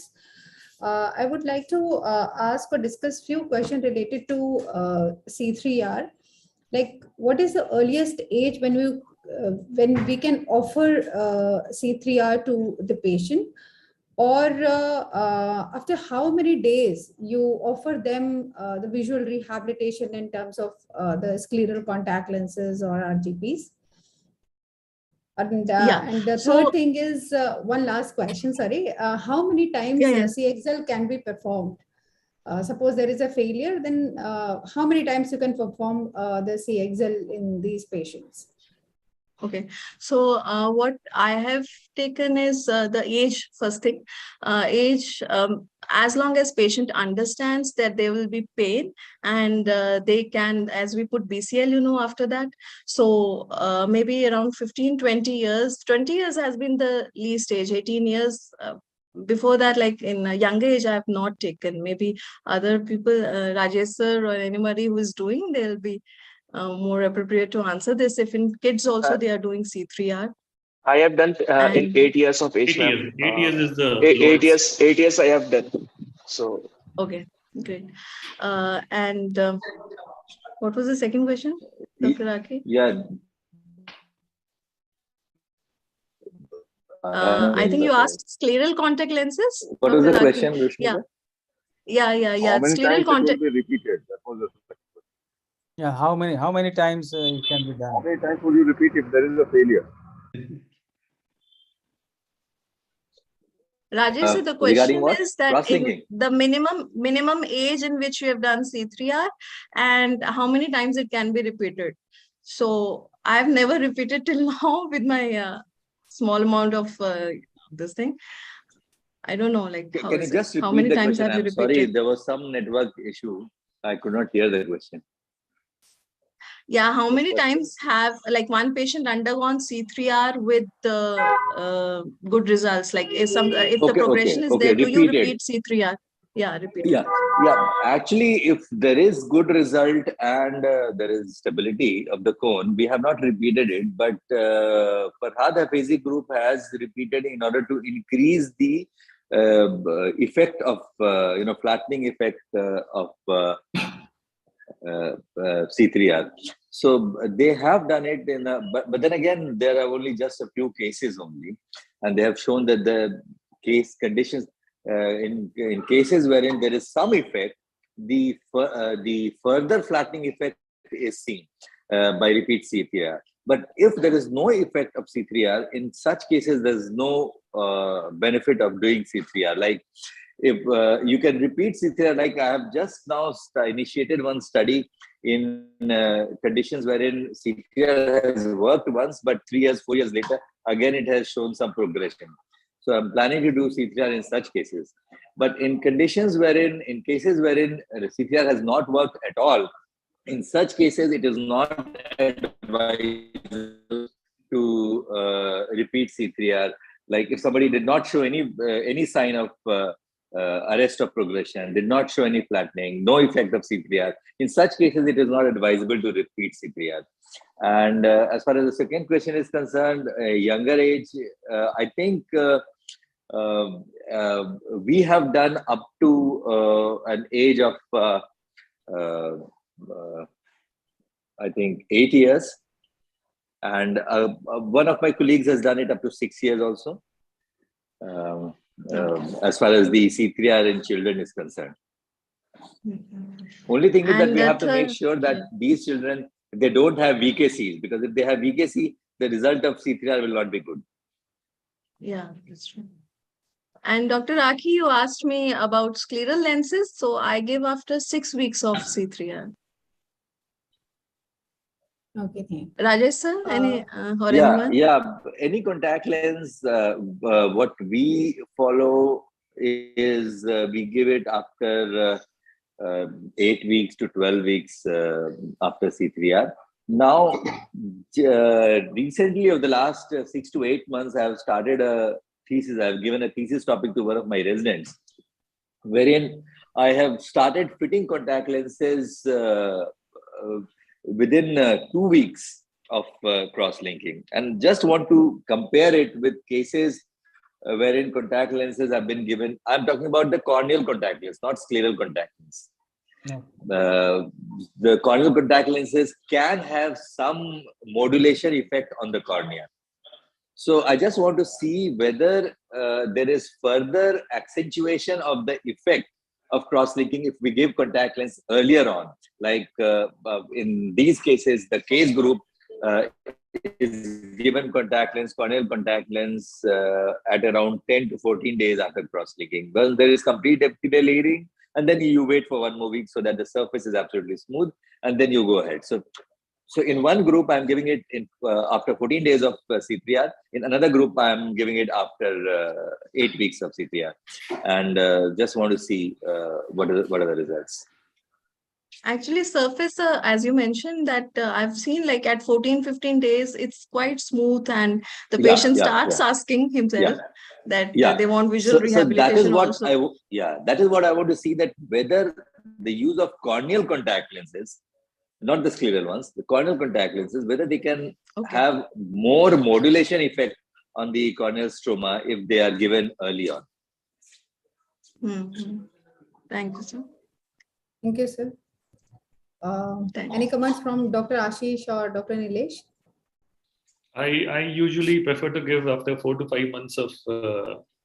I would like to ask or discuss few questions related to C3R. Like, what is the earliest age when we can offer C3R to the patient? Or after how many days you offer them the visual rehabilitation in terms of the scleral contact lenses or RGPs? And the third thing is, one last question, sorry. How many times CXL can be performed? suppose there is a failure, then how many times you can perform the CXL in these patients? Okay, so what I have taken is the age first thing. Age, as long as patient understands that there will be pain and they can, as we put BCL, after that. So maybe around 15, 20 years. 20 years has been the least age, 18 years. Before that, like in a younger age, I have not taken. Maybe other people, Rajesh sir or anybody who is doing, they'll be more appropriate to answer this. If in kids also they are doing C3R. I have done in 8 years of age, 8 years is the 8 years I have done. So okay, great. And what was the second question, Dr. Aki? Yeah. I think you asked scleral contact lenses. What was the Dr. Aki? question, Rushmita? Yeah. How many Scleral times it will contact. be repeated? That was the question. Yeah, how many times it can be done? How many times will you repeat if there is a failure? Rajesh, so the regarding question what? is that Cross-linking. the minimum age in which you have done C3R and how many times it can be repeated. So I've never repeated till now with my small amount of this thing. I don't know, like how Can you is just it? How repeat many the times question? have you I'm sorry, repeated? there was some network issue. I could not hear the question. Yeah, how many times have like one patient undergone C3R with good results? Like if the progression is there, do you repeat C3R? Yeah, repeat. Yeah. Actually, if there is good result and there is stability of the cone, we have not repeated it, but Farhad Hafizi group has repeated in order to increase the effect of flattening effect of C3R. So they have done it in but then again, there are only just a few cases only, and they have shown that the case conditions in cases wherein there is some effect, the further flattening effect is seen by repeat C3R. But if there is no effect of C3R, in such cases, there is no benefit of doing C3R. Like if you can repeat C3R, like I have just now initiated one study in conditions wherein C3R has worked once, but 3 years, 4 years later, again it has shown some progression. So I'm planning to do C3R in such cases. But in cases wherein C3R has not worked at all, in such cases, it is not advisable to repeat C3R. Like if somebody did not show any sign of arrest of progression, did not show any flattening, no effect of C3R. In such cases, it is not advisable to repeat C3R. And as far as the second question is concerned, younger age, I think we have done up to an age of, I think, 8 years. And one of my colleagues has done it up to 6 years also. As far as the C3R in children is concerned. Only thing is that we have to make sure that these children, they don't have VKCs, because if they have VKC, the result of C3R will not be good. Yeah, that's true. And Dr. Aki, you asked me about scleral lenses. So I give after 6 weeks of C3R. Okay, thank you. Rajesh sir, anyone? Yeah, any contact lens, what we follow is we give it after 8 weeks to 12 weeks after C3R. Now, recently, over the last 6 to 8 months, I have started a thesis. I have given a thesis topic to one of my residents, wherein I have started fitting contact lenses within 2 weeks of cross-linking, and just want to compare it with cases wherein contact lenses have been given. I'm talking about the corneal contact lens, not scleral contact lens. No. The corneal contact lenses can have some modulation effect on the cornea. So I just want to see whether there is further accentuation of the effect of cross-linking if we give contact lens earlier on. Like in these cases, the case group, is given contact lens, corneal contact lens at around 10 to 14 days after cross-linking. Well, there is complete epithelial layering, and then you wait for 1 more week so that the surface is absolutely smooth, and then you go ahead. So in one group, I'm giving it after 14 days of C3R. In another group, I'm giving it after 8 weeks of C3R. And just want to see what are the results. Actually, surface, as you mentioned, that I've seen like at 14, 15 days, it's quite smooth, and the patient starts asking himself that they want visual rehabilitation so that is what that is what I want to see, that whether the use of corneal contact lenses, not the scleral ones, the corneal contact lenses, whether they can have more modulation effect on the corneal stroma if they are given early on. Thank you, sir. Thank you, sir. Any comments from Dr. Ashish or Dr. Nilesh? I usually prefer to give after 4 to 5 months of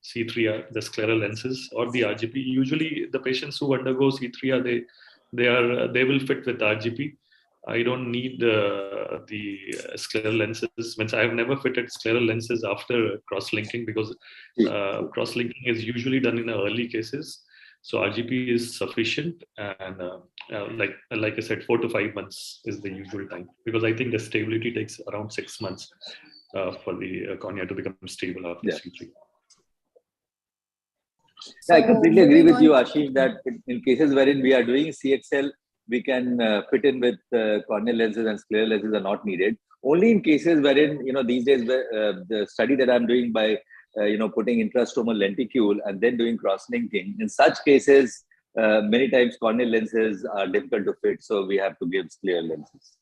C3R, the scleral lenses or the RGP. Usually the patients who undergo C3R, they will fit with RGP. I don't need the scleral lenses. Means I have never fitted scleral lenses after cross-linking, because cross-linking is usually done in the early cases. So RGP is sufficient, and like I said, 4 to 5 months is the usual time, because I think the stability takes around 6 months for the cornea to become stable after C3. So I completely agree with you, Ashish, that in cases wherein we are doing CXL, we can fit in with corneal lenses and scleral lenses are not needed. Only in cases wherein, these days, the study that I'm doing by, putting intrastomal lenticule and then doing cross-linking, in such cases, many times corneal lenses are difficult to fit, so we have to give scleral lenses.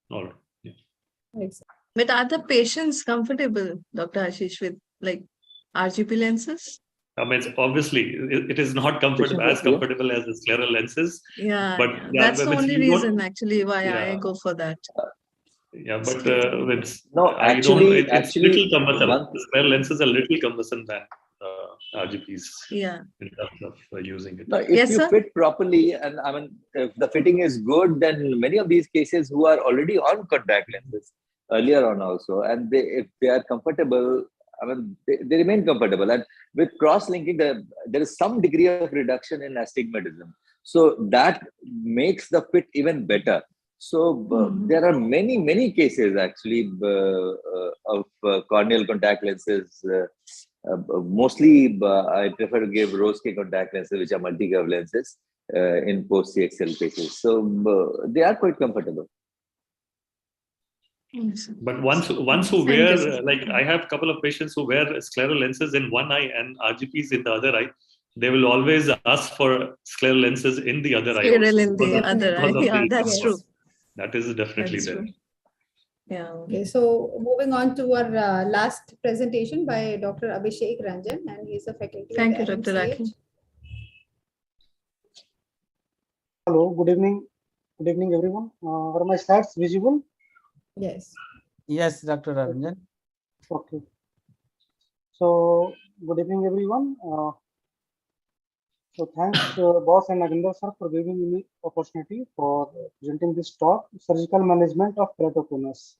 All right. Yeah. But are the patients comfortable, Dr. Ashish, with like RGP lenses? I mean, obviously, it is not comfortable as comfortable as the scleral lenses. But that's the only reason actually why I go for that. Yeah, but it's actually, it's little cumbersome. The scleral lenses are little cumbersome than RGPs. Yeah. In terms of using it. No, if you fit properly, and I mean, if the fitting is good, then many of these cases who are already on contact lenses earlier on also, and if they are comfortable, I mean, they remain comfortable. And with cross-linking, there is some degree of reduction in astigmatism. So that makes the fit even better. So there are many cases actually of corneal contact lenses. Mostly, I prefer to give rose-K contact lenses, which are multi-curve lenses in post-CXL cases. So they are quite comfortable. But once who wear, like I have a couple of patients who wear scleral lenses in one eye and RGPs in the other eye, they will always ask for scleral lenses in the other eye. Scleral in the other eye. Yeah, that's true. That is definitely That's there. true. Yeah. Okay, so moving on to our last presentation by Dr. Abhishek Ranjan, and he's a faculty. Thank you, Dr. Rakhi. Hello, good evening. Good evening, everyone. Are my slides visible? Yes. Yes, Dr. Ranjan. Okay. So, good evening, everyone. So thanks, Bos and Nagendra sir, for giving me opportunity for presenting this talk, surgical management of keratoconus.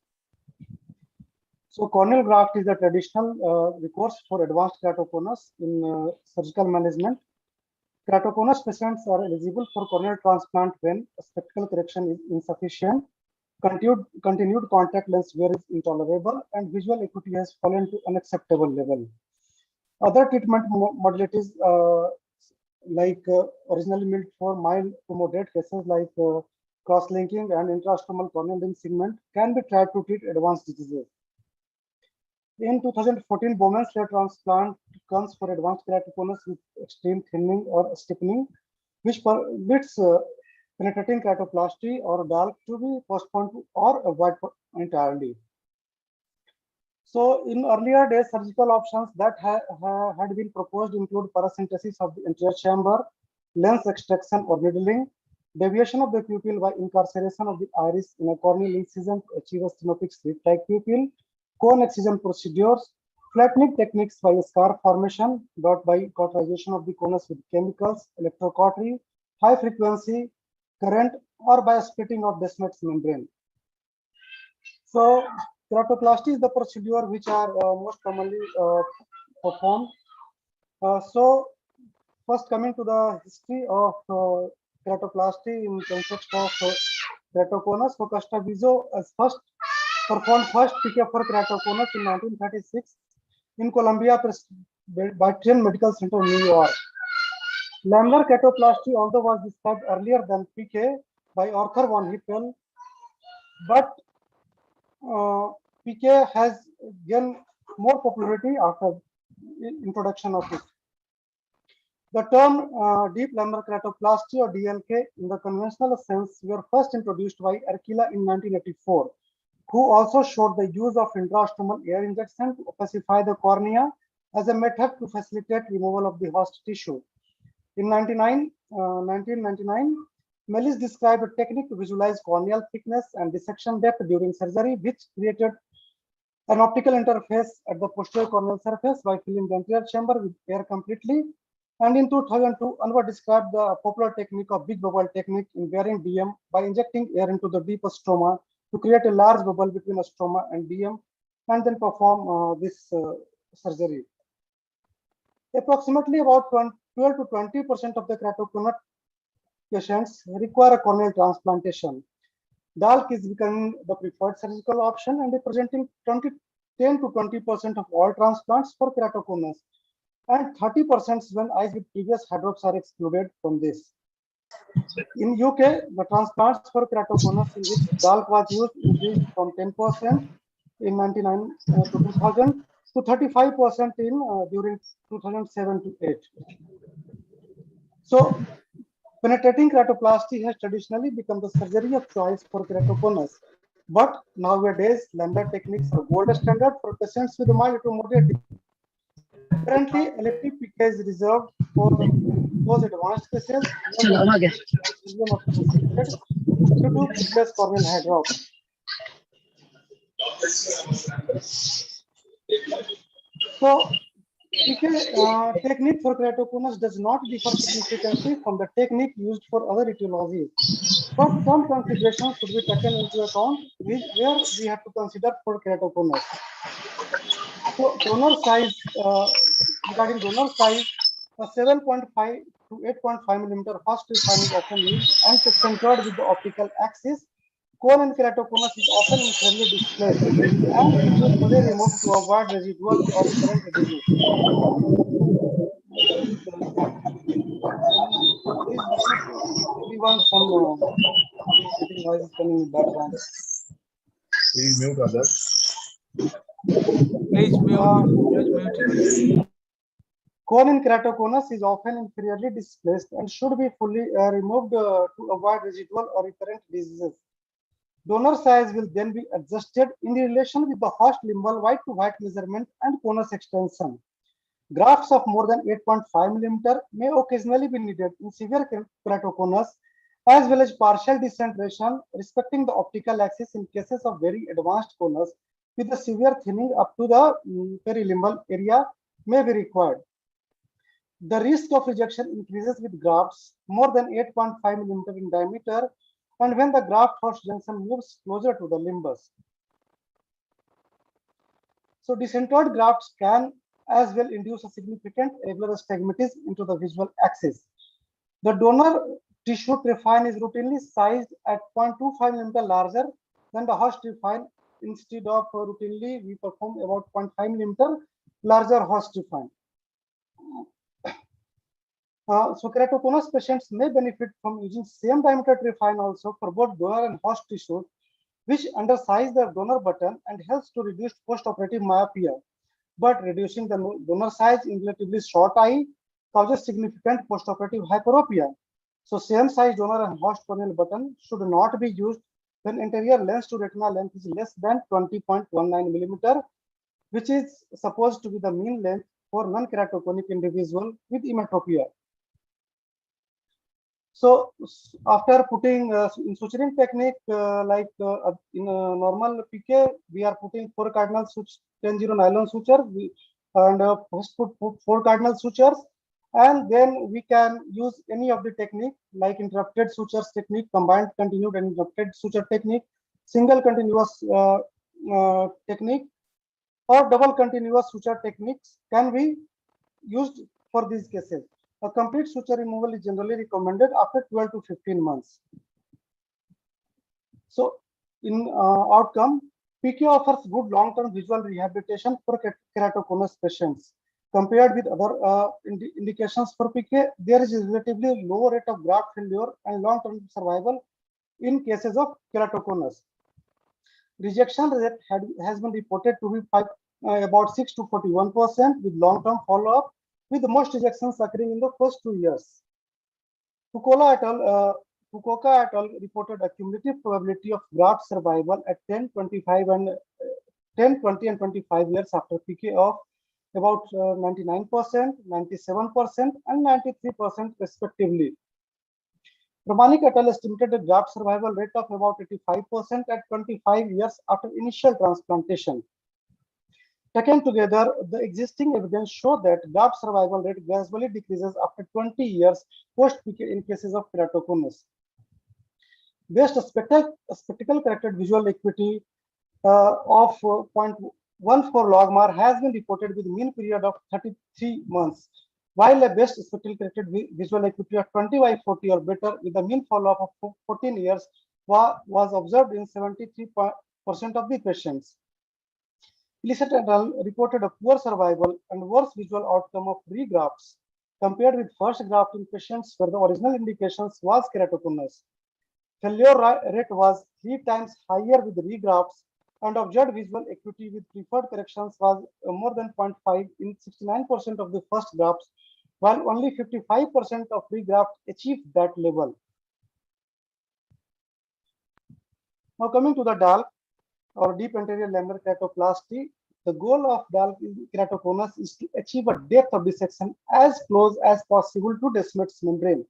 So corneal graft is the traditional recourse for advanced keratoconus in surgical management. Keratoconus patients are eligible for corneal transplant when spectacle correction is insufficient, continued contact lens wear is intolerable, and visual acuity has fallen to unacceptable level. Other treatment modalities like originally meant for mild to moderate cases like cross-linking and intrastomal corneal ring segment can be tried to treat advanced diseases. In 2014, Bowman's hair transplant comes for advanced keratoconus with extreme thinning or stiffening, which permits penetrating keratoplasty or DALK to be postponed or avoided entirely. So in earlier days, surgical options that had been proposed include paracentesis of the anterior chamber, lens extraction or needling, deviation of the pupil by incarceration of the iris in a corneal incision to achieve a stenopic slit-like pupil, cone excision procedures, flattening techniques by scar formation, dot by cauterization of the conus with chemicals, electrocautery, high frequency current, or by splitting of Descemet's membrane. So keratoplasty is the procedure which are most commonly performed. So first coming to the history of keratoplasty in context of keratoconus, so Gustavizzo performed first PK for keratoconus in 1936 in Columbia Presbyterian Medical Center, New York. Laminar keratoplasty although was described earlier than PK by Arthur von Hippel, but PK has gained more popularity after introduction of it. The term deep laminar keratoplasty or DLK in the conventional sense were first introduced by Erkila in 1984, who also showed the use of intraostomal air injection to opacify the cornea as a method to facilitate removal of the host tissue. In 1999, Mellis described a technique to visualize corneal thickness and dissection depth during surgery, which created an optical interface at the posterior corneal surface by filling the anterior chamber with air completely. And in 2002, Anwar described the popular technique of big bubble technique in bearing DM by injecting air into the deep stroma to create a large bubble between a stroma and DM, and then perform this surgery. Approximately about 12 to 20% of the keratoconus patients require a corneal transplantation. DALK is becoming the preferred surgical option and representing 10 to 20% of all transplants for keratoconus, and 30% when eyes with previous hydrops are excluded from this. In UK, the transplants for keratoconus in which DALK was used increased from 10% in 1999 to 2000 to 35% in during 2007 to 8. So penetrating keratoplasty has traditionally become the surgery of choice for keratoconus, but nowadays laminar techniques are gold standard for patients with mild to moderate. Currently, elective PK is reserved for those advanced cases due to previous corneal hydrop. So, PK technique for keratoconus does not differ significantly from the technique used for other etiologies, but some considerations should be taken into account where we have to consider for keratoconus. So, donor size, regarding donor size, a 7.5 to 8.5 millimeter host refine is often used and centered with the optical axis. Cone in keratoconus is often inferiorly displaced and should be fully removed to avoid residual or recurrent disease. Please everyone some noise is coming in background. Please mute others. Please mute. Cone in keratoconus is often inferiorly displaced and should be fully removed to avoid residual or recurrent diseases. Donor size will then be adjusted in relation with the host limbal white to white measurement and conus extension. Grafts of more than 8.5 millimeter may occasionally be needed in severe keratoconus, as well as partial decentration respecting the optical axis in cases of very advanced conus with a severe thinning up to the perilimbal area may be required. The risk of rejection increases with grafts more than 8.5 millimeter in diameter and when the graft host junction moves closer to the limbus. So decentered grafts can as well induce a significant alveolar stegmatis into the visual axis. The donor tissue trephine is routinely sized at 0.25 millimeter larger than the host trephine. Instead of routinely, we perform about 0.5 millimeter larger host trephine. So keratoconus patients may benefit from using same diameter trephine also for both donor and host tissue, which undersize the donor button and helps to reduce post-operative myopia. But reducing the donor size in relatively short eye causes significant post-operative hyperopia. So same size donor and host corneal button should not be used when anterior lens to retina length is less than 20.19 millimeter, which is supposed to be the mean length for non-keratoconic individual with emetropia. So after putting in suturing technique, in a normal PK, we are putting 4 cardinal 10-0 nylon suture and first put 4 cardinal sutures, and then we can use any of the technique like interrupted sutures technique, combined continued and interrupted suture technique, single continuous technique or double continuous suture techniques can be used for these cases. A complete suture removal is generally recommended after 12 to 15 months. So in outcome, PK offers good long-term visual rehabilitation for keratoconus patients. Compared with other indications for PK, there is a relatively low rate of graft failure and long-term survival in cases of keratoconus. Rejection rate has been reported to be about 6 to 41% with long-term follow-up, with most rejections occurring in the first 2 years. Fukuoka et al. Reported a cumulative probability of graft survival at 10, 20, and 25 years after PK of about 99%, 97%, and 93% respectively. Pramanik et al. Estimated a graft survival rate of about 85% at 25 years after initial transplantation. Taken together, the existing evidence show that graft survival rate gradually decreases after 20 years post-PK in cases of keratoconus. Best spectacle corrected visual acuity of 0.14 logmar has been reported with mean period of 33 months, while a best spectacle corrected visual acuity of 20/40 or better with a mean follow-up of 14 years was observed in 73% of the patients. Ellicott et al. Reported a poor survival and worse visual outcome of regrafts compared with first graft in patients where the original indications was keratoconus. Failure rate was 3 times higher with regrafts, and observed visual acuity with preferred corrections was more than 0.5 in 69% of the first grafts, while only 55% of regrafts achieved that level. Now coming to the DALK, or deep anterior lamellary keratoplasty, the goal of DALK in keratoconus is to achieve a depth of dissection as close as possible to Descemet's membrane.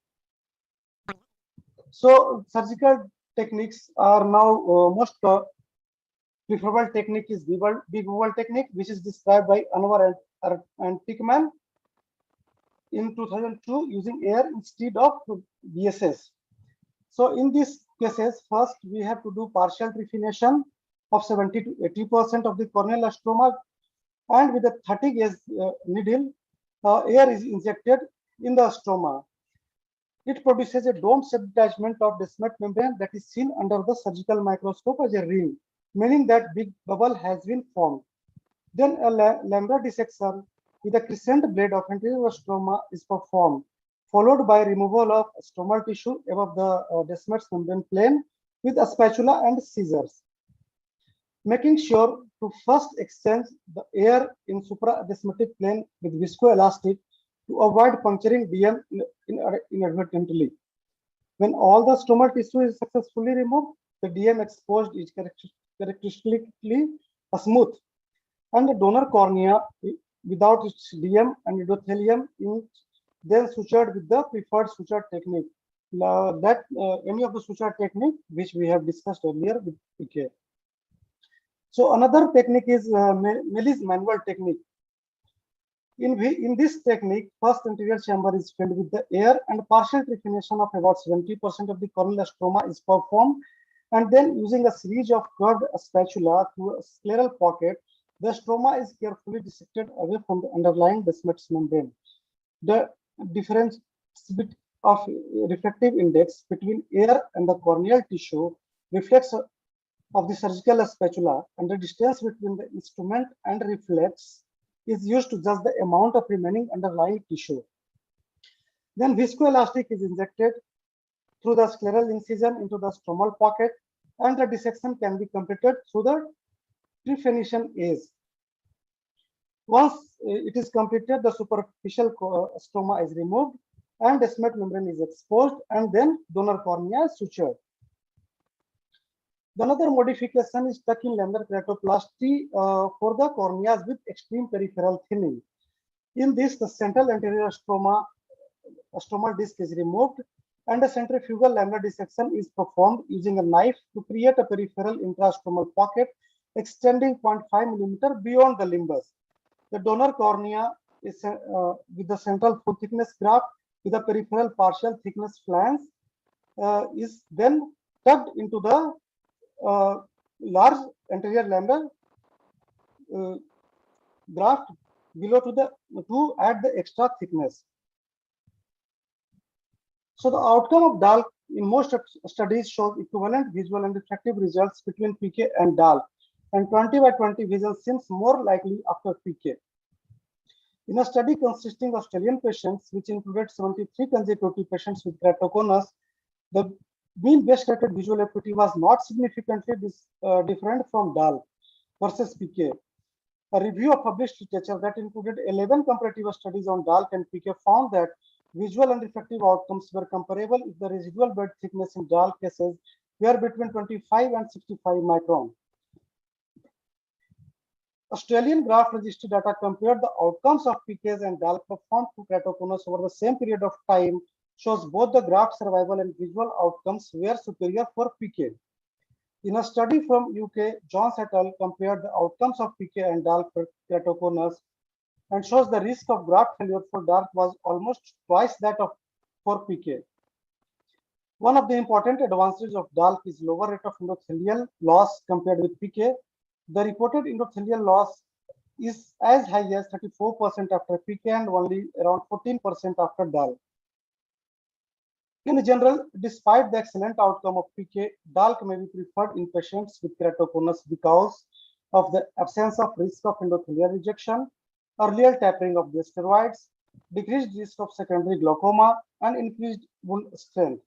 So surgical techniques are now most preferable technique is big oval technique, which is described by Anwar and Pickman in 2002 using air instead of BSS. So in these cases, first we have to do partial trephination of 70 to 80% of the corneal stroma, and with a 30 gauge needle, air is injected in the stroma. It produces a dome-shaped detachment of Descemet membrane that is seen under the surgical microscope as a ring, meaning that big bubble has been formed. Then a lambda dissection with a crescent blade of anterior stroma is performed, followed by removal of stromal tissue above the Descemet's membrane plane with a spatula and scissors, making sure to first exchange the air in supradescemetic plane with viscoelastic to avoid puncturing DM inadvertently. When all the stromal tissue is successfully removed, the DM exposed is characteristically smooth, and the donor cornea without its DM and endothelium is then sutured with the preferred suture technique. Any of the suture technique which we have discussed earlier with PK. So another technique is Melis manual technique. In this technique, first anterior chamber is filled with the air and partial trephination of about 70% of the corneal stroma is performed, and then using a series of curved spatula through a scleral pocket, the stroma is carefully dissected away from the underlying Descemet's membrane. The difference of refractive index between air and the corneal tissue reflects of the surgical spatula, and the distance between the instrument and reflex is used to judge the amount of remaining underlying tissue. Then viscoelastic is injected through the scleral incision into the stromal pocket, and the dissection can be completed through the trephination edge. Once it is completed, the superficial stroma is removed and Descemet membrane is exposed, and then donor cornea is sutured. Another modification is tuck-in lamellary keratoplasty for the corneas with extreme peripheral thinning. In this, the central anterior stromal disc is removed, and a centrifugal lamella dissection is performed using a knife to create a peripheral intrastromal pocket extending 0.5 millimeter beyond the limbus. The donor cornea is with the central full thickness graft with a peripheral partial thickness flange is then tucked into the large anterior lambda graft below to add the extra thickness. So the outcome of DALK in most studies shows equivalent visual and refractive results between PK and DALK, and 20 by 20 vision seems more likely after PK. In a study consisting of Australian patients, which included 73 consecutive patients with keratoconus, the mean best corrected visual acuity was not significantly different from DALK versus PK. A review of published literature that included 11 comparative studies on DALK and PK found that visual and refractive outcomes were comparable if the residual bed thickness in DALK cases were between 25 and 65 micron. Australian graft registry data compared the outcomes of PKs and DALK performed to keratoconus over the same period of time shows both the graft survival and visual outcomes were superior for PK. In a study from UK, Jones et al. Compared the outcomes of PK and DALK for keratoconus and shows the risk of graft failure for DALK was almost twice that of for PK. One of the important advantages of DALK is lower rate of endothelial loss compared with PK. The reported endothelial loss is as high as 34% after PK and only around 14% after DALK. In general, despite the excellent outcome of PK, DALK may be preferred in patients with keratoconus because of the absence of risk of endothelial rejection, earlier tapering of the steroids, decreased risk of secondary glaucoma, and increased wound strength.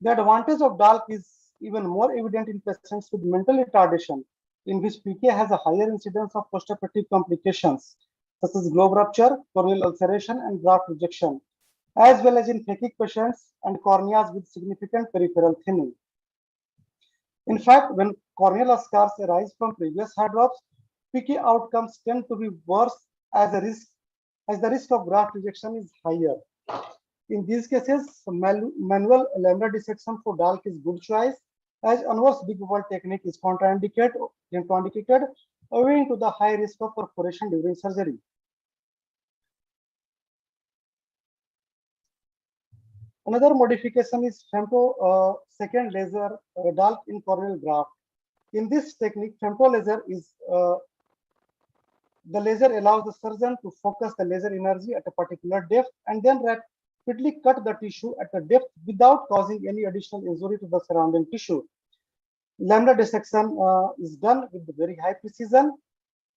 The advantage of DALK is even more evident in patients with mental retardation, in which PK has a higher incidence of postoperative complications, such as globe rupture, corneal ulceration, and graft rejection, as well as in phakic patients and corneas with significant peripheral thinning. In fact, when corneal scars arise from previous hair drops, PK outcomes tend to be worse as the risk of graft rejection is higher. In these cases, manual lambda dissection for DALK is good choice, as inverse big wall technique is contraindicated owing to the high risk of perforation during surgery. Another modification is femto second laser DALK in corneal graft. In this technique, femto laser is the laser allows the surgeon to focus the laser energy at a particular depth and then rapidly cut the tissue at a depth without causing any additional injury to the surrounding tissue. Lambda dissection is done with very high precision,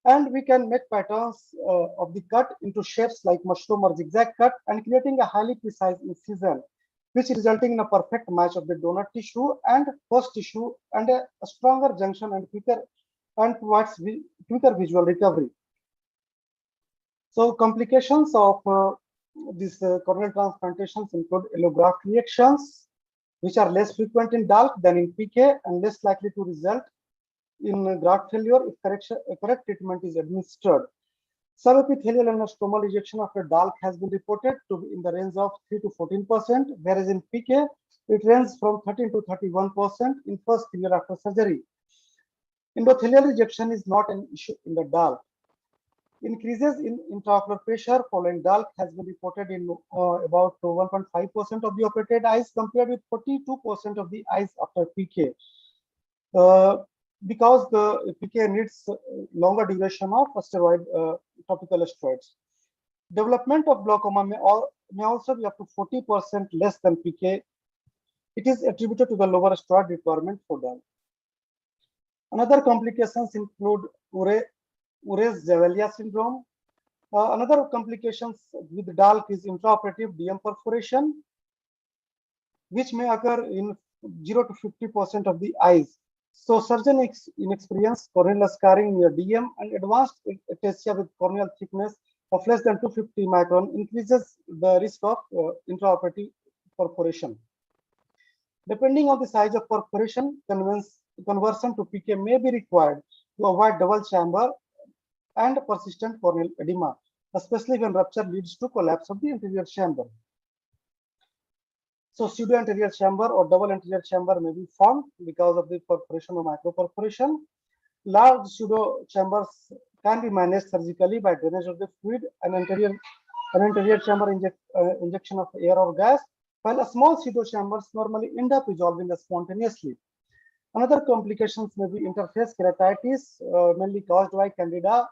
and we can make patterns of the cut into shapes like mushroom or zigzag cut and creating a highly precise incision, which resulting in a perfect match of the donor tissue and host tissue and a stronger junction and provides quicker visual recovery. So complications of these corneal transplantations include allograft reactions, which are less frequent in DALK than in PK and less likely to result in graft failure if correct treatment is administered. Subepithelial and stromal rejection after DALK has been reported to be in the range of 3 to 14%, whereas in PK, it ranges from 13 to 31% in first year after surgery. Endothelial rejection is not an issue in the DALK. Increases in intraocular pressure following DALK has been reported in about 1.5% of the operated eyes compared with 42% of the eyes after PK. Because the PK needs longer duration of steroid, topical steroids. Development of glaucoma may also be up to 40% less than PK. It is attributed to the lower steroid requirement for DALK. Another complications include Urey-Zavalia syndrome. Another complications with DALK is intraoperative DM perforation, which may occur in 0 to 50% of the eyes. So surgeon inexperienced corneal scarring near DM and advanced ataxia with corneal thickness of less than 250 micron increases the risk of intraoperative perforation. Depending on the size of perforation, conversion to PK may be required to avoid double chamber and persistent corneal edema, especially when rupture leads to collapse of the anterior chamber. So pseudo-anterior chamber or double anterior chamber may be formed because of the perforation or microperforation. Large pseudo chambers can be managed surgically by drainage of the fluid and anterior chamber injection of air or gas, while a small pseudo chambers normally end up resolving spontaneously. Another complications may be interface keratitis, mainly caused by Candida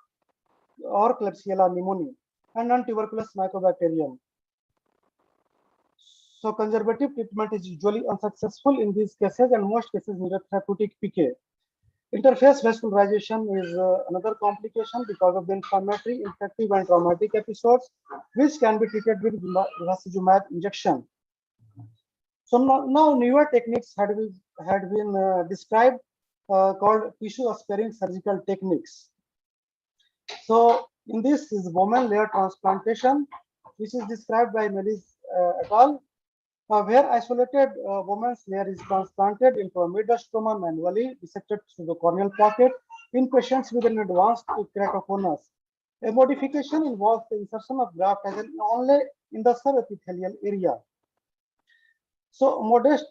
or Klebsiella pneumoniae, and non-tuberculous mycobacterium. So conservative treatment is usually unsuccessful in these cases, and most cases need a therapeutic PK. Interface vascularization is another complication because of the inflammatory, infective, and traumatic episodes, which can be treated with bevacizumab injection. So now newer techniques had been described called tissue sparing surgical techniques. So in this is bone layer transplantation, which is described by Melis et al. Where isolated bone layer is transplanted into a mediastoma manually dissected through the corneal pocket in patients with an advanced keratoconus. A modification involves the insertion of graft as only in the subepithelial area. So modest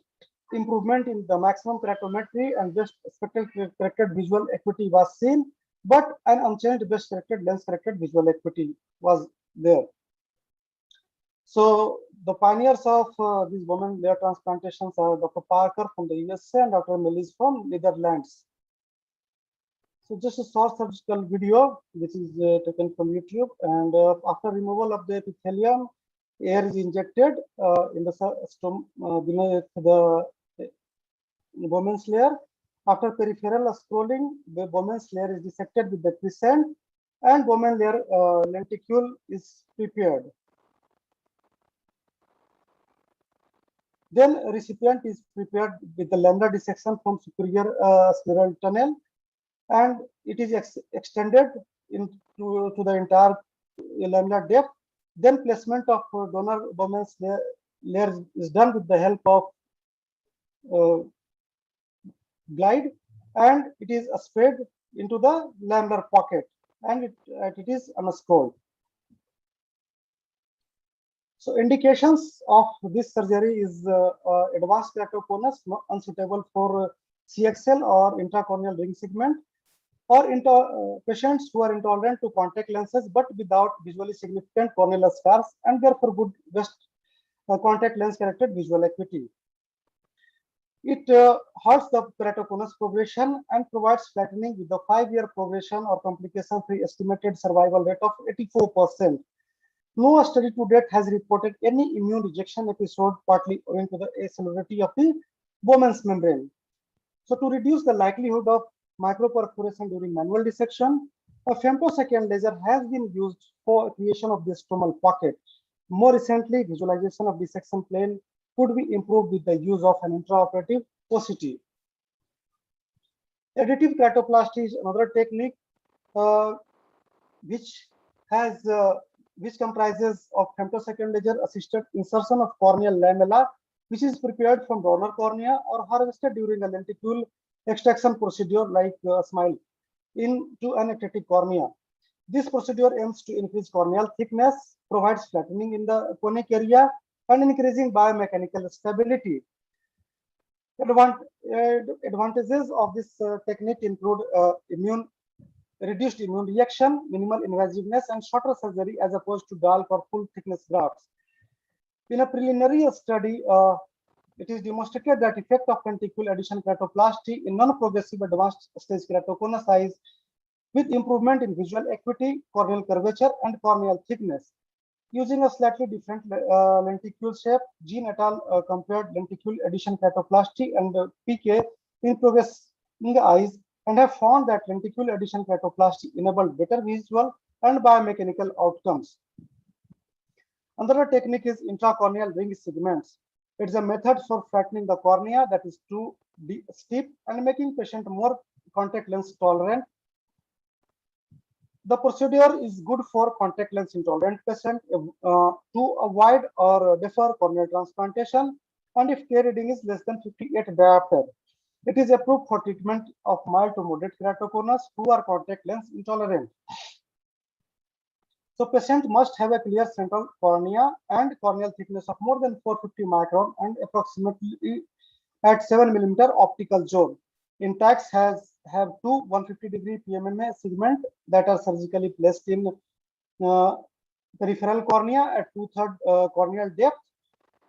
improvement in the maximum keratometry and best expected corrected visual acuity was seen, but an unchanged best corrected lens corrected visual acuity was there. So the pioneers of these bone layer transplantations are Dr. Parker from the USA and Dr. Melis from Netherlands. So just a short surgical video, which is taken from YouTube, and after removal of the epithelium, air is injected in the beneath the bone layer. After peripheral scrolling, the bone layer is dissected with the crescent, and bone layer lenticule is prepared. Then a recipient is prepared with the laminar dissection from superior scleral tunnel, and it is extended to the entire laminar depth. Then placement of donor bone layer is done with the help of glide, and it is sprayed into the laminar pocket, and it is unscrolled. So indications of this surgery is advanced keratoconus, unsuitable for CXL or intracorneal ring segment, or patients who are intolerant to contact lenses but without visually significant corneal scars and therefore good best contact lens corrected visual acuity. It halts the keratoconus progression and provides flattening with the 5-year progression or complication-free estimated survival rate of 84%. No study to date has reported any immune rejection episode, partly owing to the acellularity of the Bowman's membrane. So to reduce the likelihood of microperforation during manual dissection, a femtosecond laser has been used for creation of the stromal pocket. More recently, visualization of dissection plane could be improved with the use of an intraoperative OCT. Additive keratoplasty is another technique which comprises of femtosecond laser assisted insertion of corneal lamella, which is prepared from donor cornea or harvested during a lenticule extraction procedure like SMILE into an ectatic cornea. This procedure aims to increase corneal thickness, provides flattening in the conic area, and increasing biomechanical stability. Advantages of this technique include reduced immune reaction, minimal invasiveness, and shorter surgery as opposed to bulk or full thickness grafts. In a preliminary study, it is demonstrated that effect of lenticule addition keratoplasty in non-progressive advanced stage keratoconus size with improvement in visual acuity, corneal curvature, and corneal thickness. Using a slightly different lenticule shape, Jean et al. Compared lenticule addition keratoplasty and PK in progressing eyes and have found that lenticule addition keratoplasty enabled better visual and biomechanical outcomes. Another technique is intracorneal ring segments. It's a method for flattening the cornea that is too steep and making patient more contact lens tolerant. The procedure is good for contact lens intolerant patient to avoid or defer corneal transplantation, and if K reading is less than 58 diopter. It is approved for treatment of mild to moderate keratoconus who are contact lens intolerant. So patient must have a clear central cornea and corneal thickness of more than 450 micron and approximately at 7 millimeter optical zone. Intacs have two 150-degree PMMA segment that are surgically placed in peripheral cornea at 2/3 corneal depth.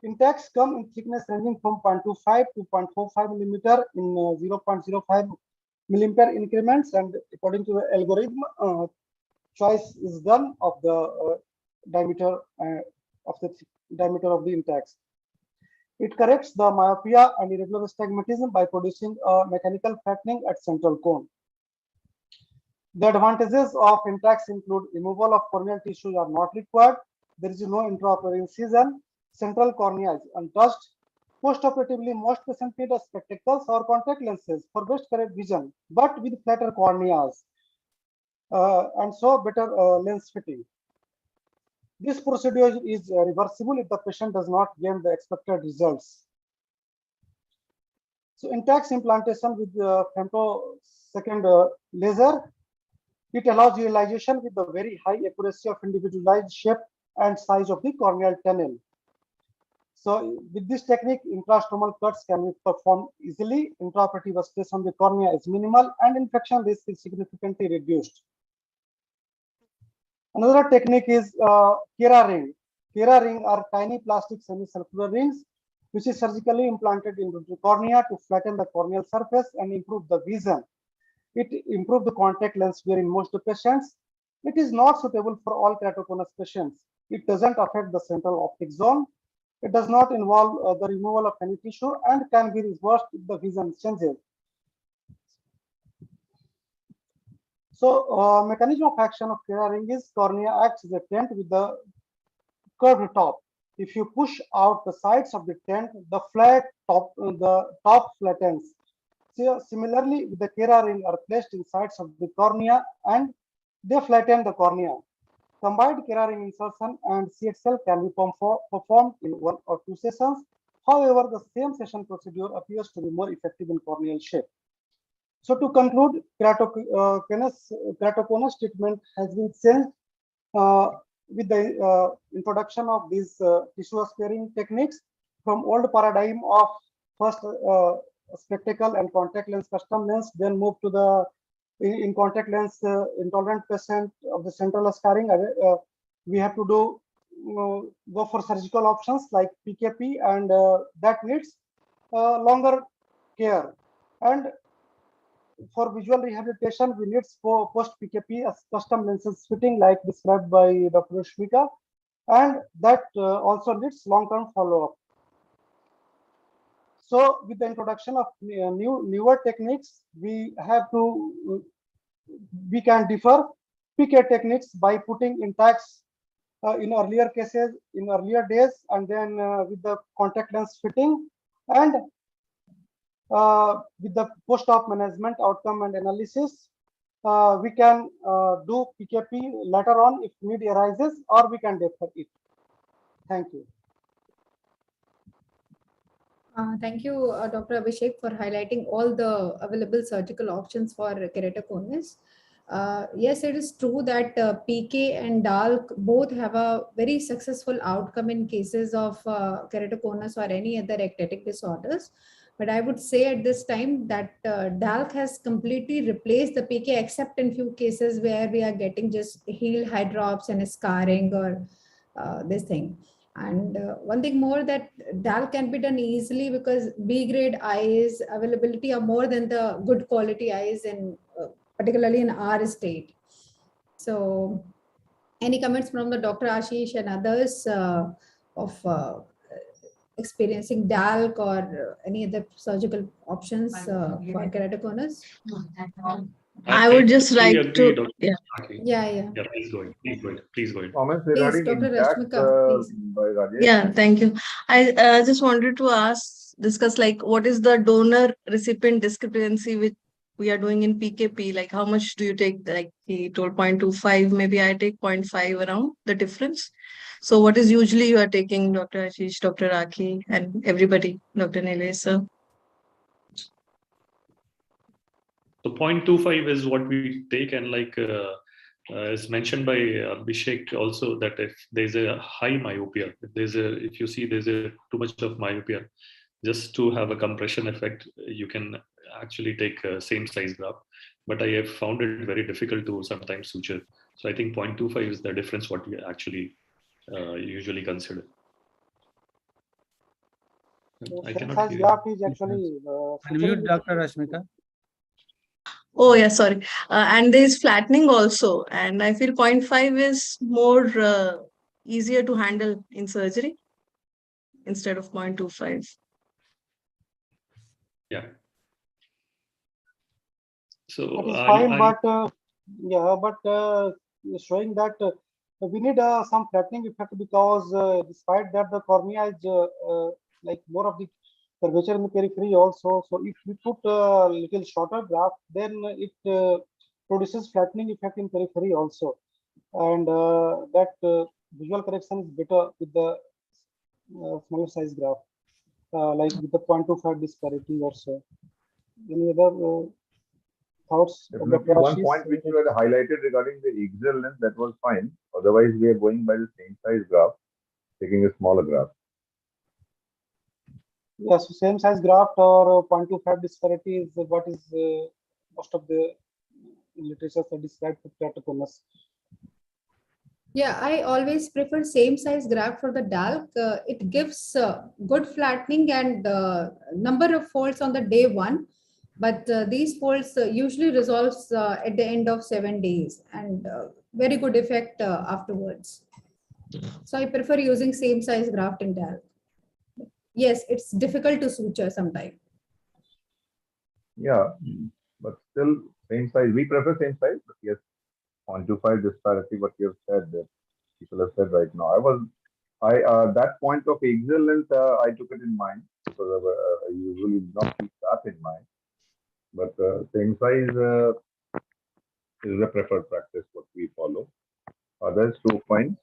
Intacs come in thickness ranging from 0.25 to 0.45 millimeter in 0.05 millimeter increments, and according to the algorithm, choice is done of the diameter of the diameter of the intacs. It corrects the myopia and irregular astigmatism by producing a mechanical flattening at central cone. The advantages of intacs include removal of corneal tissues are not required. There is no intraocular incision. Central cornea is untouched. Postoperatively, most patients need spectacles or contact lenses for best correct vision, but with flatter corneas and so better lens fitting. This procedure is reversible if the patient does not gain the expected results. So intacs implantation with femtosecond laser, it allows realization with the very high accuracy of individualized shape and size of the corneal tunnel. So with this technique, intrastromal cuts can be performed easily. Intraoperative stress on the cornea is minimal and infection risk is significantly reduced. Another technique is Kera ring. Kera ring are tiny plastic semicircular rings which is surgically implanted into the cornea to flatten the corneal surface and improve the vision. It improves the contact lens wear in most patients. It is not suitable for all keratoconus patients. It doesn't affect the central optic zone. It does not involve the removal of any tissue and can be reversed if the vision changes. So, mechanism of action of Kera ring is cornea acts as a tent with the curved top. If you push out the sides of the tent, the top flattens. So, similarly, the Kera ring are placed in sides of the cornea and they flatten the cornea. Combined Kera ring insertion and CXL can be performed in 1 or 2 sessions. However, the same session procedure appears to be more effective in corneal shape. So to conclude, keratoconus treatment has been changed with the introduction of these tissue sparing techniques from old paradigm of first spectacle and contact lens custom lens, then move to the in contact lens intolerant patient of the central scarring. We have to do go for surgical options like PKP, and that needs longer care. And for visual rehabilitation, we need post PKP as custom lenses fitting like described by Dr. Shmika, and that also needs long-term follow-up. So with the introduction of newer techniques, we can differ PK techniques by putting intacs in earlier cases, in earlier days, and then with the contact lens fitting, and with the post-op management outcome and analysis, we can do PKP later on if need arises, or we can defer it. Thank you. Thank you, Dr. Abhishek, for highlighting all the available surgical options for keratoconus. Yes, it is true that PK and DALK both have a very successful outcome in cases of keratoconus or any other ectatic disorders. But I would say at this time that DALK has completely replaced the PK, except in few cases where we are getting just healed eye drops and scarring or this thing. And one thing more, that DALK can be done easily because B-grade eyes availability are more than the good quality eyes, in particularly in our state. So any comments from the Dr. Ashish and others of experiencing DALK or any other surgical options for keratoconus? I would just like to, yeah. Yeah, please go ahead. Please go ahead. Comments Please, regarding Dr. intact Rashmika, please. by Rajesh. yeah, thank you. I just wanted to discuss like what is the donor recipient discrepancy which we are doing in PKP? Like how much do you take? Like he told 0.25, maybe I take 0.5 around the difference. So what is usually you are taking, Dr. Ashish, Dr. Rakhi, and everybody, Dr. Nilesh, sir? So 0.25 is what we take, and like as mentioned by Abhishek also, that if there's a high myopia, if you see there's too much of myopia, just to have a compression effect, you can actually take same size graph. But I have found it very difficult to sometimes suture. So I think 0.25 is the difference what we actually usually consider. I Same cannot size hear graph you. is actually Unmute Dr. Rashmika. Oh, yeah, sorry. And there is flattening also. And I feel 0.5 is more easier to handle in surgery instead of 0.25. Yeah. So That is fine, but yeah, but showing that we need some flattening effect because despite that the cornea is like more of the curvature in the periphery also. So if we put a little shorter graph, then it produces flattening effect in periphery also, and that visual correction is better with the smaller size graph, like with the 0.25 disparity or so. Any other thoughts of Definitely Dr. one Ashish? point which you had highlighted regarding the axial length, that was fine. Otherwise, we are going by the same size graph, taking a smaller graph. Yes, so same size graph or 0.25 disparity is what is most of the literature that described for keratoconus. Yeah, I always prefer same size graph for the DALC. It gives good flattening and number of folds on the day one, but these folds usually resolves at the end of 7 days and very good effect afterwards. So I prefer using same size graft in DALC. Yes, it's difficult to suture sometimes. Yeah, but still same size. We prefer same size, but yes, 0.25 disparity, what you have said, that people have said right now. That point of axial length, I took it in mind because I usually do not keep that in mind. But same size is the preferred practice what we follow. Others 2 points.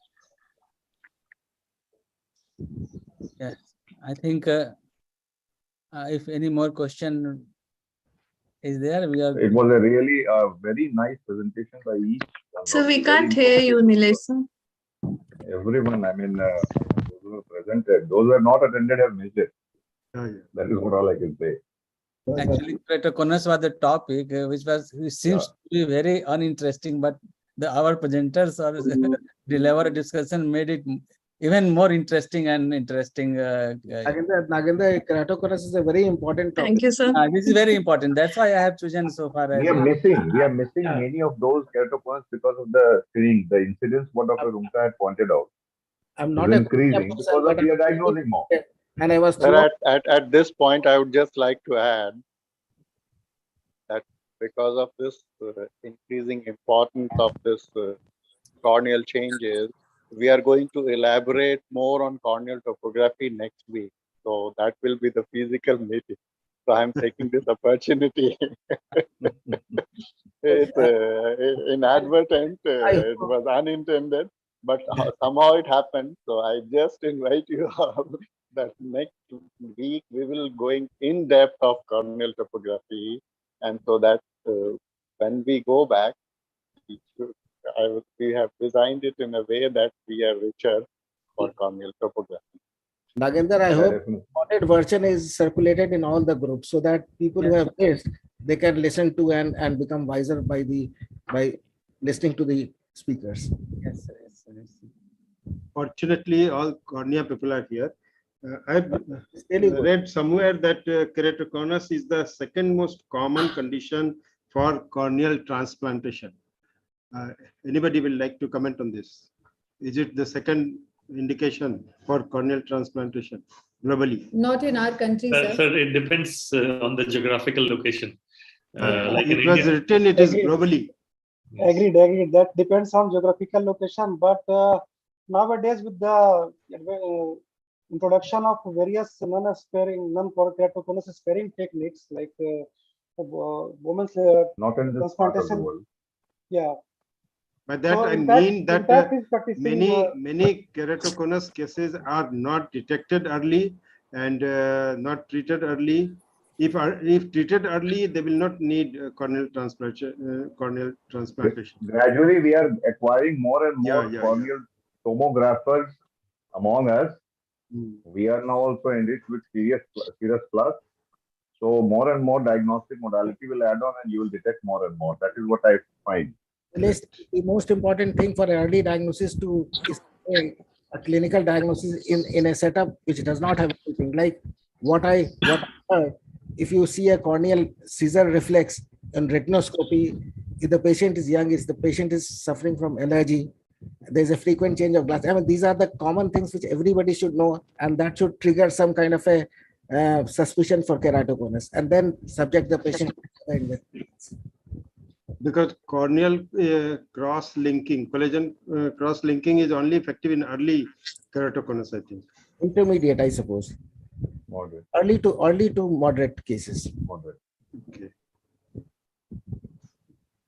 Yes, I think if any more question is there, we are. It was a really very nice presentation by each one. So we can't hear you, Nilesh. Everyone, I mean, those who were presented, those who are not attended have missed it. That is what all I can say. Actually, keratoconus was the topic which seems to be very uninteresting, but our presenters or deliver discussion made it even more interesting and interesting. Nagendra, keratoconus is a very important topic. Thank you, sir. This is very important. That's why I have chosen so far. We are missing many of those keratoconus because of the screening, the incidence what Dr. Rumka had pointed out. I'm not increasing because of we are diagnosing more. And I was Sir, at this point, I would just like to add that because of this increasing importance of this corneal changes, we are going to elaborate more on corneal topography next week. So that will be the physical meeting. So I'm taking this opportunity. It's inadvertent, it was unintended, but somehow it happened. So I just invite you all that next week we will going in depth of corneal topography, and so that when we go back, we have designed it in a way that we are richer for corneal topography. Nagendra, I hope recorded version is circulated in all the groups so that people who have missed, they can listen to and become wiser by listening to the speakers. Yes, sir. Yes, sir. Yes, sir. Fortunately, all cornea people are here. I've really read somewhere that keratoconus is the second most common condition for corneal transplantation. Anybody will like to comment on this? Is it the second indication for corneal transplantation globally? Not in our country, sir. Sir, it depends on the geographical location. Like it in was India. written it is globally. Agreed. That depends on geographical location, but nowadays with the introduction of various non-keratoconus sparing techniques like women's not in this part of the world. Yeah. By that So I in fact- mean that in fact is practicing, many keratoconus cases are not detected early and not treated early. If treated early, they will not need corneal transplantation. Gradually, we are acquiring more and more corneal tomographers among us. We are now also enriched with Sirius Plus. So more and more diagnostic modality will add on, and you will detect more and more. That is what I find. The most important thing for early diagnosis is a clinical diagnosis in a setup which does not have anything. Like what I heard, if you see a corneal scissor reflex and retinoscopy, if the patient is young, if the patient is suffering from allergy, there's a frequent change of glass. I mean, these are the common things which everybody should know, and that should trigger some kind of a suspicion for keratoconus, and then subject the patient to the investigation. Because corneal cross-linking, collagen cross-linking is only effective in early keratoconus, I think. Intermediate, I suppose. Moderate. Early to moderate cases. Moderate. Okay.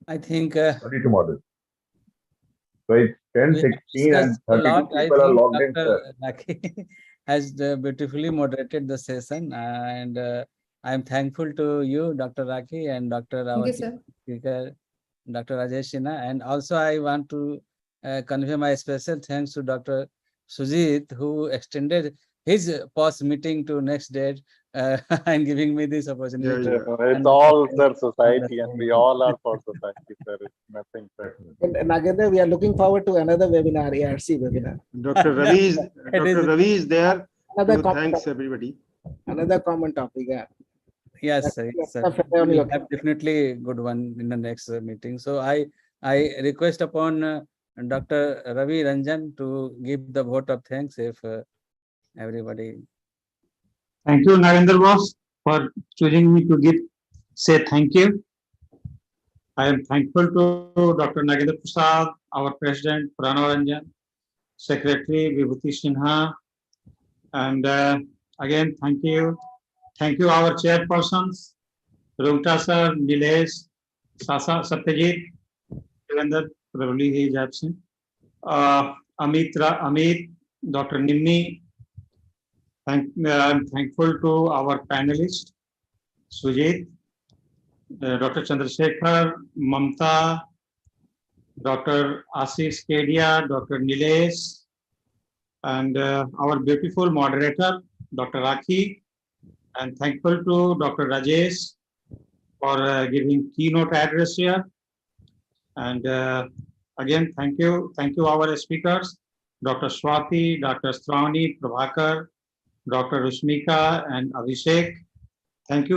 I think Early to moderate. So it's 10, we have 16, and discussed a 32 lot. I people are think logged in, sir. Dr. Raki has beautifully moderated the session, and I'm thankful to you, Dr. Raki, and Dr. Thank you, sir. Speaker, Dr. Rajesh Sinha. And also I want to convey my special thanks to Dr. Sujit, who extended his post meeting to next date and giving me this opportunity. It's all, sir, society, and we all are for society, sir. It's nothing, sir. And Nagendra, we are looking forward to another webinar, ARC webinar. Dr. Ravi is there. Thanks, everybody. Another common topic. Yeah. Yes, sir. Yes, sir. We have definitely good one in the next meeting. So I request upon Dr. Ravi Ranjan to give the vote of thanks if everybody. Thank you, Narendra Bos, for choosing me to say thank you. I am thankful to Dr. Nagendra Prasad, our President, Pranav Ranjan, Secretary Vibhuti Sinha, and again, thank you. Thank you, our chairpersons, Rumta sir, Nilesh, Sasa Satyajit, Devendra, probably he is absent, Amit, Dr. Nimmi. I'm thankful to our panelists, Sujit, Dr. Chandrasekhar, Mamta, Dr. Ashish Kedia, Dr. Nilesh, and our beautiful moderator, Dr. Raki, and thankful to Dr. Rajesh for giving keynote address here. And again, thank you our speakers, Dr. Swati, Dr. Stravani, Prabhakar, Dr. Rushmika, and Abhishek. Thank you.